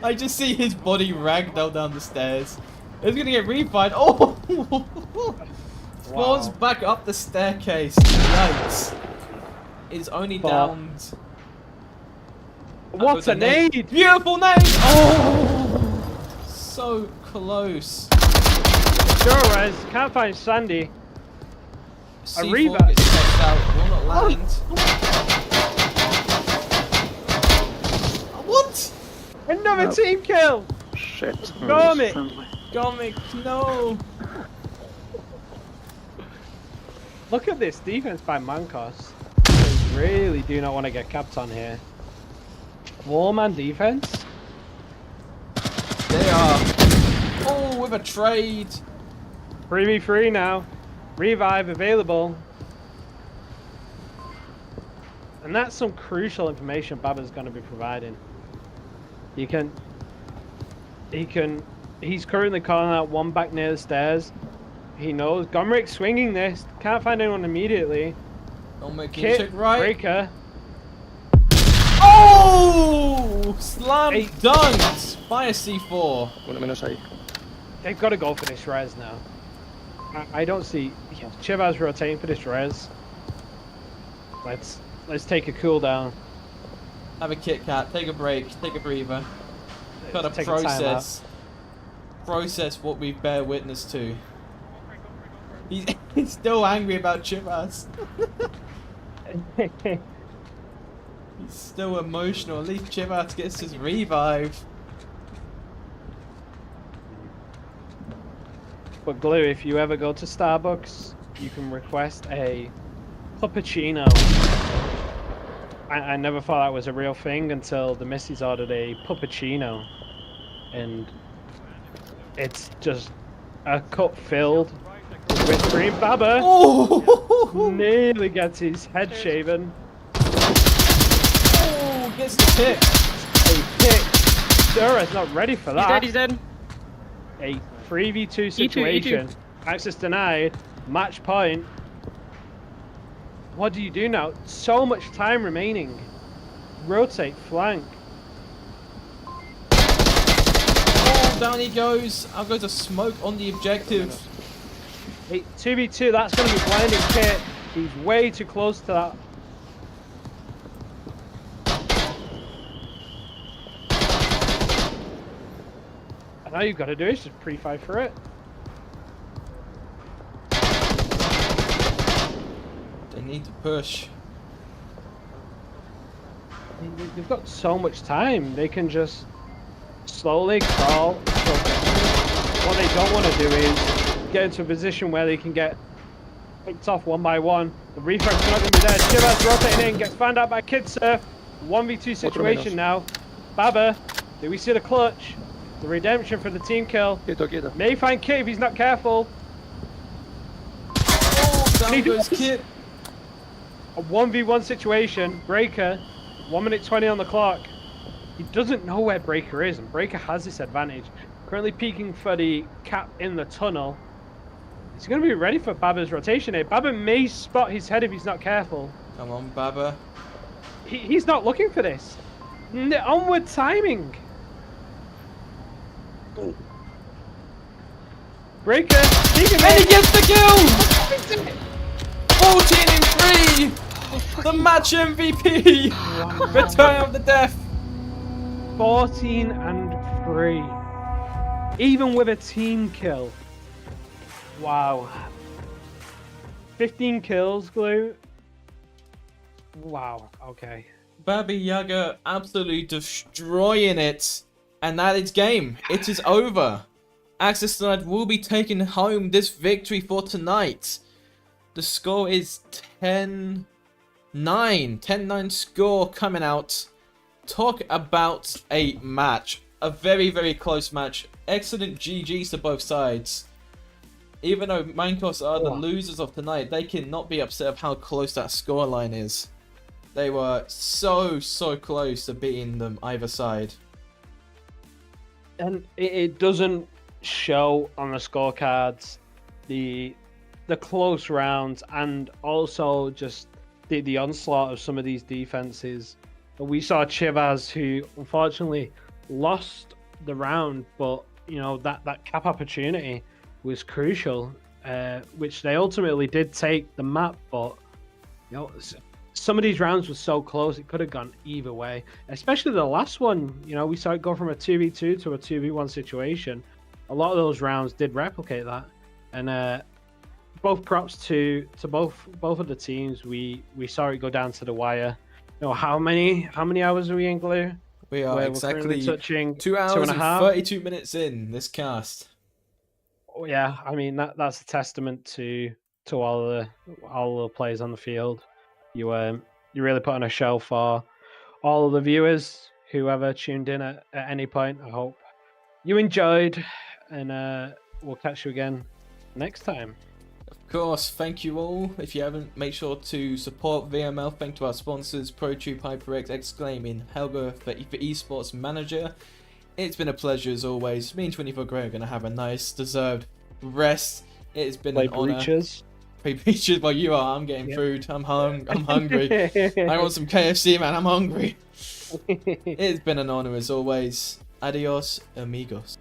I just see his body ragdoll down the stairs. It's gonna get revived. Oh! Falls back up the staircase. Yikes. It's only But- down. What a nade! Beautiful nade! Oh! So close. Sure, can't find Sandy. C4 Reva. gets checked out. Will not land. What? Another team kill! Shit. Garmic! Gomic, no! Look at this defense by Mancos. They really do not want to get capped on here. 4-man defense? They are. Oh, with a trade. 3v3 now. Revive available. And that's some crucial information Baba's going to be providing. He's currently calling out one back near the stairs. He knows. Gomric's swinging this. Can't find anyone immediately. Don't make you Kit, check right. Breaker. Oh! Slam Hey. dunked by a C4. Una menos ahí. They've got to go for this res now. I don't see Chivas rotating for this res. Let's take a cooldown. Have a Kit Kat, take a break, take a breather. Gotta Take a timeout. process what we bear witness to. He's still angry about Chivas. He's still emotional. At least Chivas gets his revive. But Glue, if you ever go to Starbucks, you can request a puppuccino. I never thought that was a real thing until the missus ordered a puppuccino. And it's just a cup filled with whipped cream. Baba Oh! nearly gets his head shaven. Oh, gets the pick. A pick. Dura's not ready for that. He's dead. A 3v2 situation. Access denied. Match point. What do you do now? So much time remaining. Rotate flank. Oh, down he goes. I'll go to smoke on the objective. Hey, 2v2, that's going to be blinding Kit. He's way too close to that. And all you've got to do is just pre-fight for it. They need to push. They've got so much time. They can just slowly crawl. What they don't want to do is get into a position where they can get picked off one by one. The refrag's not going to be there. Shivers rotating in, gets found out by Kid Surf. 1v2 situation now. Baba, do we see the clutch? The redemption for the team kill. Quieto, quieto. May find Kit if he's not careful. Oh, down He goes does. Kit. A 1v1 situation. Breaker, 1 minute 20 on the clock. He doesn't know where Breaker is, and Breaker has this advantage. Currently peeking for the cap in the tunnel. He's going to be ready for Baba's rotation here. Baba may spot his head if he's not careful. Come on, Baba. He's not looking for this. Onward timing. Breaker, And he gets the kill! 14 and 3! The match MVP! Return of the Death! 14-3. Even with a team kill. Wow. 15 kills, Glue. Wow, okay. Baba Yaga absolutely destroying it. And that is game. It is over. Access Denied will be taking home this victory for tonight. The score is 10-9. 10-9 score coming out. Talk about a match. A very, very close match. Excellent GGs to both sides. Even though Mancos are the losers of tonight, they cannot be upset of how close that scoreline is. They were so close to beating them either side. And it doesn't show on the scorecards the close rounds, and also just the onslaught of some of these defenses. We saw Chivas, who unfortunately lost the round, but you know that cap opportunity was crucial, which they ultimately did take the map. But you know, some of these rounds were so close, it could have gone either way. Especially the last one, you know, we saw it go from a 2v2 to a 2v1 situation. A lot of those rounds did replicate that, and both props to both of the teams. We saw it go down to the wire. You know, how many hours are we in, Glue? We are exactly touching 2 hours and 32 minutes in this cast. Oh, yeah, I mean that's a testament to all the players on the field. You really put on a show for all of the viewers, whoever tuned in at any point. I hope you enjoyed, and we'll catch you again next time. Of course, thank you all. If you haven't, make sure to support VRML. Thank to our sponsors, ProTube, HyperX, Exclaiming, Helga for Esports Manager. It's been a pleasure as always. Me and 24 Grey are going to have a nice, deserved rest. It's been an honor. Play Breaches while you are. I'm getting food. I'm hungry. I want some KFC, man. I'm hungry. It's been an honor as always. Adios, amigos.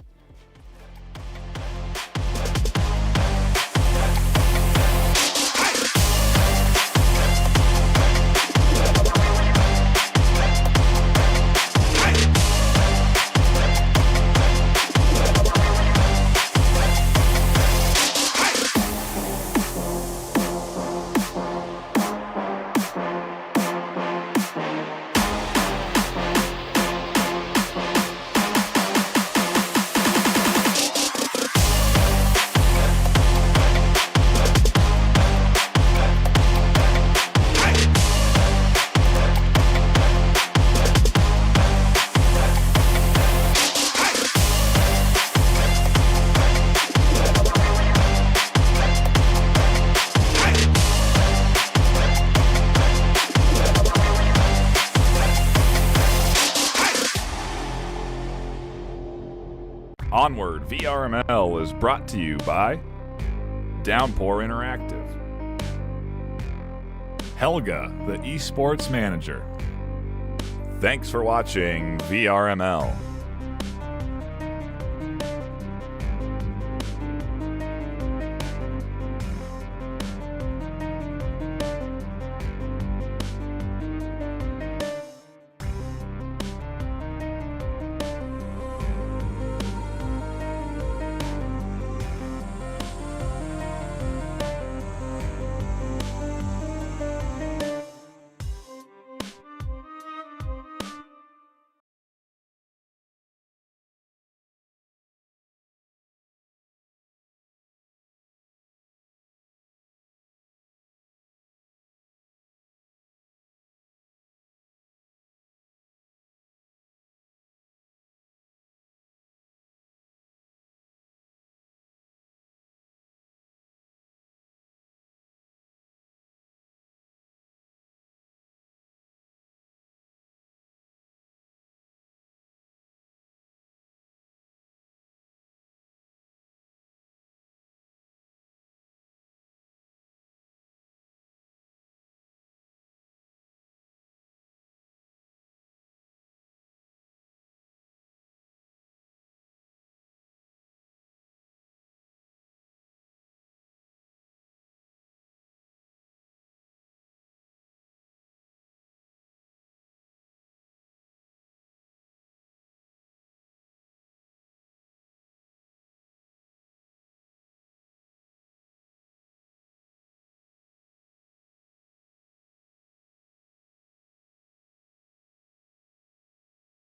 Onward VRML is brought to you by Downpour Interactive, Helga, the esports manager. Thanks for watching VRML.